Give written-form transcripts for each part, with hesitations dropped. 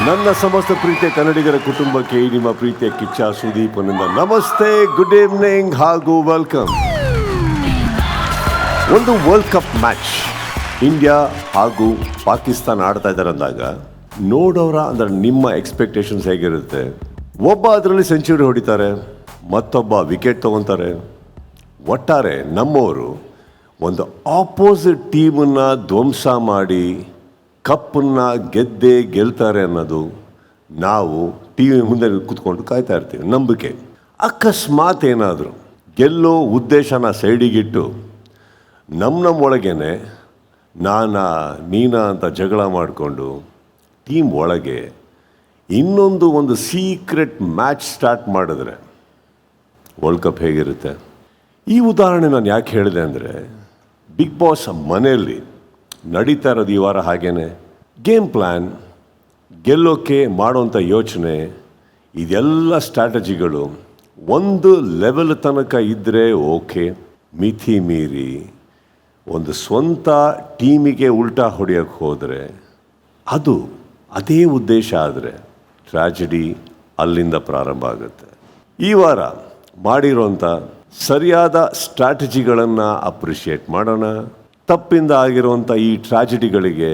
ನನ್ನ ಸಮಸ್ತ ಪ್ರೀತಿಯ ಕನ್ನಡಿಗರ ಕುಟುಂಬಕ್ಕೆ ನಿಮ್ಮ ಪ್ರೀತಿಯ ಕಿಚ್ಚ ಸುದೀಪನಿಂದ ನಮಸ್ತೆ, ಗುಡ್ ಈವ್ನಿಂಗ್ ಹಾಗೂ ವೆಲ್ಕಮ್. ಒಂದು ವರ್ಲ್ಡ್ ಕಪ್ ಮ್ಯಾಚ್ ಇಂಡಿಯಾ ಹಾಗೂ ಪಾಕಿಸ್ತಾನ ಆಡ್ತಾ ಇದ್ದಾರೆ ಅಂದಾಗ ನೋಡೋರ ಅಂದರೆ ನಿಮ್ಮ ಎಕ್ಸ್ಪೆಕ್ಟೇಷನ್ಸ್ ಹೇಗಿರುತ್ತೆ? ಒಬ್ಬ ಅದರಲ್ಲಿ ಸೆಂಚುರಿ ಹೊಡಿತಾರೆ, ಮತ್ತೊಬ್ಬ ವಿಕೆಟ್ ತಗೊತಾರೆ. ಒಟ್ಟಾರೆ ನಮ್ಮವರು ಒಂದು ಆಪೋಸಿಟ್ ಟೀಮನ್ನು ಧ್ವಂಸ ಮಾಡಿ ಕಪ್ಪನ್ನು ಗೆಲ್ತಾರೆ ಅನ್ನೋದು ನಾವು ಟಿ ವಿ ಮುಂದೆ ಕೂತ್ಕೊಂಡು ಕಾಯ್ತಾ ಇರ್ತೀವಿ, ನಂಬಿಕೆ. ಅಕಸ್ಮಾತ್ ಏನಾದರೂ ಗೆಲ್ಲೋ ಉದ್ದೇಶನ ಸೈಡಿಗಿಟ್ಟು ನಮ್ಮೊಳಗೇನೆ ನೀನಾ ಅಂತ ಜಗಳ ಮಾಡಿಕೊಂಡು ಟೀಮ್ ಒಳಗೆ ಒಂದು ಸೀಕ್ರೆಟ್ ಮ್ಯಾಚ್ ಸ್ಟಾರ್ಟ್ ಮಾಡಿದ್ರೆ ವರ್ಲ್ಡ್ ಕಪ್ ಹೇಗಿರುತ್ತೆ? ಈ ಉದಾಹರಣೆ ನಾನು ಯಾಕೆ ಹೇಳಿದೆ ಅಂದರೆ, ಬಿಗ್ ಬಾಸ್ ಮನೆಯಲ್ಲಿ ನಡೀತಾ ಇರೋದು ಈ ವಾರ ಹಾಗೇನೆ. ಗೇಮ್ ಪ್ಲ್ಯಾನ್, ಗೆಲ್ಲೋಕ್ಕೆ ಮಾಡೋಂಥ ಯೋಚನೆ, ಇದೆಲ್ಲ ಸ್ಟ್ರಾಟಜಿಗಳು ಒಂದು ಲೆವೆಲ್ ತನಕ ಇದ್ದರೆ ಓಕೆ. ಮಿತಿ ಮೀರಿ ಒಂದು ಸ್ವಂತ ಟೀಮಿಗೆ ಉಲ್ಟಾ ಹೊಡೆಯೋಕ್ಕೆ ಹೋದರೆ, ಅದೇ ಉದ್ದೇಶ ಆದರೆ ಟ್ರ್ಯಾಜಿಡಿ ಅಲ್ಲಿಂದ ಪ್ರಾರಂಭ ಆಗುತ್ತೆ. ಈ ವಾರ ಮಾಡಿರೋಂಥ ಸರಿಯಾದ ಸ್ಟ್ರಾಟಜಿಗಳನ್ನು ಅಪ್ರಿಷಿಯೇಟ್ ಮಾಡೋಣ. ತಪ್ಪಿಂದ ಆಗಿರುವಂಥ ಈ ಟ್ರಾಜಿಡಿಗಳಿಗೆ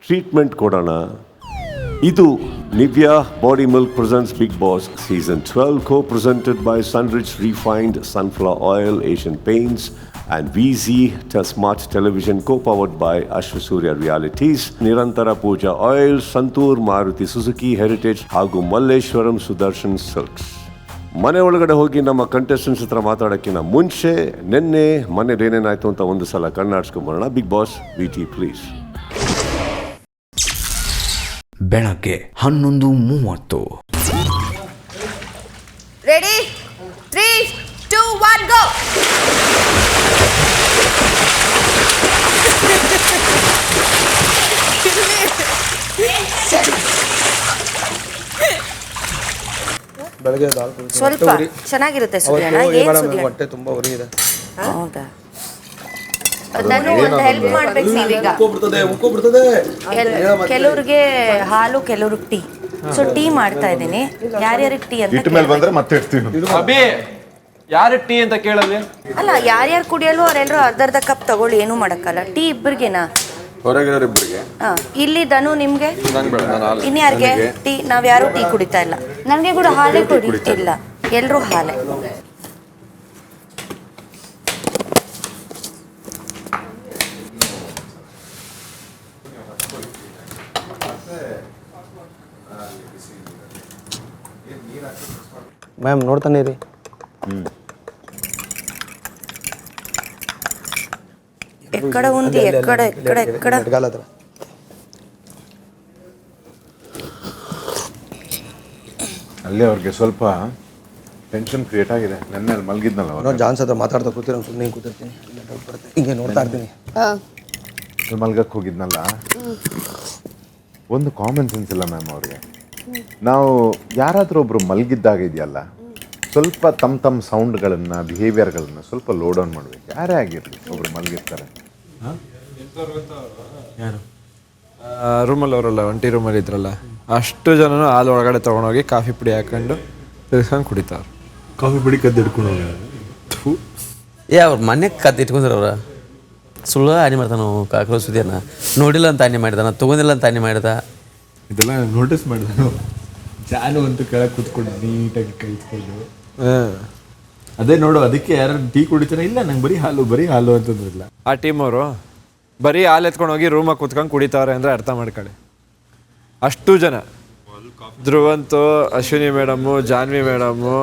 ಟ್ರೀಟ್ಮೆಂಟ್ ಕೊಡೋಣ. ಇದು Nivea body milk presents big boss season 12, co-presented by Sunrich Refined Sunflower Oil, Asian Paints and VZ Smart Television, co-powered by Ashwa Surya Realities, Nirantara Pooja Oil, Santoor Maruti Suzuki Heritage ಹಾಗೂ Malleshwaram Sudarshan silks. ಮನೆ ಒಳಗಡೆ ಹೋಗಿ ನಮ್ಮ contestants ಹತ್ರ ಮಾತಾಡೋಕ್ಕಿಂತ ಮುಂಚೆ ಮನೇಲಿ ಏನೇನಾಯ್ತು ಅಂತ ಒಂದು ಸಲ ಕಣ್ಣಾಡ್ಸ್ಕೊಂಬರೋಣ. Big boss VT please. ಬೆಳಗ್ಗೆ 11:30. ರೆಡಿ? 3, 2, 1 ಗೋ. ಬೆಳಗ್ಗೆ ಸ್ವಲ್ಪ ಚೆನ್ನಾಗಿರುತ್ತೆ ಸುರಿಯಣ್ಣ. ಏನು ಸುರಿಯಣ್ಣ? ಹೊಟ್ಟೆ ತುಂಬಾ ಉರಿ ಇದೆ. ಹೌದಾ? ನಾನು ಒಂದು ಹೆಲ್ಪ್ ಮಾಡ್ಬೇಕು ನೀವೀಗ. ಕೆಲವ್ರಿಗೆ ಹಾಲು, ಕೆಲವ್ರಿಗೆ ಟೀ. ಸೊ ಟೀ ಮಾಡ್ತಾ ಇದ್ದೀನಿ. ಯಾರ್ಯಾರಿಗೆ ಟೀ ಅಂತ ಯಾರಿಗೆ ಟೀ ಅಂತ ಕೇಳಲ್ಲಿ? ಅಲ್ಲ, ಯಾರ್ಯಾರು ಕುಡಿಯಲು ಅವರೆಲ್ಲರೂ ಅರ್ಧ ಕಪ್ ತಗೊಳ್ಳಿ, ಏನೂ ಮಾಡೋಕ್ಕಲ್ಲ. ಟೀ ಇಬ್ಬರಿಗೆನಾ? ಇಲ್ಲಿ ಧನು ನಿಮ್ಗೆ, ಇನ್ಯಾರಿಗೆ ಟೀ? ನಾವ್ಯಾರು ಟೀ ಕುಡಿತಾ ಇಲ್ಲ. ನನಗೆ ಕೂಡ ಹಾಲೇ ಕುಡಿತಿಲ್ಲ, ಎಲ್ಲರೂ ಹಾಲೇ. ಮ್ಯಾಮ್ ನೋಡ್ತಾನೆ ರೀ. ಎಕ್ಕಡ ಉಂದಿ, ಎಕ್ಕಡ. ಅಲ್ಲೇ ಅವ್ರಿಗೆ ಸ್ವಲ್ಪ ಟೆನ್ಷನ್ ಕ್ರಿಯೇಟ್ ಆಗಿದೆ. ನೆನ್ನೆ ಅಲ್ಲಿ ಮಲಗಿದ್ನಲ್ಲ ಅವ್ರು ಜಾನ್ಸ್ ಹತ್ರ ಮಾತಾಡ್ತಾ ಕೂತಿರೋ, ಸುಮ್ಮನೆ ಕೂತಿರ್ತೀನಿ, ಹಿಂಗೆ ನೋಡ್ತಾ ಇರ್ತೀನಿ. ಮಲ್ಗಕ್ಕೆ ಹೋಗಿದ್ನಲ್ಲ, ಒಂದು ಕಾಮನ್ ಸೆನ್ಸ್ ಇಲ್ಲ ಮ್ಯಾಮ್ ಅವ್ರಿಗೆ. ನಾವು ಯಾರಾದರೂ ಒಬ್ರು ಮಲಗಿದ್ದಾಗ ಇದೆಯಲ್ಲ, ಸ್ವಲ್ಪ ತಮ್ಮ ಸೌಂಡ್ಗಳನ್ನು, ಬಿಹೇವಿಯರ್ಗಳನ್ನು ಸ್ವಲ್ಪ ಲೋ ಡೌನ್ ಮಾಡಬೇಕು. ಯಾರೇ ಆಗಿರಲಿ, ಒಬ್ರು ಮಲಗಿರ್ತಾರೆ. ಯಾರು ರೂಮಲ್ಲಿ ಅವರಲ್ಲ, ಒಂಟಿ ರೂಮಲ್ಲಿ ಇದ್ರಲ್ಲ, ಅಷ್ಟು ಜನನು ಹಾಲು ಒಳಗಡೆ ತೊಗೊಂಡೋಗಿ ಕಾಫಿ ಪುಡಿ ಹಾಕೊಂಡು ತಿರ್ಸ್ಕೊಂಡು ಕುಡಿತಾರೆ. ಕಾಫಿ ಪುಡಿ ಕದ್ದು ಹಿಡ್ಕೊಂಡು ಅವ್ರ ಮನೆಗೆ ಕದ್ದು ಇಟ್ಕೊಂಡ್ರ ಅವ್ರ ಸುಳ್ಳು ಹಾನಿ ಮಾಡ್ತಾನ. ಕಾಕರೋ ಸುದ್ದಿಯನ್ನ ನೋಡಿಲ್ಲ ಅಂತ ಹಾನಿ ಮಾಡಿದಾನ, ತೊಗೊಂಡಿಲ್ಲ ಅಂತ ಹಾನಿ ಮಾಡಿದ. ಇದೆಲ್ಲ ನೋಟಿಸ್ ಮಾಡಿದ. ಜಾನು ಅಂತೂ ಕೆಳಗೆ ಕೂತ್ಕೊಂಡು ನೀಟಾಗಿ ಕೈತ್ಕೊಂಡು ಅದೇ ನೋಡು. ಅದಕ್ಕೆ ಯಾರು ಟೀ ಕುಡಿತಾನೆ, ಇಲ್ಲ ನಂಗೆ ಬರೀ ಹಾಲು ಅಂತಂದ್ರಿಲ್ಲ. ಆ ಟೀಮ್ ಅವರು ಬರೀ ಹಾಲು ಎತ್ಕೊಂಡು ಹೋಗಿ ರೂಮಾಗಿ ಕೂತ್ಕೊಂಡು ಕುಡಿತಾವ್ರೆ ಅಂದರೆ ಅರ್ಥ ಮಾಡ್ಕೊಳ್ಳಿ. ಅಷ್ಟು ಜನ, ಧ್ರುವಂತು, ಅಶ್ವಿನಿ ಮೇಡಮ್ಮು, ಜಾನ್ವಿ ಮೇಡಮ್ಮು.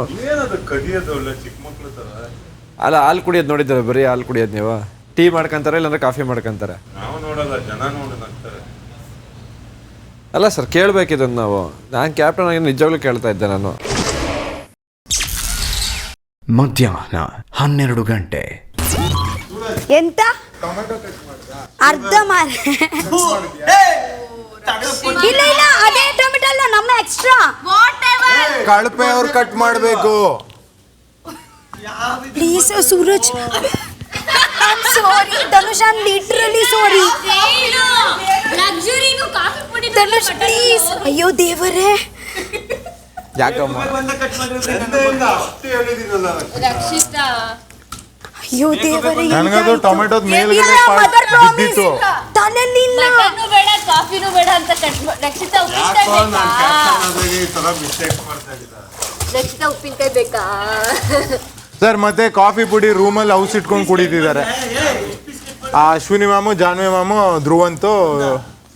ಅಲ್ಲ, ಹಾಲು ಕುಡಿಯೋದು ನೋಡಿದ್ದಾರೆ, ಬರೀ ಹಾಲು ಕುಡಿಯೋದು. ನೀವು ಟೀ ಮಾಡ್ಕೊಂತಾರೆ, ಇಲ್ಲಾಂದ್ರೆ ಕಾಫಿ ಮಾಡ್ಕೊಂತಾರೆ. ಅಲ್ಲ ಸರ್, ಕೇಳಬೇಕಿದ್ದನ್ನು ನಾವು. ನಾನು ಕ್ಯಾಪ್ಟನ್ ಆಗಿ ನಿಜವಾಗ್ಲೂ ಕೇಳ್ತಾ ಇದ್ದೆ ನಾನು. ಮಧ್ಯಾಹ್ನ 12 ಗಂಟೆ. ಎಂತ ಅರ್ಧ ಇಲ್ಲ, ಅದೇ ಟೊಮೆಟೊ ಅಲ್ಲ, ನಮ್ಮ ಎಕ್ಸ್ಟ್ರಾ. ಕಳಪೆ ಅವ್ರು ಕಟ್ ಮಾಡಬೇಕು. Please Suraj, I'm sorry Dhanush, I am literally sorry. ಲಕ್ಸುರಿನು ಕಾಫಿ ಪುಡಿ ಧನುಷ್ ಪ್ಲೀಸ್. ಅಯ್ಯೋ ದೇವರೇ, ಯಾಕಮ್ಮ ರಕ್ಷಿತಾ ಅಯ್ಯೋ ದೇವರೇ, ನನಗದು ಟೊಮೆಟೊದ ಮೇಲ್ಗಡೆ ಬಿದ್ದಿತ್ತು. ತಲೆಲಿಲ್ಲ. ಮಟನ್ನು ಬೇಡ ಕಾಫಿನೂ ಬೇಡ ಅಂತ ರಕ್ಷಿತಾ ಉಪ್ಪಿನಕಾಯಿ ಬೇಕಾ? ರಕ್ಷಿತಾ ಉಪ್ಪಿನಕಾಯಿ ಬೇಕಾ? ಸರ್ ಮತ್ತೆ ಕಾಫಿ ಪುಡಿ ರೂಮಲ್ಲಿ ಔಸ್ ಇಟ್ಕೊಂಡು ಕುಡಿತಿದ್ದಾರೆ. ಆ ಅಶ್ವಿನಿ ಮ್ಯಾಮು, ಜಾನ್ವಿ ಮ್ಯಾಮು, ಧ್ರುವಂತು,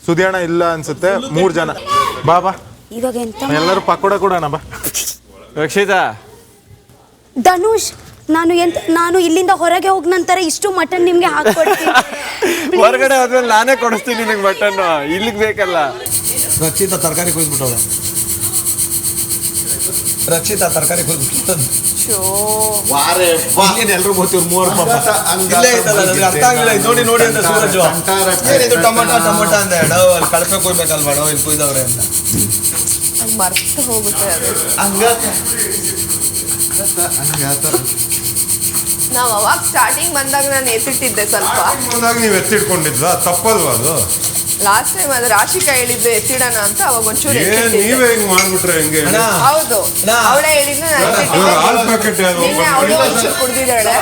ಸುಧಿಯಣ್ಣ ಇಲ್ಲ ಅನ್ಸುತ್ತೆ. 3 ಜನ. ಬಾ ಇವಾಗ ಎಂತ ಎಲ್ಲರೂ ಪಕೋಡ ಕೊಡೋಣ ಬಾ. ರಕ್ಷಿತಾ, ಧನುಷ್, ನಾನು ಇಲ್ಲಿಂದ ಹೊರಗೆ ಹೋಗ್ ನಂತರ ಇಷ್ಟು ಮಟನ್ ನಿಮ್ಗೆ ಹಾಕೊಡ್ತೀನಿ. ಹೊರಗಡೆ ಹೋದ್ಮೇಲೆ ನಾನೇ ಕೊಡಿಸ್ತೀನಿ ನಿನಗೆ ಮಟನ್, ಇಲ್ಲಿಗೆ ಬೇಕಲ್ಲ. ರಕ್ಷಿತಾ ತರಕಾರಿ ಕೊಯ್ದ್ಬಿಟ್ಟವ್ರೆ. ರಕ್ಷಿತಾ ತರಕಾರಿ ಕೊಯ್ದ್ಬಿಟ್ಟು ಎಲ್ರು ಗೊತ್ತಿವ್ರು 3 ಪಾಪ ಇಲ್ಲೇ ಐತಲ್ಲ, ನನಗೆ ಅರ್ಥ ಆಗಿಲ್ಲ. ಇದು ನೋಡಿ ಅಂತ ಸೂರಜ್ ಏನಿದು ಟೊಮೊಟೊ ಅಂದೆ. ಅಲ್ಲಿ ಕಳಪೆ ಕೊಯ್ಬೇಕಲ್ವಾ, ಇಲ್ಲಿ ಕೊಯ್ದವ್ರೆ ಅಂತ ಮರ್ತು ಹೋಗುತ್ತೆ ಅದು. ನಾವು ಅವಾಗ ಸ್ಟಾರ್ಟಿಂಗ್ ಬಂದಾಗ ನಾನು ಎತ್ತಿಟ್ಟಿದ್ದೆ ಸ್ವಲ್ಪ. ನೀವು ಎತ್ತಿಟ್ಕೊಂಡಿದ್ವಾ? ತಪ್ಪಲ್ವಾ ಅದು? ಲಾಸ್ಟ್ ಟೈಮ್ ಅದು ರಾಶಿಕಾ ಹೇಳಿದ್ಲು ಎತ್ತಿಡೋಣ ಅಂತ, ಅವಾಗ ಒಂಚೂರು ನೀವೇ ಹಿಂಗ್ ಮಾಡ್ಬಿಟ್ರೆ ಹೆಂಗೆ? ಹೌದು, ಅವಳೇ ಹೇಳಿದ್ಲು. ನಿನ್ನೆ ಅವಳು ಒಂಚೂರು ಕುಡ್ದಿದ್ದಾಳೆ,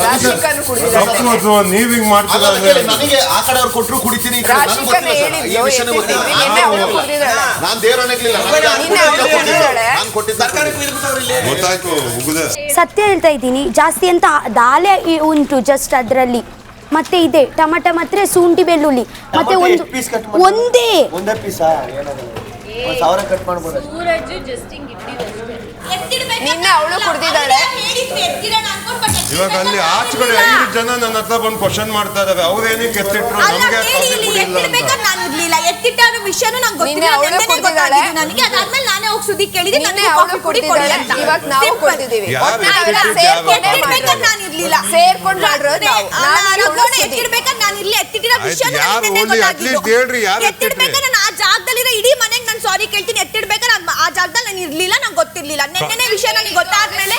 ರಾಶಿಕಾನು ಕುಡ್ದಿದ್ದಾಳೆ. ನೀವ್ ಹಿಂಗ್ ಮಾಡ್ತೀರಾ? ನನಗೆ ಆ ಕಡೆ ಅವ್ರು ಕೊಟ್ಟರು ಕುಡಿತೀನಿ, ರಾಶಿಕಾನೇ ಹೇಳಿದ್ಲು ಎತ್ತಿಟ್ಟಿದ್ವಿ. ನಿನ್ನೆ ಅವಳು ಕುಡ್ದಿದ್ದಾಳೆ, ನಾನು ದೇವರನ್ನಾಗ್ಲಿಲ್ಲ, ನಿನ್ನೆ ಅವಳು ಕುಡ್ದಿದ್ದಾಳೆ. ನಾನು ಗೊತ್ತಾಯ್ತು. ಸತ್ಯ ಹೇಳ್ತಾ ಇದ್ದೀನಿ, ಜಾಸ್ತಿ ಅಂತ ದಾಲೆ ಉಂಟು ಜಸ್ಟ್ ಅದರಲ್ಲಿ. ಮತ್ತೆ ಇದೆ ಟೊಮೆಟೊ ಮತ್ತೆ ಶುಂಠಿ ಬೆಳ್ಳುಳ್ಳಿ ಮತ್ತೆ ಒಂದೇ ಪೀಸ್ 1000 ಕಟ್ ಮಾಡ್ಬೋದು. ಸೂರಜ್ ಜಸ್ಟ್ ಹಿಂಗ್ ಇಟ್ಟಿದ್ದಷ್ಟೇ. ನಿನ್ನೆ ಅವಳು ಕುಡ್ದಿದ್ದಾಳೆ. ಇವಾಗ ಅಲ್ಲಿ ಆಚೆಗಡೆ 5 ಜನ ನನ್ನ ಹತ್ರ ಬಂದು ಕ್ವಶನ್ ಮಾಡ್ತಾ ಇದಾರೆ, ಅವ್ರೇನಕ್ಕೆ ಎತ್ತಿಟ್ರು, ನಮ್ಗೆ ಎತ್ತಿಟ್ಟಾರೋ ವಿಷಯನೂ ನಂಗೆ ನಿನ್ನೆ ಅವಳು ಕುಡ್ದಿದ್ದಾಳೆ. ನನಗೆ ಅದಾದ್ಮೇಲೆ ನಾನೇ ಹೋಗಿ ಸುದ್ದಿ ಕೇಳಿದೆ. ನಿನ್ನೆ ಅವಳು ಕುಡ್ದಿದ್ದಾಳೆ, ಇವಾಗ ನಾವು ಕುಡ್ದಿದ್ದೀವಿ. ನಾನು ಇರ್ಲಿಲ್ಲ, ಸೇರ್ಕೊಂಡು ಮಾಡ್ರು ನಾವು. ಎತ್ತಿಡ್ಬೇಕಾದ್ರೆ ನಾನು ಇರ್ಲಿ, ಎತ್ತಿಟ್ಟಿರೋ ವಿಷಯ ಎತ್ತಿಡ್ಬೇಕಾದ್ರೆ ನಾನು ಆ ಜಾಗದಲ್ಲಿರೋ ಇಡೀ ಮನೆಗೆ ನಾನು ಸಾರಿ ಕೇಳ್ತೀನಿ. ಎತ್ತಿಡ್ಬೇಕಾದ್ರೆ ಆ ಜಾಗದಲ್ಲಿ ನಾನು ಇರ್ಲಿಲ್ಲ, ನಂಗೆ ಗೊತ್ತಿರ್ಲಿಲ್ಲ. ನೆನ್ನೆ ವಿಷಯ ನನಗೆ ಗೊತ್ತಾದ್ಮೇಲೆ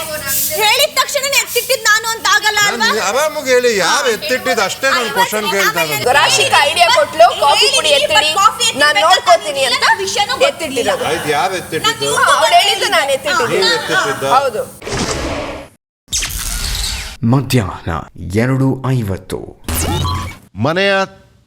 ಹೇಳಿದ ತಕ್ಷಣ ಎತ್ತಿಟ್ಟಿದ್ ನಾನು ಅಂತ ಆಗಲ್ಲ ಅಲ್ವಾ? ಆರಾಮಾಗಿ ಹೇಳಿ, ಯಾರು ಎತ್ತಿಟ್ಟಿದ್ ಅಷ್ಟೇ ನಾನು ಕ್ವಶನ್ ಕೇಳ್ತಾ ಇರೋದು. ರಾಶಿಕಾ ಐಡಿಯಾ ಕೊಟ್ಲು, ಕಾಫಿ ಪುಡಿ ಎತ್ತಿಡಿ, ನಾನು ನೋಡ್ಕೋತೀನಿ ಅಂತ ಎತ್ತಿಟ್ಟಿರೋದು. ಆಯ್ತು, ಯಾರು ಎತ್ತಿಟ್ಟಿದ್ದು? ಅವಳು ಹೇಳಿದ್ದು ನಾನು ಎತ್ತಿಟ್ಟಿದ್ದು. ಹೌದು. ಮಧ್ಯಾಹ್ನ 2:50. ಮನೆಯ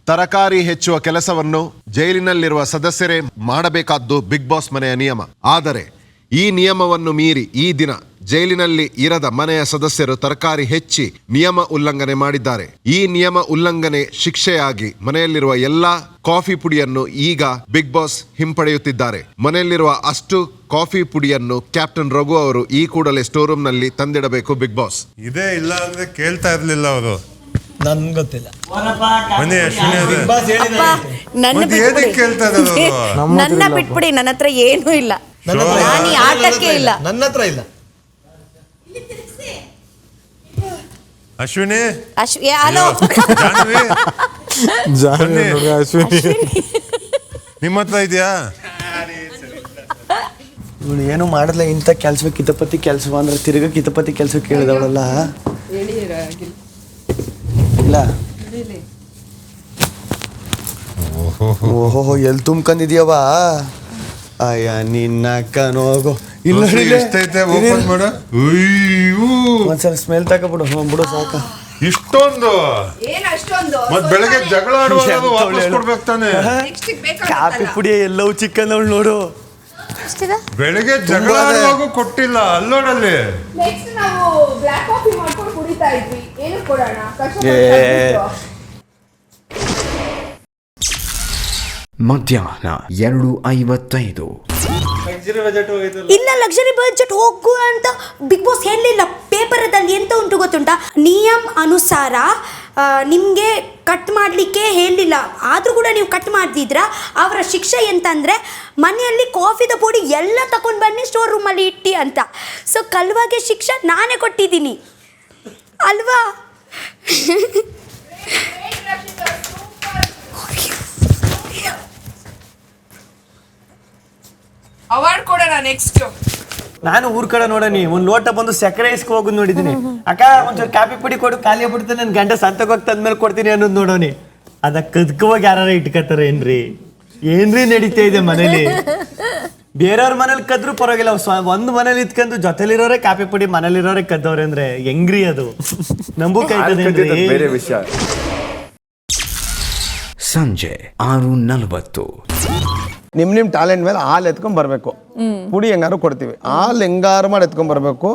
ತರಕಾರಿ ಹೆಚ್ಚುವ ಕೆಲಸವನ್ನು ಜೈಲಿನಲ್ಲಿರುವ ಸದಸ್ಯರೇ ಮಾಡಬೇಕಾದ್ದು ಬಿಗ್ ಬಾಸ್ ಮನೆಯ ನಿಯಮ. ಆದರೆ ಈ ನಿಯಮವನ್ನು ಮೀರಿ ಈ ದಿನ ಜೈಲಿನಲ್ಲಿ ಇರದ ಮನೆಯ ಸದಸ್ಯರು ತರಕಾರಿ ಹೆಚ್ಚಿ ನಿಯಮ ಉಲ್ಲಂಘನೆ ಮಾಡಿದ್ದಾರೆ. ಈ ನಿಯಮ ಉಲ್ಲಂಘನೆ ಶಿಕ್ಷೆಯಾಗಿ ಮನೆಯಲ್ಲಿರುವ ಎಲ್ಲಾ ಕಾಫಿ ಪುಡಿಯನ್ನು ಈಗ ಬಿಗ್ ಬಾಸ್ ಹಿಂಪಡೆಯುತ್ತಿದ್ದಾರೆ. ಮನೆಯಲ್ಲಿರುವ ಅಷ್ಟು ಕಾಫಿ ಪುಡಿಯನ್ನು ಕ್ಯಾಪ್ಟನ್ ರಘು ಅವರು ಈ ಕೂಡಲೇ ಸ್ಟೋರ್ ರೂಮ್ ನಲ್ಲಿ ತಂದಿಡಬೇಕು ಬಿಗ್ ಬಾಸ್. ಇದೇ ಇಲ್ಲ ಅಂದ್ರೆ ಕೇಳ್ತಾ ಇರ್ಲಿಲ್ಲ ಅವರು. ನನ್ಗೆ ಗೊತ್ತಿಲ್ಲ. ನನ್ನ ಬಿಟ್ಬಿಡಿ, ನನ್ನ ಹತ್ರ ಏನೂ ಇಲ್ಲ, ನಾನು ಈ ಆಟಕ್ಕೆ ಇಲ್ಲ. ನನ್ನ ಹತ್ರ ಇಲ್ಲ. ಅಶ್ವಿನಿ, ಹಲೋ ಅಶ್ವಿನಿ ನಿಮ್ಮ ಹತ್ರ ಇದೆಯಾ? ಇವಳು ಏನು ಮಾಡಿದ್ಲ, ಇಂಥ ಕೆಲ್ಸಕ್ಕೆ ಕಿತಪತಿ ಕೆಲಸ ಅಂದ್ರೆ ತಿರ್ಗ ಕಿತಪತಿ ಕೆಲಸಕ್ಕೆ ಕೇಳಿದವಳಲ್ಲ. ಇಲ್ಲ ಓಹೋ, ಎಲ್ಲಿ ತುಂಬ್ಕೊಂಡಿದ್ಯವ? ಅಯ್ಯ ನಿನ್ನ ಹೋಗು. ಇಲ್ಲ ಒಂದ್ಸಲ ಸ್ಮೆಲ್ ತಗೊಬಿಡು. ಬಿಡು ಸಾಕ. ಇಷ್ಟೊಂದು ಮತ್ ಬೆಳಗ್ಗೆ ಜಗಳ ಆಡುವಾಗ ತಾನೆ. ಕಾಫಿ ಪುಡಿ ಎಲ್ಲವೂ ಚಿಕ್ಕಂದವಳು ನೋಡು. ಬೆಳಗ್ಗೆ ಜಗಳ ಆಡುವಾಗ ಕೊಟ್ಟಿಲ್ಲ, ಅಲ್ಲೋಡಲ್ಲಿ ಮಧ್ಯಾಹ್ನ 2:55. ಇಲ್ಲ, ಲಕ್ಸುರಿ ಬಜೆಟ್ ಹೋಗು ಅಂತ ಬಿಗ್ ಬಾಸ್ ಹೇಳಲಿಲ್ಲ. ಪೇಪರದಲ್ಲಿ ಎಂತ ಉಂಟು ಗೊತ್ತುಂಟಾ, ನಿಯಮ ಅನುಸಾರ ನಿಮಗೆ ಕಟ್ ಮಾಡಲಿಕ್ಕೆ ಹೇಳಲಿಲ್ಲ. ಆದರೂ ಕೂಡ ನೀವು ಕಟ್ ಮಾಡ್ತಿದ್ರ, ಅವರ ಶಿಕ್ಷೆ ಎಂತಂದರೆ ಮನೆಯಲ್ಲಿ ಕಾಫಿದ ಪುಡಿ ಎಲ್ಲ ತಗೊಂಡು ಬನ್ನಿ ಸ್ಟೋರ್ ರೂಮಲ್ಲಿ ಇಟ್ಟು ಅಂತ. ಸೊ ಕಲ್ವಾಗೆ ಶಿಕ್ಷೆ ನಾನೇ ಕೊಟ್ಟಿದ್ದೀನಿ ಅಲ್ವಾ? ಅವಾರ್ಡ್ ಕೊಡೋಣ ನೆಕ್ಸ್ಟ್. ನಾನು ಊರ್ ಕಡೆ ನೋಡನಿ ಒಂದ್ ಲೋಟ ಬಂದು ಸಕ್ಕರೆ ಇಸ್ಕೊ ಹೋಗೋದು ನೋಡಿದೀನಿ. ಅಕ್ಕ ಒಂಚೂರು ಕಾಫಿ ಪುಡಿ ಕೊಡು, ಖಾಲಿ ಆಗ್ಬಿಡ್ತಾನೆ, ನನ್ ಗಂಡ ಸಂತಕ್ಕೆ ಹೋಗಿ ತಂದ್ಮೇಲೆ ಕೊಡ್ತೀನಿ ಅನ್ನೋದು ನೋಡೋನಿ. ಅದ ಕದ್ಕೋವಾಗ ಯಾರು ಇಟ್ಕತ್ತಾರ ಏನ್ರಿ ನಡೀತಾ ಇದೆ ಮನೇಲಿ? ಬೇರೆಯವ್ರ ಮನೇಲಿ ಕದ್ರು ಪರವಾಗಿಲ್ಲ, ಒಂದ್ ಮನೇಲಿ ಇತ್ಕೊಂಡು ಜೊತೆಲಿರೋರೆ ಕಾಫಿ ಪುಡಿ ಮನೇಲಿರೋರೆ ಕದ್ದವ್ರೆ ಅಂದ್ರೆ ಹೆಂಗ್ರಿ ಅದು? ನಂಬುಕಾಯ್ತದೆ ಬೇರೆ ವಿಷಯ. ಸಂಜೆ 6:40. ನಿಮ್ ಟ್ಯಾಲೆಂಟ್ ಮೇಲೆ ಹಾಲು ಎತ್ಕೊಂಡ್ ಬರ್ಬೇಕು, ಪುಡಿ ಹೆಂಗಾರು ಕೊಡ್ತೀವಿ, ಹಾಲು ಹೆಂಗಾರು ಮಾಡಿ ಎತ್ಕೊಂಡ್ ಬರ್ಬೇಕು,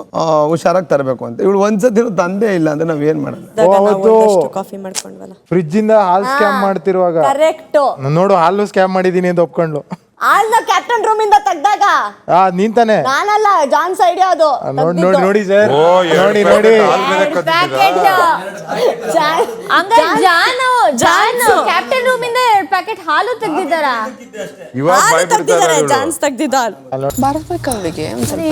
ಹುಷಾರಾಗಿ ತರಬೇಕು ಅಂತ. ಇವಳು ಒಂದ್ಸತಿ ತಂದೆ ಇಲ್ಲ ಅಂದ್ರೆ ನಾವ್ ಏನ್ ಮಾಡೋದು? ಕಾಫಿ ಮಾಡ್ಕೊಂಡ್ವಲ್ಲ, ಫ್ರಿಜ್ ಇಂದ ಹಾಲ್ ಸ್ಕ್ಯಾಮ್ ಮಾಡ್ತಿರುವಾಗ ಕರೆಕ್ಟ್ ನೋಡು ಹಾಲು ಸ್ಕ್ಯಾಮ್ ಮಾಡಿದೀನಿ ಅಂತ ಒಪ್ಕೊಂಡ್ಲು. ಆಲ್ನ ಕ್ಯಾಪ್ಟನ್ ರೂಮ್ ಇಂದ ತೆಗ್ದಾಗ ನೀನ್ ತಾನೆ? ನಾನಲ್ಲ, ಜಾನ್ಸ್ ಐಡಿಯಾ ಅದು. ನೋಡಿ ಸರ್, ನೋಡಿ ಜಾನು ಕ್ಯಾಪ್ಟನ್ ರೂಮ್ ಇಂದ 2 ಪ್ಯಾಕೆಟ್ ಹಾಲು ತೆಗ್ದಿದ್ದಾರ. ಜಾನ್ಸ್ ತೆಗ್ದಿದ್ದಾರ. ಬರ್ಬೇಕು ಅವಳಿಗೆ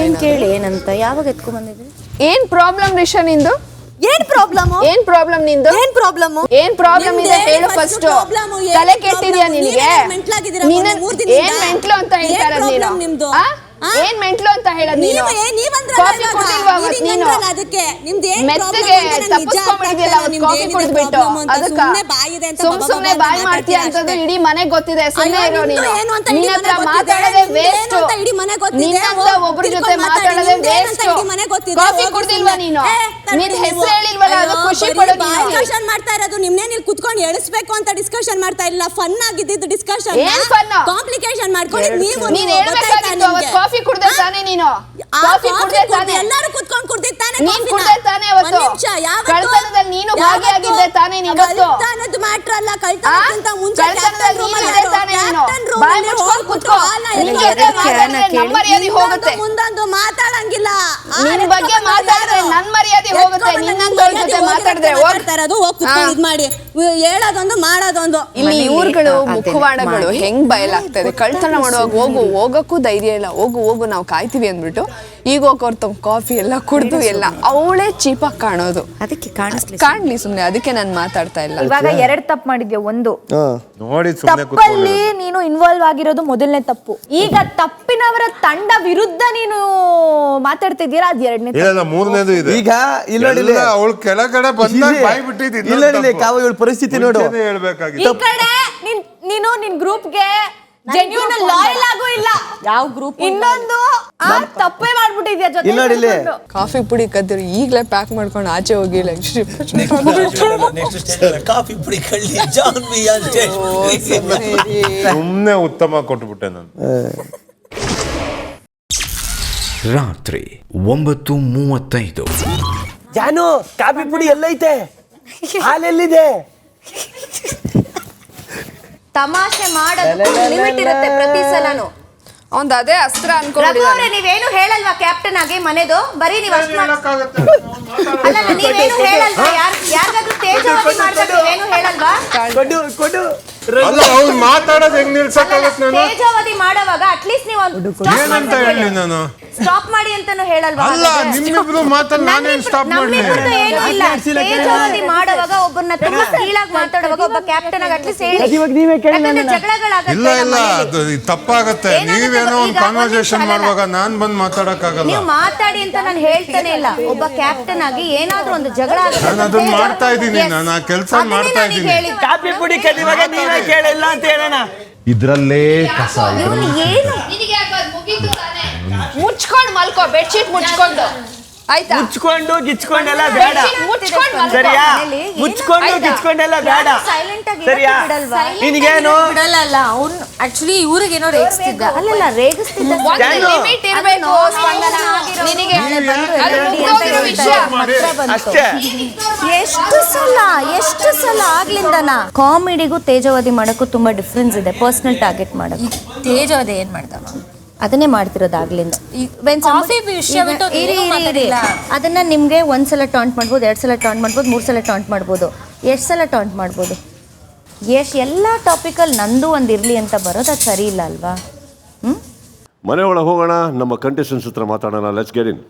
ಏನ್ ಕೇಳಿ ಏನಂತ, ಯಾವಾಗ ಎತ್ಕೊಂಡ್ ಬಂದಿದ್ರಿ? ಏನ್ ಪ್ರಾಬ್ಲಮ್ ರಿಷಾ ನಿಂದು? ಏನ್ ಪ್ರಾಬ್ಲಮ್ ನಿಂದು? ಏನ್ ಪ್ರಾಬ್ಲಮ್ ಇದೆ ಹೇಳು ಫಸ್ಟ್. ತಲೆ ಕೆಟ್ಟಿದ್ಯಾ ನಿನಗೆ? ಏನ್ ಮೆಂಟ್ಲು ಅಂತ ಹೇಳ್ತಾರ ನೀನು? ಏನ್ ಮೆಂಟ್ಲು ಅಂತ ಹೇಳದ್ ನೀನು? ಕಾಫಿ ಕುಡಿಲ್ವಾ ನೀನು? ಮೆತ್ತಗೆ ತಪ್ಪಿಸ್ಕೊಂಡ್ಬಿಟ್ಟಿದ್ಯಲ್ಲ ಕಾಫಿ ಕುಡಿದ್ಬಿಟ್ಟು, ಅದಕ್ಕ ಸುಮ್ನೆ ಬಾಯ್ ಮಾಡ್ತೀಯ ಅಂತದ್ದು ಇಡೀ ಮನೆಗ್ ಗೊತ್ತಿದೆ. ಸುಮ್ನೆ ಇರೋ ನೀನು. ನಿನ್ನ ಹತ್ರ ಮಾತಾಡೋದೇ ವೇಸ್ಟ್. ನಿನ್ನಂತ ಒಬ್ರ ಜೊತೆ ಮಾತಾಡೋದೇ ವೇಸ್ಟ್. ಕಾಫಿ ಕುಡ್ದಿಲ್ವಾ ನೀನು? ನಿನ್ ಹೆಸರು ಹೇಳಿಲ್ವಲ್ಲ, ಅದು ಖುಷಿ ಪಡೋ. ಡಿಸ್ಕಷನ್ ಮಾಡ್ತಾ ಇರೋದು ನಿಮ್ನೆ ನೀವು ಕುತ್ಕೊಂಡು ಎಳಿಸ್ಬೇಕು ಅಂತ ಡಿಸ್ಕಷನ್ ಮಾಡ್ತಾ ಇಲ್ಲ. ಫನ್ ಆಗಿದ್ದು ಡಿಸ್ಕಷನ್. ಏನ್ ಫನ್? ಕಾಂಪ್ಲಿಕೇಶನ್ ಮಾಡ್ಕೊಂಡು ನೀನ್ ಹೇಳ್ಬೇಕಾಗಿತ್ತು ಅವತ್ತು ಕಾಫಿ ಕುಡ್ದೆ ತಾನೆ ನೀನು? ಕಾಫಿ ಕುಡ್ದೆ ತಾನೆ? ಎಲ್ಲರೂ ಕುತ್ಕೊಂಡು ಕುಡ್ದಿದ್ದಾನೆ. ನೀನ್ ಕುಡ್ದೆ ತಾನೆ ಅವತ್ತು? ಕಳ್ತನದಲ್ಲಿ ನೀನು ಭಾಗಿಯಾಗಿದ್ದೆ ತಾನೆ ನೀವತ್ತು? ಕಳ್ತನದ ಮ್ಯಾಟರ್ ಅಲ್ಲ, ಕಳ್ತನಕ್ಕಿಂತ ಮುಂಚೆ ಕಳ್ತನದಲ್ಲಿ ನೀನು ಇದೆ ತಾನೆ ನೀನು? ಬಾಯ್ ಮುಚ್ಕೊಂಡು ಕುತ್ಕೋ. ನಿನ್ ಜೊತೆ ಮಾತಾಡಿದ್ರೆ ನಮ್ಮ ಮರ್ಯಾದೆ ಹೋಗುತ್ತೆ. ಮುಂದೊಂದು ಮಾತಾಡಂಗಿಲ್ಲ. ನಿನ್ ಬಗ್ಗೆ ಮಾತಾಡಿದ್ರೆ ನನ್ ಮರ್ಯಾದೆ ಹೋಗುತ್ತೆ. ನಿನ್ನಂತವ್ರ ಜೊತೆ ಮಾತಾಡಿದ್ರೆ ಹೋಗ್ತಾ ಇರೋದು. ಇದ್ ಮಾಡಿ ಹೇಳೋದೊಂದು ಮಾಡೋದೊಂದು. ಇಲ್ಲಿ ಇವ್ರುಗಳು ಮುಖವಾಡಗಳು ಹೆಂಗ್ ಬಯಲಾಗ್ತದೆ. ಕಳ್ತನ ಮಾಡುವಾಗ ಹೋಗಕ್ಕೂ ಧೈರ್ಯ ಇಲ್ಲ. ಹೋಗು ನಾವು ಕಾಯ್ತೀವಿ ಅಂದ್ಬಿಟ್ಟು ಈಗ ಹೋಗೋರ್ ತಮ್ಮ ಕಾಫಿ ಎಲ್ಲ ಕುಡ್ದು ಎಲ್ಲ ಅವಳೇ ಚೀಪಾಗಿ ಕಾಣೋದು. ಅದಕ್ಕೆ ಕಾಣ್ಲಿ ಸುಮ್ನೆ, ಅದಕ್ಕೆ ನಾನು ಮಾತಾಡ್ತಾ ಇಲ್ಲ. ಇವಾಗ 2 ತಪ್ಪು ಮಾಡಿದ್ಯಾ. ಒಂದು ನೋಡಿ ತಪ್ಪಲ್ಲಿ ನೀನು ಇನ್ವಾಲ್ವ್ ಆಗಿರೋದು ಮೊದಲನೇ ತಪ್ಪು. ಈಗ ತಪ್ಪಿನವರ ತಂಡ ವಿರುದ್ಧ ನೀನು ಮಾತಾಡ್ತಿದ್ದೀರಾ, ಅದು 2ನೇ. ಮೂರನೇದು ಇದೆ. ಈಗ ಇಲ್ಲ ಅವಳು ಕೆಳಗಡೆ ಬಂದಾಗ ಬಾಯ್ ಬಿಟ್ಟಿದ್ದೀನಿ. ಇವಳ ಪರಿಸ್ಥಿತಿ ನೋಡು. ಈ ಕಡೆ ನೀನು ನಿನ್ ಗ್ರೂಪ್ಗೆ ಜೆನ್ಯೂನ್ ಲಾಯಲ್ ಆಗೋ ಇಲ್ಲ. ಯಾವ ಗ್ರೂಪ್? ಇನ್ನೊಂದು ತಪ್ಪೇ ಮಾಡ್ಬಿಟ್ಟಿದ್ಯಾ ಜೊತೆ. ಕಾಫಿ ಪುಡಿ ಕದ್ದಿರು ಈಗಲೇ ಪ್ಯಾಕ್ ಮಾಡ್ಕೊಂಡು ಆಚೆ ಹೋಗಿಲ್ಲ. ಕಾಫಿ ಪುಡಿ ಕಳ್ಳಿ ಸುಮ್ನೆ ಉತ್ತಮ ಕೊಟ್ಬಿಟ್ಟೆ ನಾನು. ರಾತ್ರಿ 9:35. ಜಾನು, ಕಾಫಿ ಪುಡಿ ಎಲ್ಲೈತೆ? ಹಾಲೆಲ್ಲಿದೆ? ತಮಾಷೆ ಮಾಡೋದು ಲಿಮಿಟ್ ಇರುತ್ತೆ ಪ್ರತಿ ಸಲನು. ಒಂದ್ ಅದೇ ಅಸ್ತ್ರ ಅನ್ಕೊಂಡ್ರೆ ನೀವೇನು ಹೇಳಲ್ವಾ ಕ್ಯಾಪ್ಟನ್ ಆಗಿ ಮನೆದು? ಬರೀ ನೀವು ಅಷ್ಟು ಅಲ್ಲ, ನೀವೇನು ಹೇಳಲ್ವಾ? ಯಾರಿಗಾದ್ರೂ ತೇಜೋವತಿ ಮಾಡಿದಾಗ ನೀವೇನು ಹೇಳಲ್ವಾ? ಅಲ್ಲ ಅವ್ನು ಮಾತಾಡೋದು ಹೆಂಗ್ ನಿಲ್ಸಕ್ಕಾಗತ್ತೆ? ನಾನು ತೇಜೋವತಿ ಮಾಡುವಾಗ ಅಟ್ಲೀಸ್ಟ್ ನೀವು ಏನಂತ ಹೇಳಿ ನಾನು? ಸ್ಟಾಪ್ ಮಾಡಿ ಅಂತಾನು ಹೇಳಲ್ವಾ? ಅಲ್ಲ ನಿಮ್ಮಿಬ್ರು ಮಾತನ್ನ ನಾನೇನ್ ಸ್ಟಾಪ್ ಮಾಡ್ಲಿ? ಏನು ಇಲ್ಲ, ತೇಜೋವತಿ ಮಾಡುವಾಗ ಒಬ್ಬರನ್ನ ತುಂಬಾ ಕೀಳಾಗಿ ಮಾತಾಡುವಾಗ ಒಬ್ಬ ಕ್ಯಾಪ್ಟನ್ ಆಗಿ ಅಟ್ಲೀಸ್ಟ್ ಹೇಳಿ. ಜಗಳಗಳಾಗತ್ತೆ. ಇಲ್ಲ ಅದು ತಪ್ಪಾಗತ್ತೆ. ನೀವೇನೋ ಒಂದು ಕಾನ್ವರ್ಸೇಷನ್ ಮಾಡುವಾಗ ನಾನ್ ಬಂದ್ ಮಾತಾಡಕ್ಕಾಗಲ್ಲ. ನೀವು ಮಾತಾಡಿ ಅಂತ ನಾನು ಹೇಳ್ತಾನೆ ಇಲ್ಲ. ಒಬ್ಬ ಕ್ಯಾಪ್ಟನ್ ಆಗಿ ಏನಾದ್ರೂ ಒಂದು ಜಗಳ ಆಗುತ್ತೆ. ನಾನು ಅದನ್ನ ಮಾಡ್ತಾ ಇದ್ದೀನಿ, ನಾನು ಆ ಕೆಲಸ ಮಾಡ್ತಾ ಇದ್ದೀನಿ. ಕಾಫಿ ಪುಡಿ ಕದಿವಾಗ ನೀವೇ ಕೇಳಿಲ್ಲ ಅಂತ ಹೇಳೋಣ. ಇದ್ರಲ್ಲೇ ಕಸ. ಮುಚ್ಕೊಂಡು ಮಲ್ಕೋ, ಬೆಡ್ಶೀಟ್ ಮುಚ್ಕೊಂಡು. ಆಯ್ತಾ? ಮುಚ್ಕೊಂಡು ಗಿಚ್ಕೊಂಡೆಲ್ಲ ಬೇಡ. ಸರಿಯಾ? ಮುಚ್ಕೊಂಡು ಗಿಚ್ಕೊಂಡೆಲ್ಲ ಬೇಡ. ಸರಿಯಾ? ನಿನಗೇನು ಬಿಡಲ್ಲ. ಅವ್ನು ಆಕ್ಚುಲಿ ಇವ್ರಿಗೇನೋ ರೇಗಿಸ್ತಿದ್ದ. ಅಲ್ಲಲ್ಲ, ರೇಗಿಸ್ತಿದ್ದ. ಲಿಮಿಟ್ ಇರಬೇಕು ನಿನಗೆ. ಅಷ್ಟೇ. ಎಷ್ಟು ಸಲ ಆಗ್ಲಿಂದನ ಕಾಮಿಡಿಗೂ ತೇಜವಾದಿ ಮಾಡಕ್ಕೂ ತುಂಬಾ ಡಿಫ್ರೆನ್ಸ್ ಇದೆ. ಪರ್ಸನಲ್ ಟಾರ್ಗೆಟ್ ಮಾಡಕ್ಕೆ ತೇಜವಾದಿ ಏನ್ ಮಾಡ್ತಾವ? ಅದನ್ನೇ ಮಾಡ್ತಿರೋದು ಆಗ್ಲಿಂದ. ಅದನ್ನ ನಿಮ್ಗೆ ಒಂದ್ಸಲ ಟಾಂಟ್ ಮಾಡ್ಬೋದು, 2 ಸಲ ಟಾಂಟ್ ಮಾಡ್ಬೋದು, 3 ಸಲ ಟಾಂಟ್ ಮಾಡ್ಬೋದು. ಎಷ್ಟು ಸಲ ಟಾಂಟ್ ಮಾಡ್ಬೋದು? ಎಲ್ಲ ಟಾಪಿಕಲ್ಲಿ ನಂದು ಒಂದು ಇರ್ಲಿ ಅಂತ ಬರೋದು ಅದು ಸರಿ ಇಲ್ಲ ಅಲ್ವಾ? ಮನೆ ಒಳಗೆ ಹೋಗೋಣ, ನಮ್ಮ ಕಂಟೆಸ್ಟೆಂಟ್ಸ್ ಹತ್ರ ಮಾತಾಡೋಣ. Let's get in.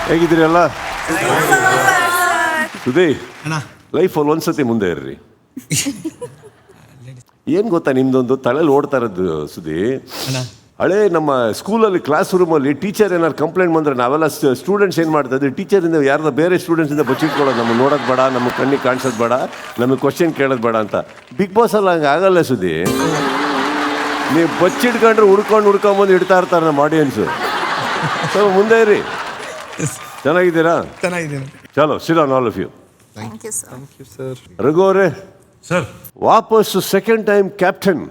ಹೇಗಿದ್ದೀರಲ್ಲ? ಸುದೇ ಲೈಫಲ್ಲಿ ಒಂದ್ಸತಿ ಮುಂದೆ ಇರ್ರಿ. ಏನು ಗೊತ್ತಾ, ನಿಮ್ದೊಂದು ತಲೆಯಲ್ಲಿ ಓಡ್ತಾ ಇರೋದು ಸುದಿ. ಹಳೇ ನಮ್ಮ ಸ್ಕೂಲಲ್ಲಿ ಕ್ಲಾಸ್ ರೂಮಲ್ಲಿ ಟೀಚರ್ ಏನಾದ್ರು ಕಂಪ್ಲೇಂಟ್ ಬಂದರೆ ನಾವೆಲ್ಲ ಸ್ಟೂಡೆಂಟ್ಸ್ ಏನು ಮಾಡ್ತಾ ಇದ್ವಿ, ಟೀಚರಿಂದ ಯಾರ್ದೋ ಬೇರೆ ಸ್ಟೂಡೆಂಟ್ಸಿಂದ ಬಚ್ಚಿಟ್ಕೊಳ್ಳೋದು, ನಮಗೆ ನೋಡೋದು ಬೇಡ, ನಮ್ಮ ಕಣ್ಣಿಗೆ ಕಾಣಿಸೋದು ಬೇಡ, ನಮಗೆ ಕ್ವಶನ್ ಕೇಳೋದು ಬೇಡ ಅಂತ. ಬಿಗ್ ಬಾಸಲ್ಲಿ ಹಂಗೆ ಆಗಲ್ಲ ಸುದಿ. ನೀವು ಬಚ್ಚಿಟ್ಕೊಂಡ್ರೆ ಹುಡ್ಕೊಂಬಂದು ಇಡ್ತಾ ಇರ್ತಾರೆ ನಮ್ಮ ಆಡಿಯನ್ಸು. ಸೊ ಮುಂದೆ ಇರಿ. ಚೆನ್ನಾಗಿದ್ದೀರಾ? ಚೆನ್ನಾಗಿದ್ದೀನಿ. ಚಲೋ sit on all of you. Thank you sir. Raghu ಅವರೇ ಸರ್, ವಾಪಸ್ಸು ಸೆಕೆಂಡ್ ಟೈಮ್ ಕ್ಯಾಪ್ಟನ್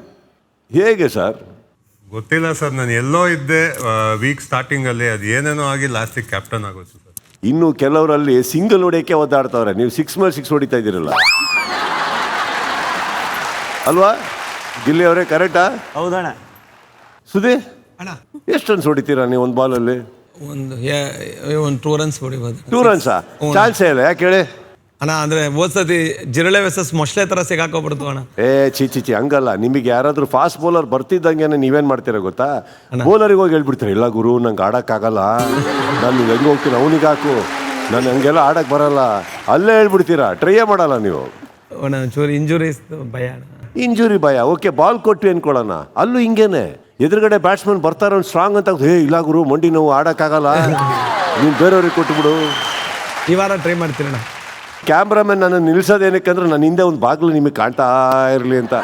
ಹೇಗೆ ಸರ್? ಗೊತ್ತಿಲ್ಲ ಸರ್, ನಾನು ಎಲ್ಲೋ ಇದ್ದೆ ವೀಕ್ ಸ್ಟಾರ್ಟಿಂಗಲ್ಲಿ, ಅದು ಏನೇನೋ ಆಗಿ ಲಾಸ್ಟಿಗೆ ಕ್ಯಾಪ್ಟನ್ ಆಗೋದು ಸರ್. ಇನ್ನು ಕೆಲವರಲ್ಲಿ ಸಿಂಗಲ್ ಹೊಡೆಯೋಕ್ಕೆ ಒದ್ದಾಡ್ತಾವ್ರೆ, ನೀವು 6 ಮೇಲೆ 6 ಹೊಡಿತಾ ಇದ್ದೀರಲ್ಲ ಅಲ್ವಾ? ಗಿಲ್ಲಿ ಅವರೇ ಕರೆಕ್ಟಾ? ಹೌದಣ್ಣ. ಸುದೇ ಅಣ್ಣ ಎಷ್ಟು ರನ್ಸ್ ಹೊಡಿತೀರಾ ನೀವು ಒಂದು ಬಾಲಲ್ಲಿ? ಒಂದು 2 ರನ್ಸ್ ಹೊಡಿಬೋದು. 2 ರನ್ಸಾ? ಚಾನ್ಸೇ ಇಲ್ಲ. ಯಾಕೆ ಹೇಳಿ ಅಣ್ಣ, ಅಂದರೆ ಓದ್ಸತಿ ಜಿರಳೆ ವೆಸಸ್ ಮೊಸಳೆ ಥರ ಸಿಗಾಕೋಗ್ಬಿಡ್ತು ಅಣ್ಣ. ಚೀಚಿ ಹಂಗಲ್ಲ. ನಿಮಗೆ ಯಾರಾದರೂ ಫಾಸ್ಟ್ ಬೌಲರ್ ಬರ್ತಿದ್ದಂಗೆ ನೀವೇನು ಮಾಡ್ತೀರಾ ಗೊತ್ತಾ, ಬೌಲರಿಗೆ ಹೋಗಿ ಹೇಳ್ಬಿಡ್ತಾರೆ, ಇಲ್ಲ ಗುರು ನಂಗೆ ಆಡೋಕ್ಕಾಗಲ್ಲ, ನಾನು ಹೆಂಗೆ ಹೋಗ್ತೀನಿ ಅವನಿಗೆ ಹಾಕು, ನಾನು ಹಂಗೆಲ್ಲ ಆಡೋಕ್ಕೆ ಬರಲ್ಲ, ಅಲ್ಲೇ ಹೇಳ್ಬಿಡ್ತೀರಾ, ಟ್ರೈಯೇ ಮಾಡಲ್ಲ ನೀವು. ಚೂರು ಇಂಜುರೀಸ್ ಭಯ. ಇಂಜುರಿ ಭಯ, ಓಕೆ. ಬಾಲ್ ಕೊಟ್ಟು ಅನ್ಕೊಳ್ಳೋಣ, ಅಲ್ಲೂ ಹಿಂಗೇನೆ ಎದುರುಗಡೆ ಬ್ಯಾಟ್ಸ್ಮನ್ ಬರ್ತಾರೆ ಒಂದು ಸ್ಟ್ರಾಂಗ್ ಅಂತ, ಇಲ್ಲ ಗುರು ಮಂಡಿ ನೋವು ಆಡೋಕ್ಕಾಗಲ್ಲ, ನೀನು ಬೇರೆಯವ್ರಿಗೆ ಕೊಟ್ಬಿಡು. ಈ ವಾರ ಟ್ರೈ ಮಾಡ್ತೀರಣ್ಣ. ಕ್ಯಾಮ್ರಾಮನ್ ನನ್ನ ನಿಲ್ಸೋದೇನಕ್ಕೆ ಅಂದ್ರೆ ನನ್ನ ಹಿಂದೆ ಒಂದು ಬಾಗಿಲು ನಿಮಗೆ ಕಾಣ್ತಾ ಇರಲಿ ಅಂತ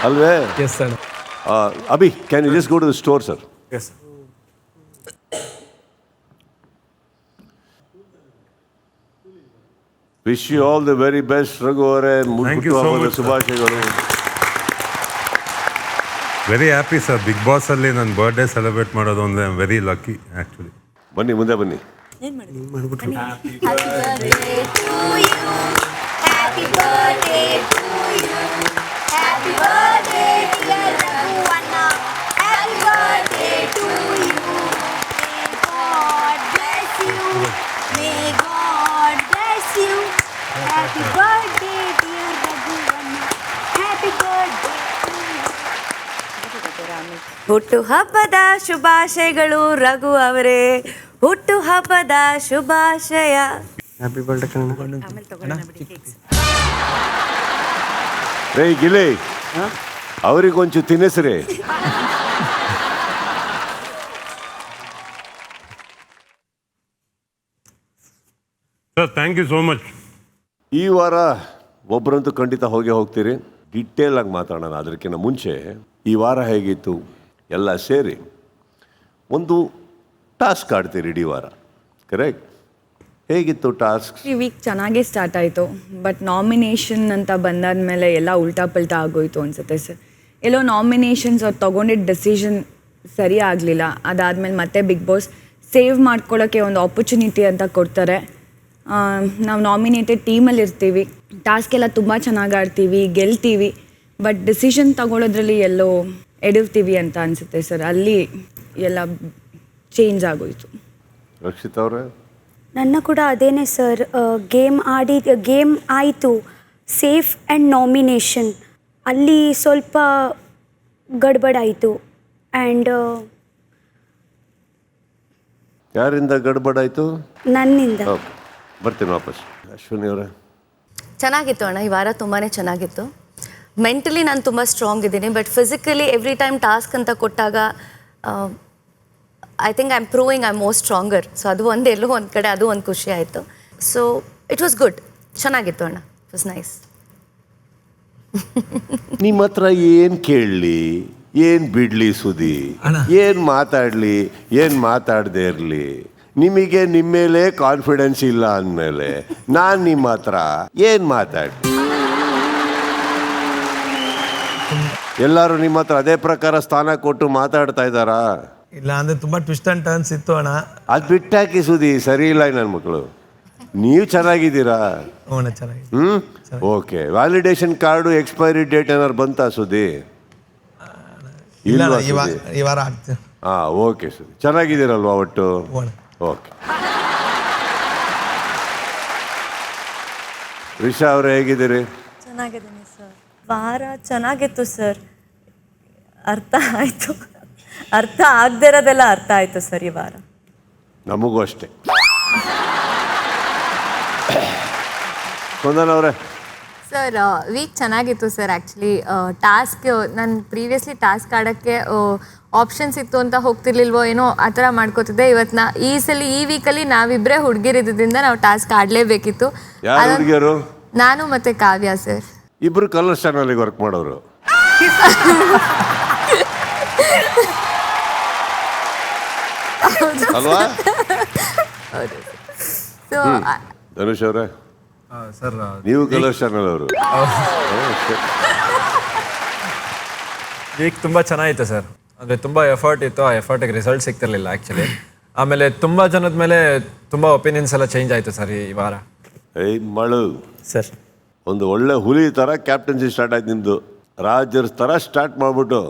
ಅಲ್ವೇ? Yes sir. Abhi, can you just go to the store sir? Yes. Wish you all the very best Raghu ಅವರೇ. ಶುಭಾಶಯಗಳು. Very happy sir. ಬಿಗ್ ಬಾಸಲ್ಲಿ ನನ್ನ ಬರ್ಡೇ ಸೆಲೆಬ್ರೇಟ್ ಮಾಡೋದು ಅಂದರೆ I am very lucky actually. ಬನ್ನಿ ಮುಂದೆ ಬನ್ನಿ. ಹುಟ್ಟು ಹಬ್ಬದ ಶುಭಾಶಯಗಳು ರಘು ಅವರೇ, ಹುಟ್ಟು ಹಬ್ಬದ ಶುಭಾಶಯ. ಹ್ಯಾಪಿ ಬರ್ಡೇ ಕಣ. ರೇ ಗಿಲಿ, ಅವ್ರಿಗೊಂಚು ತಿನ್ನಿಸ್ರಿ. Sir thank you so much. ಈ ವಾರ ಒಬ್ಬರಂತೂ ಖಂಡಿತ ಹೋಗ್ತೀರಿ. ಡಿಟೇಲ್ ಆಗಿ ಮಾತಾಡೋಣ. ಅದಕ್ಕಿಂತ ಮುಂಚೆ ಈ ವಾರ ಹೇಗಿತ್ತು ಎಲ್ಲ ಸೇರಿ ಒಂದು ಟಾಸ್ಕ್ ಆಡ್ತೀರಿ ಇಡೀ ವಾರ, ಕರೆಕ್ಟ್? ಹೇಗಿತ್ತು ಟಾಸ್ಕ್? ಈ ವೀಕ್ ಚೆನ್ನಾಗೇ ಸ್ಟಾರ್ಟ್ ಆಯಿತು, ಬಟ್ ನಾಮಿನೇಷನ್ ಅಂತ ಬಂದಾದ್ಮೇಲೆ ಎಲ್ಲ ಉಲ್ಟಾ ಪಲ್ಟಾ ಆಗೋಯ್ತು ಅನಿಸುತ್ತೆ ಸರ್. ಎಲ್ಲೋ ನಾಮಿನೇಷನ್ಸ್ ಅವ್ರು ತೊಗೊಂಡಿದ್ದ ಡೆಸಿಷನ್ ಸರಿ ಆಗಲಿಲ್ಲ. ಅದಾದಮೇಲೆ ಮತ್ತೆ ಬಿಗ್ ಬಾಸ್ ಸೇವ್ ಮಾಡ್ಕೊಳ್ಳೋಕ್ಕೆ ಒಂದು ಆಪರ್ಚುನಿಟಿ ಅಂತ ಕೊಡ್ತಾರೆ. ನಾವು ನಾಮಿನೇಟೆಡ್ ಟೀಮಲ್ಲಿ ಇರ್ತೀವಿ, ಟಾಸ್ಕ್ ಎಲ್ಲ ತುಂಬ ಚೆನ್ನಾಗಿ ಆಡ್ತೀವಿ, ಗೆಲ್ತೀವಿ, ಬಟ್ ಡಿಸಿಷನ್ ತಗೊಳ್ಳೋದ್ರಲ್ಲಿ ಎಲ್ಲೋ ಎಡವ್ತೀವಿ ಅಂತ ಅನಿಸುತ್ತೆ ಸರ್. ಅಲ್ಲಿ ಎಲ್ಲ ಚೇಂಜ್ ಆಗೋಯ್ತು. ರಕ್ಷಿತ್ ಅವರೇ? ನನ್ನ ಕೂಡ ಅದೇನೇ ಸರ್. ಗೇಮ್ ಆಯಿತು, ಸೇಫ್ ಆ್ಯಂಡ್ ನಾಮಿನೇಷನ್ ಅಲ್ಲಿ ಸ್ವಲ್ಪ ಗಡ್ಬಡಾಯಿತು. ಆ್ಯಂಡ್ ಯಾರಿಂದ ಗಡ್ಬಡಾಯಿತು? ನನ್ನಿಂದ. ಓಕೆ, ಬರ್ತೀನಿ ವಾಪಸ್. ಅಶ್ವಿನಿ ಅವರೇ? ಚೆನ್ನಾಗಿತ್ತು ಅಣ್ಣ, ಈ ವಾರ ತುಂಬಾ ಚೆನ್ನಾಗಿತ್ತು. ಮೆಂಟಲಿ ನಾನು ತುಂಬ ಸ್ಟ್ರಾಂಗ್ ಇದ್ದೀನಿ, but physically every time task ಅಂತ ಕೊಟ್ಟಾಗ I think I am proving I am more stronger. So ಅದು ಎಲ್ಲೋ ಒಂದು ಕಡೆ ಅದು ಒಂದು ಖುಷಿ ಆಯಿತು. ಸೊ ಇಟ್ ವಾಸ್ ಗುಡ್, ಚೆನ್ನಾಗಿತ್ತು ಅಣ್ಣ, ಇಟ್ ವಾಸ್ ನೈಸ್. ನಿಮ್ಮ ಹತ್ರ ಏನು ಕೇಳಲಿ, ಏನು ಬಿಡಲಿ ಸುದಿ, ಏನು ಮಾತಾಡಲಿ, ಏನು ಮಾತಾಡದೇ ಇರಲಿ, ನಿಮಗೆ ನಿಮ್ಮ ಮೇಲೆ ಕಾನ್ಫಿಡೆನ್ಸ್ ಇಲ್ಲ ಅಂದಮೇಲೆ ನಾನು ನಿಮ್ಮ ಹತ್ರ ಏನು ಮಾತಾಡಲಿ? ಎಲ್ಲರೂ ನಿಮ್ಮ ಹತ್ರ ಅದೇ ಪ್ರಕಾರ ಸ್ಥಾನ ಕೊಟ್ಟು ಮಾತಾಡ್ತಾ ಇದ್ದಾರಾ? ಇಲ್ಲ ಅಂದರೆ ತುಂಬ ಟ್ವಿಸ್ಟ್ ಆ್ಯಂಡ್ ಟರ್ನ್ಸ್ ಇತ್ತು ಅಣ್ಣ. ಅದು ಬಿಟ್ಟಾಕಿ ಸುದಿ, ಸರಿ ಇಲ್ಲ ನನ್ನ ಮಕ್ಕಳು. ನೀವು ಚೆನ್ನಾಗಿದ್ದೀರಾ? ಚೆನ್ನಾಗಿ. Okay. Validation card expiry date ಏನಾರು ಬಂತಾ ಸುದಿ? ಇಲ್ವಾ ಸುದಿ? ಈ ವಾರ ಆಗ್ತೀವಿ. ಹಾಂ, ಓಕೆ ಸುದಿ. ಚೆನ್ನಾಗಿದ್ದೀರಲ್ವಾ ಒಟ್ಟು? ಓಕೆ. ರಿಷಾ ಅವರೇ ಹೇಗಿದ್ದೀರಿ? ಚೆನ್ನಾಗಿದ್ದೀನಿ ಸರ್. ವಾರ ಚೆನ್ನಾಗಿತ್ತು ಸರ್. ಅರ್ಥ ಆಗದೇ ಇರೋದೆಲ್ಲ ಅರ್ಥ ಆಯಿತು ಸರ್ ಈ ವಾರ. ನಮಗೂ ಅಷ್ಟೇ. ಸ್ಪಂದನ ಅವರೇ. ಸರ್ ವೀಕ್ ಚೆನ್ನಾಗಿತ್ತು ಸರ್. ಆ್ಯಕ್ಚುಲಿ ಟಾಸ್ಕ್ ನಾನು ಪ್ರೀವಿಯಸ್ಲಿ ಟಾಸ್ಕ್ ಆಡೋಕ್ಕೆ ಆಪ್ಷನ್ಸ್ ಇತ್ತು ಅಂತ ಹೋಗ್ತಿರ್ಲಿಲ್ವೋ ಏನೋ ಆ ಥರ ಮಾಡ್ಕೋತಿದ್ದೆ. ಇವತ್ತು ಈ ಸಲ ಈ ವೀಕಲ್ಲಿ ನಾವಿಬ್ಬರೇ ಹುಡುಗಿರಿದ್ದರಿಂದ ನಾವು ಟಾಸ್ಕ್ ಆಡಲೇಬೇಕಿತ್ತು. ಯಾರು ಹುಡುಗಿಯರು? ನಾನು ಮತ್ತು ಕಾವ್ಯ ಸರ್. ಇಬ್ಬರು ಕಲರ್ಸ್ ಚಾನಲ್ಗೆ ವರ್ಕ್ ಮಾಡೋರು. ಅಲ್ವಾ? ಸೊ ಧನುಷ್ ಅವರೇ, ಸರ್ ನೀವು ಕಲರ್ಸ್ ಚಾನಲ್ ಅವರು. ವೀಕ್ ತುಂಬ ಚೆನ್ನಾಗಿತ್ತು ಸರ್. ಅಂದರೆ ತುಂಬ ಎಫರ್ಟ್ ಇತ್ತು, ಆ ಎಫರ್ಟಿಗೆ ರಿಸಲ್ಟ್ ಸಿಗ್ತಿರ್ಲಿಲ್ಲ ಆ್ಯಕ್ಚುಲಿ. ಆಮೇಲೆ ತುಂಬ ಜನದ ಮೇಲೆ ತುಂಬ ಒಪಿನಿಯನ್ಸ್ ಎಲ್ಲ ಚೇಂಜ್ ಆಯಿತು ಸರ್ ಈ ವಾರ. ಏಯ್ ಮಾಡು ಸರ್, ಒಂದು ಒಳ್ಳೆ ಹುಲಿ ಥರ ಕ್ಯಾಪ್ಟನ್ಸಿ ಸ್ಟಾರ್ಟ್ ಆಯ್ತು ನಿಮ್ಮದು. ರಾಜರ್ ಥರ ಸ್ಟಾರ್ಟ್ ಮಾಡಿಬಿಟ್ಟು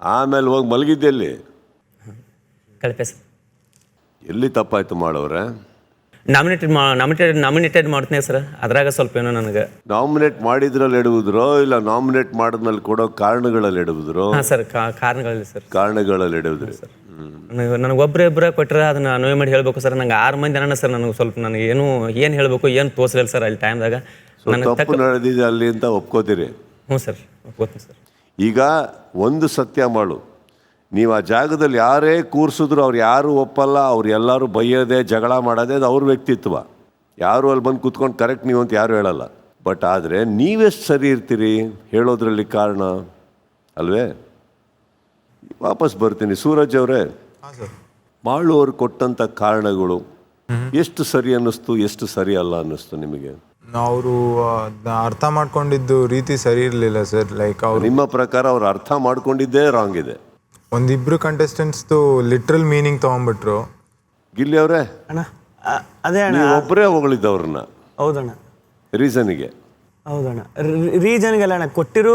ಆಮೇಲೆ ಹೋಗಿ ಮಲಗಿದ್ದೆಲ್ಲಿ? ಕಳಪೆ ಸರ್. ಎಲ್ಲಿ ತಪ್ಪಾಯ್ತು ಮಾಡೋರೆ? ನಾಮಿನೇಟೆಡ್ ಮಾಡ್ತೀನಿ ಸರ್. ಅದ್ರಾಗ ಸ್ವಲ್ಪ ಏನೋ ನನಗೆ ನಾಮಿನೇಟ್ ಮಾಡಿದ್ರಲ್ಲಿ ಎಡುವುದ್ರೋ ಇಲ್ಲ ನಾಮಿನೇಟ್ ಮಾಡಿದ್ಮೇಲೆ ಕೊಡೋ ಕಾರಣಗಳಲ್ಲಿ ಎಡುವುದ್ರೋ? ಹಾಂ ಸರ್, ಕಾರಣಗಳಲ್ಲಿ ಸರ್. ಕಾರಣಗಳಲ್ಲಿ ಎಡುವುದ್ರಿ ಸರ್. ನನಗೆ ಒಬ್ಬರೇ ಕೊಟ್ಟರೆ ಅದನ್ನ ನೋವು ಮಾಡಿ ಹೇಳಬೇಕು ಸರ್. ನಂಗೆ 6 ಮಂದಿ ಅಣ್ಣ ಸರ್. ನನಗೆ ಸ್ವಲ್ಪ ನನಗೆ ಏನು ಹೇಳಬೇಕು ಏನು ತೋರಿಸಲಿಲ್ಲ ಸರ್ ಅಲ್ಲಿ ಟೈಮ್ದಾಗ. ತಪ್ಪು ನಡೆದಿದೆ ಅಲ್ಲಿ ಅಂತ ಒಪ್ಕೋತೀರಿ? ಹ್ಞೂ ಸರ್, ಒಪ್ಕೋತೀನಿ ಸರ್. ಈಗ ಒಂದು ಸತ್ಯ ಮಾಡು, ನೀವು ಆ ಜಾಗದಲ್ಲಿ ಯಾರೇ ಕೂರಿಸಿದ್ರು ಅವ್ರು ಯಾರು ಒಪ್ಪಲ್ಲ, ಅವ್ರು ಎಲ್ಲರೂ ಬೈಯೋದೆ ಜಗಳ ಮಾಡೋದೇ ಅದು ಅವ್ರ ವ್ಯಕ್ತಿತ್ವ. ಯಾರು ಅಲ್ಲಿ ಬಂದು ಕೂತ್ಕೊಂಡು ಕರೆಕ್ಟ್ ನೀವು ಅಂತ ಯಾರು ಹೇಳಲ್ಲ. ಬಟ್ ಆದರೆ ನೀವೆಷ್ಟು ಸರಿ ಇರ್ತೀರಿ ಹೇಳೋದ್ರಲ್ಲಿ ಕಾರಣ ಅಲ್ವೇ? ವಾಪಸ್ ಬರ್ತೀನಿ. ಸೂರಜ್ ಅವರೇ, ಮಾಳು ಅವ್ರು ಕೊಟ್ಟಂಥ ಕಾರಣಗಳು ಎಷ್ಟು ಸರಿ ಅನ್ನಿಸ್ತು, ಎಷ್ಟು ಸರಿ ಅಲ್ಲ ಅನ್ನಿಸ್ತು ನಿಮಗೆ? ಅವರು ಅರ್ಥ ಮಾಡ್ಕೊಂಡಿದ್ದು ರೀತಿ ಸರಿ ಇರಲಿಲ್ಲ ಸರ್. ಲೈಕ್ ಅವ್ರು, ನಿಮ್ಮ ಪ್ರಕಾರ ಅವ್ರು ಅರ್ಥ ಮಾಡ್ಕೊಂಡಿದ್ದೇ ರಾಂಗ್ ಇದೆ. ಒಂದಿಬ್ರು ಕಂಟೆಸ್ಟೆಂಟ್ಸ್ದು ಲಿಟ್ರಲ್ ಮೀನಿಂಗ್ ತೊಗೊಂಡ್ಬಿಟ್ರು. ಗಿಲ್ಲಿ ಅವರೇ, ಅಣ್ಣ ಅದೇ ಅಣ್ಣ, ನೀವು ಒಬ್ಬರೇ ಹೊಗಳಿದ್ದವ್ರನ್ನ. ಹೌದಣ್ಣ. ರೀಸನ್ಗೆ? ಹೌದಣ್ಣ, ರೀಸನ್ಗೆಲ್ಲ ಅಣ್ಣ ಕೊಟ್ಟಿರೋ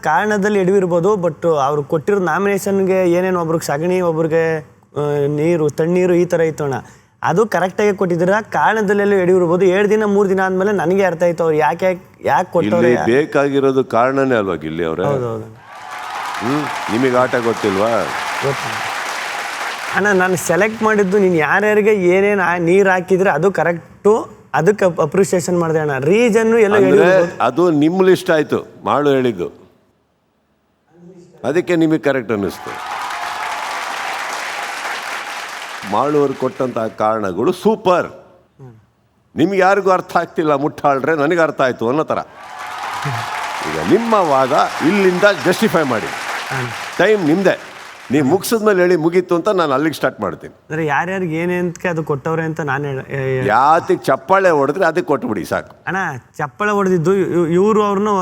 ಕಾರಣದಲ್ಲಿ ಎಡವಿರ್ಬೋದು. ಬಟ್ ಅವ್ರು ಕೊಟ್ಟಿರೋ ನಾಮಿನೇಷನ್ಗೆ ಏನೇನು ಒಬ್ರಿಗೆ ಸಗಣಿ, ಒಬ್ರಿಗೆ ತಣ್ಣೀರು ಈ ಥರ ಇತ್ತು ಅಣ್ಣ. ಅದು ಕರೆಕ್ಟಾಗಿ ಕೊಟ್ಟಿದ್ದೀರ. ಕಾರಣದಲ್ಲೆಲ್ಲ ಎಡವಿರ್ಬೋದು. 2 ದಿನ 3 ದಿನ ಆದಮೇಲೆ ನನಗೆ ಅರ್ಥ ಆಯ್ತು ಅವ್ರು ಯಾಕೆ ಕೊಟ್ಟವ್ರೆ. ಬೇಕಾಗಿರೋದು ಕಾರಣನೇ ಅಲ್ವಾ ಗಿಲ್ಲಿ ಅವರೇ? ಹೌದೌದು. ನಿಮಗೆ ಆಟ ಗೊತ್ತಿಲ್ವಾ? ಅಣ್ಣ, ನಾನು ಸೆಲೆಕ್ಟ್ ಮಾಡಿದ್ದು ನೀನು ಯಾರ್ಯಾರಿಗೆ ಏನೇನು ನೀರು ಹಾಕಿದ್ರೆ ಅದು ಕರೆಕ್ಟು, ಅದಕ್ಕೆ ಅಪ್ರಿಸಿಯೇಷನ್ ಮಾಡಿದೆ ಅಣ್ಣ. ರೀಸನ್ನು ಎಲ್ಲ ಅದು ನಿಮ್ಮ ಲಿಸ್ಟ್ ಆಯಿತು, ಮಾಡು ಹೇಳಿದ್ದು, ಅದಕ್ಕೆ ನಿಮಗೆ ಕರೆಕ್ಟ್ ಅನ್ನಿಸ್ತು. ಮಾಳುವರು ಕೊಟ್ಟಂತಹ ಕಾರಣಗಳು ಸೂಪರ್. ನಿಮ್ಗೆ ಯಾರಿಗೂ ಅರ್ಥ ಆಗ್ತಿಲ್ಲ, ಮುಟ್ಟಾಳ್ರೆ ನನಗೆ ಅರ್ಥ ಆಯಿತು ಅನ್ನೋ ಥರ. ಈಗ ನಿಮ್ಮ ವಾದ ಇಲ್ಲಿಂದ ಜಸ್ಟಿಫೈ ಮಾಡಿ. ಟೈಮ್ ನಿಮ್ಮದೇ, ನೀವು ಮುಗಿಸಿದ್ಮೇಲೆ ಹೇಳಿ ಮುಗೀತು ಅಂತ ನಾನು ಅಲ್ಲಿಗೆ ಸ್ಟಾರ್ಟ್ ಮಾಡ್ತೀನಿ. ಅಂದರೆ ಯಾರ್ಯಾರಿಗೆ ಏನೇಂತಕ್ಕೆ ಅದು ಕೊಟ್ಟವ್ರೆ ಅಂತ ನಾನು ಯಾತಿಗೆ ಚಪ್ಪಾಳೆ ಹೊಡೆದ್ರೆ ಅದಕ್ಕೆ ಕೊಟ್ಬಿಡಿ ಸಾಕು. ಅಣ್ಣ, ಚಪ್ಪಾಳೆ ಹೊಡೆದಿದ್ದು ಇವರು ಅವ್ರನ್ನೂ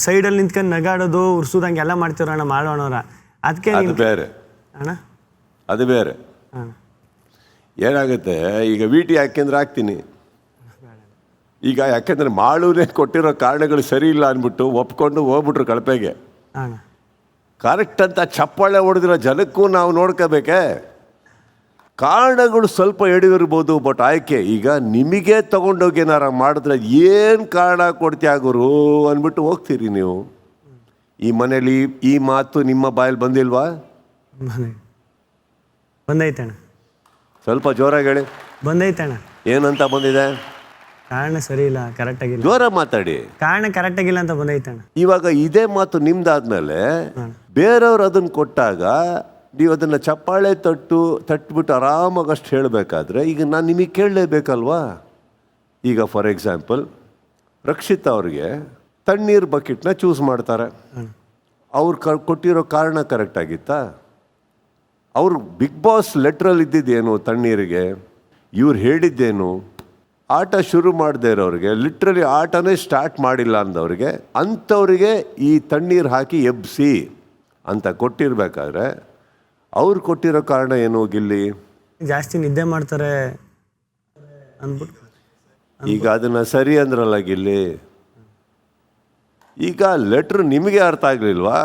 ಸೈಡಲ್ಲಿ ನಿಂತ್ಕೊಂಡು ನಗಾಡೋದು ಉರ್ಸೋದಂಗೆ ಎಲ್ಲ ಮಾಡ್ತಿವ್ರಣ್ಣ ಮಾಡೋಣವ್ರ. ಅದಕ್ಕೆ ಅದು ಬೇರೆ ಅಣ್ಣ, ಅದು ಬೇರೆ. ಏನಾಗುತ್ತೆ ಈಗ ವಿಟಿ ಯಾಕೆಂದ್ರೆ ಹಾಕ್ತೀನಿ. ಈಗ ಯಾಕೆಂದ್ರೆ ಮಾಳುನೇ ಕೊಟ್ಟಿರೋ ಕಾರಣಗಳು ಸರಿ ಇಲ್ಲ ಅಂದ್ಬಿಟ್ಟು ಒಪ್ಕೊಂಡು ಹೋಗ್ಬಿಟ್ರು ಕಳಪೆಗೆ. ಕರೆಕ್ಟ್ ಅಂತ ಚಪ್ಪಾಳೆ ಹೊಡೆದಿರೋ ಜನಕ್ಕೂ ನಾವು ನೋಡ್ಕೋಬೇಕೆ. ಕಾರಣಗಳು ಸ್ವಲ್ಪ ಎಡವಿರ್ಬೋದು, ಬಟ್ ಆಯ್ಕೆ ಈಗ ನಿಮಗೆ ತಗೊಂಡೋಗಿ ಏನಾರ ಮಾಡಿದ್ರೆ ಏನು ಕಾರಣ ಕೊಡ್ತೀಯ ಗುರು ಅಂದ್ಬಿಟ್ಟು ಹೋಗ್ತೀರಿ ನೀವು. ಈ ಮನೇಲಿ ಈ ಮಾತು ನಿಮ್ಮ ಬಾಯಲ್ಲಿ ಬಂದಿಲ್ವಾ? ಬಂದೈತಣ್ಣ. ಸ್ವಲ್ಪ ಜೋರಾಗಿ ಹೇಳಿ. ಬಂದೈತಣ್ಣ. ಏನಂತ ಬಂದಿದೆ? ಕಾರಣ ಸರಿ ಇಲ್ಲ, ಕರೆಕ್ಟಾಗಿಲ್ಲ. ಜೋರ ಮಾತಾಡಿ. ಕಾರಣ ಕರೆಕ್ಟಾಗಿಲ್ಲ ಅಂತ ಬಂದೈತಣ್ಣ. ಇವಾಗ ಇದೇ ಮಾತು ನಿಮ್ದಾದ್ಮೇಲೆ ಬೇರೆಯವ್ರು ಅದನ್ನು ಕೊಟ್ಟಾಗ ನೀವು ಅದನ್ನು ಚಪ್ಪಾಳೆ ತಟ್ಬಿಟ್ಟು ಆರಾಮಾಗಿ ಅಷ್ಟು ಹೇಳಬೇಕಾದ್ರೆ ಈಗ ನಾನು ನಿಮಗೆ ಕೇಳಲೇಬೇಕಲ್ವಾ? ಈಗ ಫಾರ್ ಎಕ್ಸಾಂಪಲ್ ರಕ್ಷಿತ್ ಅವ್ರಿಗೆ ತಣ್ಣೀರು ಬಕೆಟ್ನ ಚೂಸ್ ಮಾಡ್ತಾರೆ. ಅವ್ರು ಕೊಟ್ಟಿರೋ ಕಾರಣ ಕರೆಕ್ಟಾಗಿತ್ತಾ? ಅವ್ರು ಬಿಗ್ ಬಾಸ್ ಲೆಟ್ರಲ್ಲಿ ಇದ್ದಿದ್ದೇನು ತಣ್ಣೀರಿಗೆ? ಇವ್ರು ಹೇಳಿದ್ದೇನು? ಆಟ ಶುರು ಮಾಡದೇ ಇರೋರಿಗೆ, ಲಿಟ್ರಲಿ ಆಟನೇ ಸ್ಟಾರ್ಟ್ ಮಾಡಿಲ್ಲ ಅಂದವ್ರಿಗೆ, ಅಂಥವ್ರಿಗೆ ಈ ತಣ್ಣೀರು ಹಾಕಿ ಎಬ್ಸಿ ಅಂತ ಕೊಟ್ಟಿರ್ಬೇಕಾದ್ರೆ ಅವ್ರು ಕೊಟ್ಟಿರೋ ಕಾರಣ ಏನು ಗಿಲ್ಲಿ? ಜಾಸ್ತಿ ನಿದ್ದೆ ಮಾಡ್ತಾರೆ ಅಂದ್ಬಿಟ್ಟು. ಈಗ ಅದನ್ನು ಸರಿ ಅಂದ್ರಲ್ಲ ಗಿಲ್ಲಿ. ಈಗ ಲೆಟ್ರ್ ನಿಮಗೆ ಅರ್ಥ ಆಗಲಿಲ್ವಾ?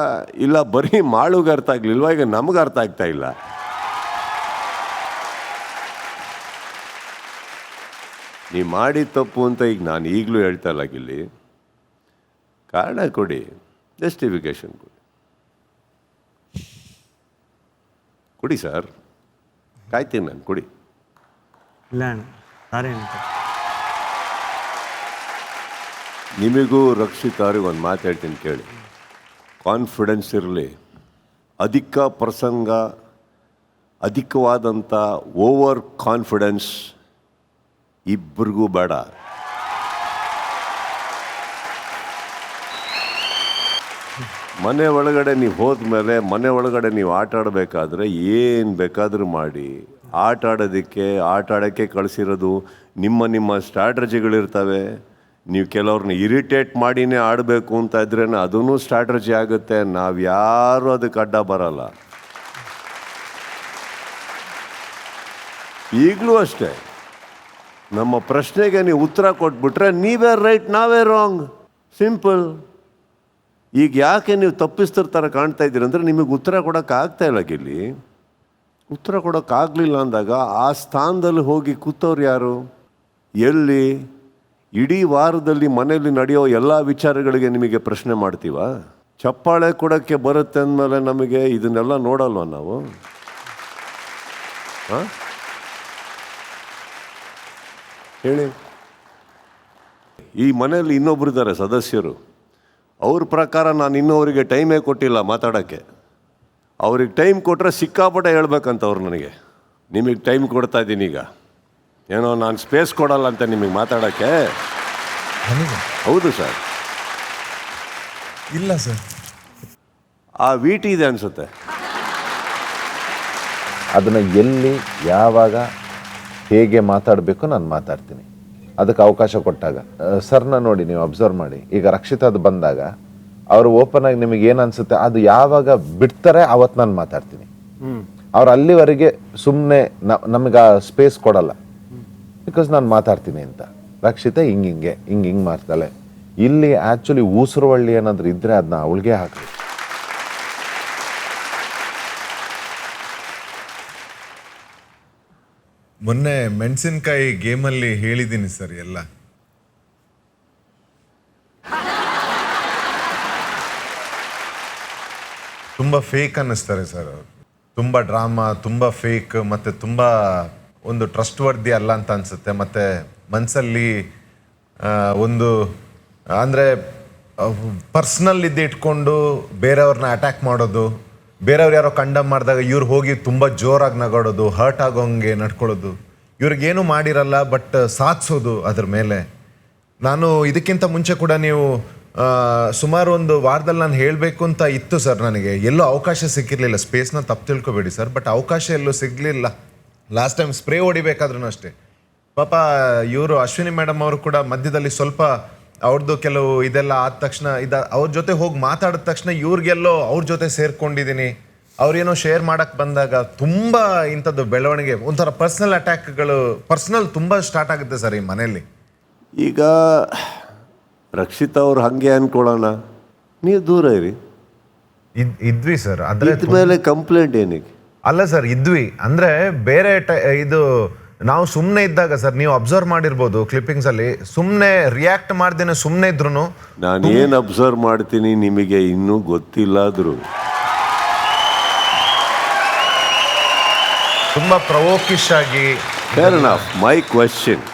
ಇಲ್ಲ ಬರೀ ಮಾಳುಗೆ ಅರ್ಥ ಆಗಲಿಲ್ವಾ? ಈಗ ನಮಗೆ ಅರ್ಥ ಆಗ್ತಾ ಇಲ್ಲ. ನೀವು ಮಾಡಿ ತಪ್ಪು ಅಂತ ಈಗ ನಾನು ಈಗಲೂ ಹೇಳ್ತಾ ಇಲ್ಲ ಗಿಲ್ಲಿ. ಕಾರಣ ಕೊಡಿ, ಜಸ್ಟಿಫಿಕೇಶನ್ ಕೊಡಿ ಸರ್. ಕಾಯ್ತೀನಿ ನಾನು, ಕೊಡಿ. ಇಲ್ಲ ಅಣ್ಣ ಸಾರಿ ಅಣ್ಣ. ನಿಮಗೂ ರಕ್ಷಿತ್ ಅವ್ರಿಗೆ ಒಂದು ಮಾತು ಹೇಳ್ತೀನಿ ಕೇಳಿ. ಕಾನ್ಫಿಡೆನ್ಸ್ ಇರಲಿ, ಅಧಿಕ ಪ್ರಸಂಗ, ಅಧಿಕವಾದಂಥ ಓವರ್ ಕಾನ್ಫಿಡೆನ್ಸ್ ಇಬ್ಬರಿಗೂ ಬೇಡ. ಮನೆ ಒಳಗಡೆ ನೀವು ಹೋದ್ಮೇಲೆ ಮನೆ ಒಳಗಡೆ ನೀವು ಆಟ ಆಡಬೇಕಾದ್ರೆ ಏನು ಬೇಕಾದರೂ ಮಾಡಿ. ಆಟ ಆಡೋಕ್ಕೆ ಕಳಿಸಿರೋದು ನಿಮ್ಮ ಸ್ಟ್ರಾಟಜಿಗಳಿರ್ತವೆ. ನೀವು ಕೆಲವ್ರನ್ನ ಇರಿಟೇಟ್ ಮಾಡಿನೇ ಆಡಬೇಕು ಅಂತ ಇದ್ರೇ ಅದೂ ಸ್ಟ್ರಾಟಜಿ ಆಗುತ್ತೆ. ನಾವು ಯಾರೂ ಅದಕ್ಕೆ ಅಡ್ಡ ಬರಲ್ಲ. ಈಗಲೂ ಅಷ್ಟೇ, ನಮ್ಮ ಪ್ರಶ್ನೆಗೆ ನೀವು ಉತ್ತರ ಕೊಟ್ಬಿಟ್ರೆ ನೀವೇ ರೈಟ್, ನಾವೇ ರಾಂಗ್, ಸಿಂಪಲ್. ಈಗ ಯಾಕೆ ನೀವು ತಪ್ಪಿಸ್ತಿರ್ ಥರ ಕಾಣ್ತಾ ಇದ್ದೀರಿ ಅಂದರೆ ನಿಮಗೆ ಉತ್ತರ ಕೊಡೋಕ್ಕಾಗ್ತಾ ಇಲ್ಲ. ಗಿಲ್ಲಿ ಉತ್ತರ ಕೊಡೋಕ್ಕಾಗಲಿಲ್ಲ ಅಂದಾಗ ಆ ಸ್ಥಾನದಲ್ಲಿ ಹೋಗಿ ಕೂತವ್ರು ಯಾರು? ಎಲ್ಲಿ? ಇಡೀ ವಾರದಲ್ಲಿ ಮನೆಯಲ್ಲಿ ನಡೆಯೋ ಎಲ್ಲ ವಿಚಾರಗಳಿಗೆ ನಿಮಗೆ ಪ್ರಶ್ನೆ ಮಾಡ್ತೀವ? ಚಪ್ಪಾಳೆ ಕೊಡೋಕ್ಕೆ ಬರುತ್ತೆ ಅಂದಮೇಲೆ ನಮಗೆ ಇದನ್ನೆಲ್ಲ ನೋಡಲ್ವ ನಾವು? ಹಾಂ ಹೇಳಿ. ಈ ಮನೆಯಲ್ಲಿ ಇನ್ನೊಬ್ರು ಇದ್ದಾರೆ ಸದಸ್ಯರು. ಅವ್ರ ಪ್ರಕಾರ ನಾನು ಇನ್ನೊವರಿಗೆ ಟೈಮೇ ಕೊಟ್ಟಿಲ್ಲ ಮಾತಾಡೋಕ್ಕೆ. ಅವ್ರಿಗೆ ಟೈಮ್ ಕೊಟ್ಟರೆ ಸಿಕ್ಕಾಪಟ್ಟೆ ಹೇಳ್ಬೇಕಂತ ಅವ್ರು ನನಗೆ. ನಿಮಗೆ ಟೈಮ್ ಕೊಡ್ತಾ ಇದ್ದೀನಿ ಈಗ, ಏನೋ ನಾನು ಸ್ಪೇಸ್ ಕೊಡಲ್ಲ ಅಂತ ನಿಮಗೆ ಮಾತಾಡೋಕ್ಕೆ. ಹೌದು ಸರ್. ಇಲ್ಲ ಸರ್, ಆ ವೀಟಿ ಇದೆ ಅನಿಸುತ್ತೆ. ಅದನ್ನು ಎಲ್ಲಿ ಯಾವಾಗ ಹೇಗೆ ಮಾತಾಡಬೇಕು ನಾನು ಮಾತಾಡ್ತೀನಿ, ಅದಕ್ಕೆ ಅವಕಾಶ ಕೊಟ್ಟಾಗ. ಸರ್ನ ನೋಡಿ ನೀವು ಅಬ್ಸರ್ವ್ ಮಾಡಿ. ಈಗ ರಕ್ಷಿತಾದು ಬಂದಾಗ ಅವರು ಓಪನ್ ಆಗಿ ನಿಮಗೆ ಏನು ಅನ್ಸುತ್ತೆ ಅದು ಯಾವಾಗ ಬಿಡ್ತಾರೆ ಅವತ್ತು ನಾನು ಮಾತಾಡ್ತೀನಿ. ಅವ್ರು ಅಲ್ಲಿವರೆಗೆ ಸುಮ್ಮನೆ ನಮಗೆ ಆ ಸ್ಪೇಸ್ ಕೊಡಲ್ಲ, ಬಿಕಾಸ್ ನಾನು ಮಾತಾಡ್ತೀನಿ ಅಂತ. ರಕ್ಷಿತಾ ಹಿಂಗೆ ಮಾಡ್ತಾಳೆ. ಇಲ್ಲಿ ಆ್ಯಕ್ಚುಲಿ ಊಸುರುವಳ್ಳಿ ಏನಾದರೂ ಇದ್ದರೆ ಅದನ್ನ ಅವಳಿಗೆ ಹಾಕಿ. ಮೊನ್ನೆ ಮೆಣಸಿನ್ಕಾಯಿ ಗೇಮಲ್ಲಿ ಹೇಳಿದ್ದೀನಿ ಸರ್ ಎಲ್ಲ. ತುಂಬ ಫೇಕ್ ಅನ್ನಿಸ್ತಾರೆ ಸರ್ ಅವರು. ತುಂಬ ಡ್ರಾಮಾ, ತುಂಬ ಫೇಕ್, ಮತ್ತು ತುಂಬ ಒಂದು ಟ್ರಸ್ಟ್ ವರ್ದಿ ಅಲ್ಲ ಅಂತ ಅನಿಸುತ್ತೆ. ಮತ್ತು ಮನಸ್ಸಲ್ಲಿ ಒಂದು ಅಂದರೆ ಪರ್ಸ್ನಲ್ ಇದು ಇಟ್ಕೊಂಡು ಬೇರೆಯವ್ರನ್ನ ಅಟ್ಯಾಕ್ ಮಾಡೋದು, ಬೇರೆಯವ್ರು ಯಾರೋ ಕಂಡಮ್ ಮಾಡಿದಾಗ ಇವ್ರು ಹೋಗಿ ತುಂಬ ಜೋರಾಗಿ ನಗಾಡೋದು, ಹರ್ಟ್ ಆಗೋಂಗೆ ನಡ್ಕೊಳ್ಳೋದು, ಇವ್ರಿಗೇನು ಮಾಡಿರಲ್ಲ ಬಟ್ ಸಾಧಿಸೋದು ಅದ್ರ ಮೇಲೆ. ನಾನು ಇದಕ್ಕಿಂತ ಮುಂಚೆ ಕೂಡ ನೀವು ಸುಮಾರು ಒಂದು ವಾರದಲ್ಲಿ ನಾನು ಹೇಳಬೇಕು ಅಂತ ಇತ್ತು ಸರ್. ನನಗೆ ಎಲ್ಲೂ ಅವಕಾಶ ಸಿಕ್ಕಿರಲಿಲ್ಲ. ಸ್ಪೇಸ್ನ ತಪ್ಪು ತಿಳ್ಕೊಬೇಡಿ ಸರ್, ಬಟ್ ಅವಕಾಶ ಎಲ್ಲೂ ಸಿಗಲಿಲ್ಲ. ಲಾಸ್ಟ್ ಟೈಮ್ ಸ್ಪ್ರೇ ಹೊಡಿಬೇಕಾದ್ರೂ ಅಷ್ಟೇ ಪಾಪ ಇವರು ಅಶ್ವಿನಿ ಮೇಡಮ್ ಅವರು ಕೂಡ ಮಧ್ಯದಲ್ಲಿ ಸ್ವಲ್ಪ ಅವ್ರದ್ದು ಕೆಲವು ಇದೆಲ್ಲ ಆದ ತಕ್ಷಣ ಅವ್ರ ಜೊತೆ ಹೋಗಿ ಮಾತಾಡಿದ ತಕ್ಷಣ ಇವ್ರಿಗೆಲ್ಲೋ ಅವ್ರ ಜೊತೆ ಸೇರ್ಕೊಂಡಿದ್ದೀನಿ, ಅವ್ರೇನೋ ಶೇರ್ ಮಾಡಕ್ಕೆ ಬಂದಾಗ ತುಂಬ ಇಂಥದ್ದು ಬೆಳವಣಿಗೆ, ಒಂಥರ ಪರ್ಸ್ನಲ್ ಅಟ್ಯಾಕ್ಗಳು, ಪರ್ಸ್ನಲ್ ತುಂಬ ಸ್ಟಾರ್ಟ್ ಆಗುತ್ತೆ ಸರ್ ಈ ಮನೆಯಲ್ಲಿ. ಈಗ ರಕ್ಷಿತ್ ಅವ್ರು ಹಾಗೆ ಅನ್ಕೊಳ್ಳೋಣ, ನೀವು ದೂರ ಇರಿ. ಇದ್ವಿ ಸರ್. ಅದ್ರ ಮೇಲೆ ಕಂಪ್ಲೇಂಟ್ ಏನಿಗೆ? ಅಲ್ಲ ಸರ್, ಇದ್ವಿ ಅಂದರೆ ಬೇರೆ ಇದು ನಾವು ಸುಮ್ಮನೆ ಇದ್ದಾಗ ಸರ್, ನೀವು ಅಬ್ಸರ್ವ್ ಮಾಡಿರ್ಬೋದು ಕ್ಲಿಪ್ಪಿಂಗ್ಸಲ್ಲಿ, ಸುಮ್ಮನೆ ರಿಯಾಕ್ಟ್ ಮಾಡ್ದೇನೆ ಸುಮ್ಮನೆ ಇದ್ರು ನಾನು ಏನು ಅಬ್ಸರ್ವ್ ಮಾಡ್ತೀನಿ ನಿಮಗೆ ಇನ್ನೂ ಗೊತ್ತಿಲ್ಲಾದ್ರು ತುಂಬ ಪ್ರವೋಕಿಶ್ ಆಗಿ. Fair enough. ಮೈ ಕ್ವೆಶ್ಚನ್,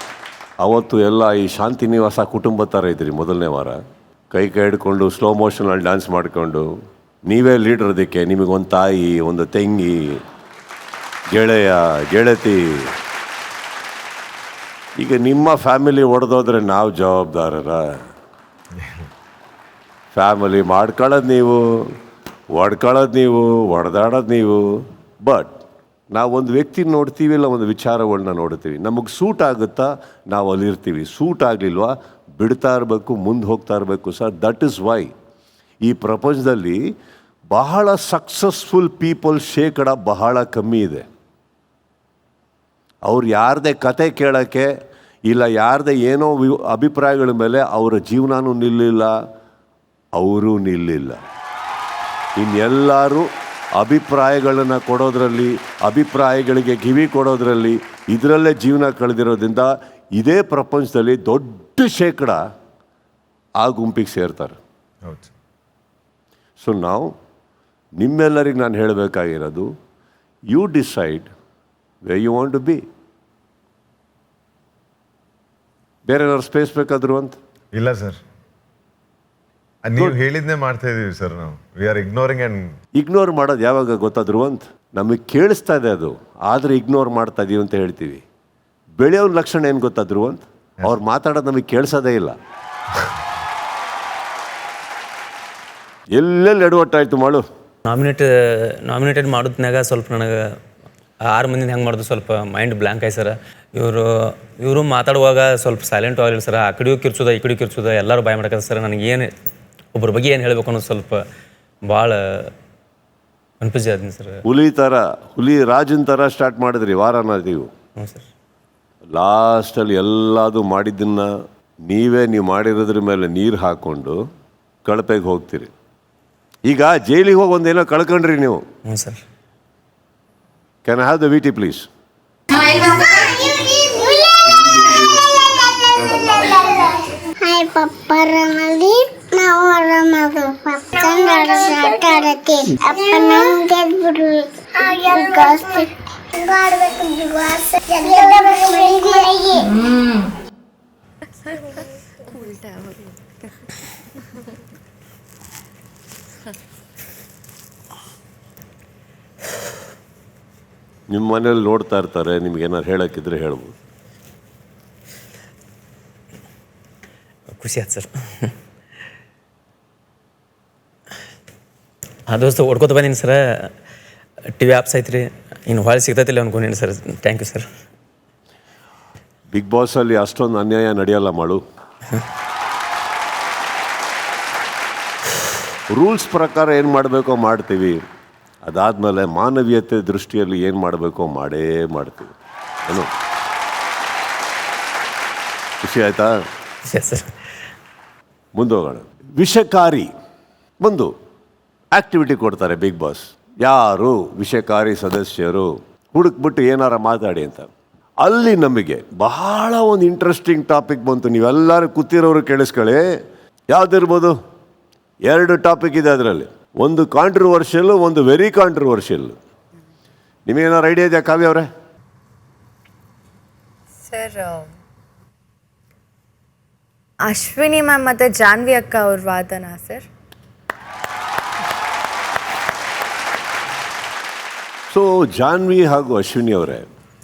ಅವತ್ತು ಎಲ್ಲ ಈ ಶಾಂತಿ ನಿವಾಸ ಕುಟುಂಬ ಥರ ಇದ್ರಿ ಮೊದಲನೇ ವಾರ, ಕೈ ಹಿಡ್ಕೊಂಡು ಸ್ಲೋ ಮೋಷನಲ್ಲಿ ಡ್ಯಾನ್ಸ್ ಮಾಡಿಕೊಂಡು ನೀವೇ ಲೀಡರ್. ಅದಕ್ಕೆ ನಿಮಗೊಂದು ತಾಯಿ, ಒಂದು ತಂಗಿ, ಗೆಳೆಯ, ಗೆಳತಿ. ಈಗ ನಿಮ್ಮ ಫ್ಯಾಮಿಲಿ ಒಡೆದೋದ್ರೆ ನಾವು ಜವಾಬ್ದಾರರ? ಫ್ಯಾಮಿಲಿ ಮಾಡ್ಕೊಳ್ಳೋದು ನೀವು, ಹೊಡ್ಕೊಳ್ಳೋದು ನೀವು, ಹೊಡೆದಾಡೋದು ನೀವು. ಬಟ್ ನಾವೊಂದು ವ್ಯಕ್ತಿ ನೋಡ್ತೀವಿ, ಇಲ್ಲ ಒಂದು ವಿಚಾರಗಳನ್ನ ನೋಡ್ತೀವಿ, ನಮಗೆ ಸೂಟ್ ಆಗುತ್ತಾ ನಾವು ಅಲ್ಲಿರ್ತೀವಿ, ಸೂಟ್ ಆಗಲಿಲ್ವಾ ಬಿಡ್ತಾ ಇರಬೇಕು, ಮುಂದೆ ಹೋಗ್ತಾ ಇರಬೇಕು ಸರ್. ದಟ್ ಇಸ್ ವೈ ಈ ಪ್ರಪಂಚದಲ್ಲಿ ಬಹಳ ಸಕ್ಸಸ್ಫುಲ್ ಪೀಪಲ್ ಶೇಕಡ ಬಹಳ ಕಮ್ಮಿ ಇದೆ. ಅವ್ರು ಯಾರದೇ ಕತೆ ಕೇಳೋಕ್ಕೆ ಇಲ್ಲ ಯಾರದೇ ಏನೋ ಅಭಿಪ್ರಾಯಗಳ ಮೇಲೆ ಅವರ ಜೀವನನೂ ನಿಲ್ಲಿಲ್ಲ, ಅವರೂ ನಿಲ್ಲಿಲ್ಲ. ಇನ್ನೆಲ್ಲರೂ ಅಭಿಪ್ರಾಯಗಳನ್ನು ಕೊಡೋದ್ರಲ್ಲಿ, ಅಭಿಪ್ರಾಯಗಳಿಗೆ ಕಿವಿ ಕೊಡೋದ್ರಲ್ಲಿ, ಇದರಲ್ಲೇ ಜೀವನ ಕಳೆದಿರೋದ್ರಿಂದ ಇದೇ ಪ್ರಪಂಚದಲ್ಲಿ ದೊಡ್ಡ ಶೇಕಡ ಆ ಗುಂಪಿಗೆ ಸೇರ್ತಾರೆ. ಹೌದು. ಸೊ ನಾವು ನಿಮ್ಮೆಲ್ಲರಿಗೆ ನಾನು ಹೇಳಬೇಕಾಗಿರೋದು, you decide way you want to be. ಬೇರೆಯವ್ರ ಸ್ಪೇಸ್ ಬೇಕಾದ್ರು ಅಂತ? ಇಲ್ಲ ಸರ್, ನೀವು ಹೇಳಿದ್ನೇ ಮಾಡ್ತಾ ಇದೀವಿ ಸರ್. ನಾವು we are ignoring and ignore ಮಾಡೋದು ಯಾವಾಗ ಗೊತ್ತಾದ್ರು ಅಂತ ನಮಗೆ ಕೇಳಿಸ್ತಾ ಇದೆ ಅದು, ಆದರೆ ಇಗ್ನೋರ್ ಮಾಡ್ತಾ ಇದೀವಿ ಅಂತ ಹೇಳ್ತೀವಿ. ಬೆಳೆಯೋನ್ ಲಕ್ಷಣ ಏನು ಗೊತ್ತಾದ್ರು ಅಂತ ಅವ್ರು ಮಾತಾಡೋದು ನಮಗೆ ಕೇಳಿಸೋದೇ ಇಲ್ಲ. ಎಲ್ಲೆಲ್ಲಿ ಎಡವಟ್ಟಾಯ್ತು ಮಾಡು. ನಾಮಿನೇಟೆಡ್ ಮಾಡೋದ್ನಾಗ ಸ್ವಲ್ಪ ನನಗೆ 6 ಮಂದಿನ ಹೆಂಗೆ ಮಾಡೋದು ಸ್ವಲ್ಪ ಮೈಂಡ್ ಬ್ಲ್ಯಾಂಕ್ ಆಯ್ತು ಸರ್. ಇವರು ಮಾತಾಡುವಾಗ ಸ್ವಲ್ಪ ಸೈಲೆಂಟ್ ಆಗಲಿಲ್ಲ ಸರ್. ಆ ಕಡೆಯೂ ಕಿರ್ಚೋದ ಈ ಕಡೆಯೂ ಕಿರ್ಚೋದ ಎಲ್ಲರೂ ಬಾಯ್ ಮಾಡಕ್ಕೆ ಸರ್. ನನಗೆ ಏನು ಒಬ್ಬರ ಬಗ್ಗೆ ಏನು ಹೇಳಬೇಕು ಅನ್ನೋದು ಸ್ವಲ್ಪ ಭಾಳ ಕನ್ಫ್ಯೂಸ್ ಆದ್ನಿ ಸರ್. ಹುಲಿ ರಾಜನ್ ಥರ ಸ್ಟಾರ್ಟ್ ಮಾಡಿದ್ರಿ ವಾರನ ನೀವು. ಹ್ಞೂ ಸರ್. ಲಾಸ್ಟಲ್ಲಿ ಎಲ್ಲದು ಮಾಡಿದ್ದನ್ನು ನೀವು ಮಾಡಿರೋದ್ರ ಮೇಲೆ ನೀರು ಹಾಕ್ಕೊಂಡು ಕಳಪೆಗೆ ಹೋಗ್ತೀರಿ. ಈಗ ಜೈಲಿಗೆ ಹೋಗಿ ಒಂದೇನೋ ಕಳ್ಕೊಂಡ್ರಿ ನೀವು. ಹ್ಞೂ sir. Can I have the VT please? ಪಪ್ಪರಲ್ಲಿ ನಾವು ಆರಾಮದು ಆಟ ಆಡತ್ತೀವಿ. ಅಪ್ಪ ನಮ್ಗೆ ಗೆದ್ಬಿಡು ನಿಮ್ಮ ಮನೇಲಿ ನೋಡ್ತಾ ಇರ್ತಾರೆ, ನಿಮ್ಗೆ ಏನಾರು ಹೇಳಕ್ಕಿದ್ರೆ ಹೇಳ್ಬೋದು. ಖುಷಿ ಆಯ್ತು ಸರ್. ಆ ದೋಸ್ತ ಓಡ್ಕೋತ ಬಂದೀನಿ ಸರ್. ಟಿ ವಿ ಆಪ್ಸ್ ಐತ್ರಿ, ಇನ್ನು ಹೊಳೆ ಸಿಗ್ತೈತಿಲ್ಲ ಅನ್ಕೊಂಡೀನಿ ಸರ್. Thank you sir. ಬಿಗ್ ಬಾಸಲ್ಲಿ ಅಷ್ಟೊಂದು ಅನ್ಯಾಯ ನಡೆಯಲ್ಲ ಮಾಡು. ರೂಲ್ಸ್ ಪ್ರಕಾರ ಏನು ಮಾಡಬೇಕೋ ಮಾಡ್ತೀವಿ, ಅದಾದಮೇಲೆ ಮಾನವೀಯತೆ ದೃಷ್ಟಿಯಲ್ಲಿ ಏನು ಮಾಡಬೇಕೋ ಮಾಡೇ ಮಾಡ್ತೀವಿ. ಏನು ಖುಷಿ ಆಯ್ತಾ? ಸರ್. ಮುಂದೋಗೋಣ. ವಿಷಕಾರಿ ಒಂದು ಆ್ಯಕ್ಟಿವಿಟಿ ಕೊಡ್ತಾರೆ ಬಿಗ್ ಬಾಸ್. ಯಾರು ವಿಷಕಾರಿ ಸದಸ್ಯರು ಹುಡುಕ್ಬಿಟ್ಟು ಏನಾರ ಮಾತಾಡಿ ಅಂತ. ಅಲ್ಲಿ ನಮಗೆ ಬಹಳ ಒಂದು ಇಂಟ್ರೆಸ್ಟಿಂಗ್ ಟಾಪಿಕ್ ಬಂತು. ನೀವೆಲ್ಲರೂ ಕೂತಿರೋರು ಕೇಳಿಸ್ಕೊಳ್ಳಿ. ಯಾವುದಿರ್ಬೋದು? 2 ಟಾಪಿಕ್ ಇದೆ ಅದರಲ್ಲಿ. ಒಂದು ಕಾಂಟ್ರವರ್ಷಿಯಲ್ಲು, ಒಂದು ವೆರಿ ಕಾಂಟ್ರವರ್ಷಿಯಲ್ಲು. ನಿಮಗೇನಾರು ಐಡಿಯಾ ಇದೆಯಾ ಕಾವ್ಯ ಅವರೇ? ಸರ್, ಅಶ್ವಿನಿ ಮ್ಯಾಮ್ ಮತ್ತು ಜಾನ್ವಿ ಅಕ್ಕ ಅವ್ರ ವಾದನ ಸರ್. ಸೊ ಜಾನ್ವಿ ಹಾಗೂ ಅಶ್ವಿನಿ ಅವರೇ,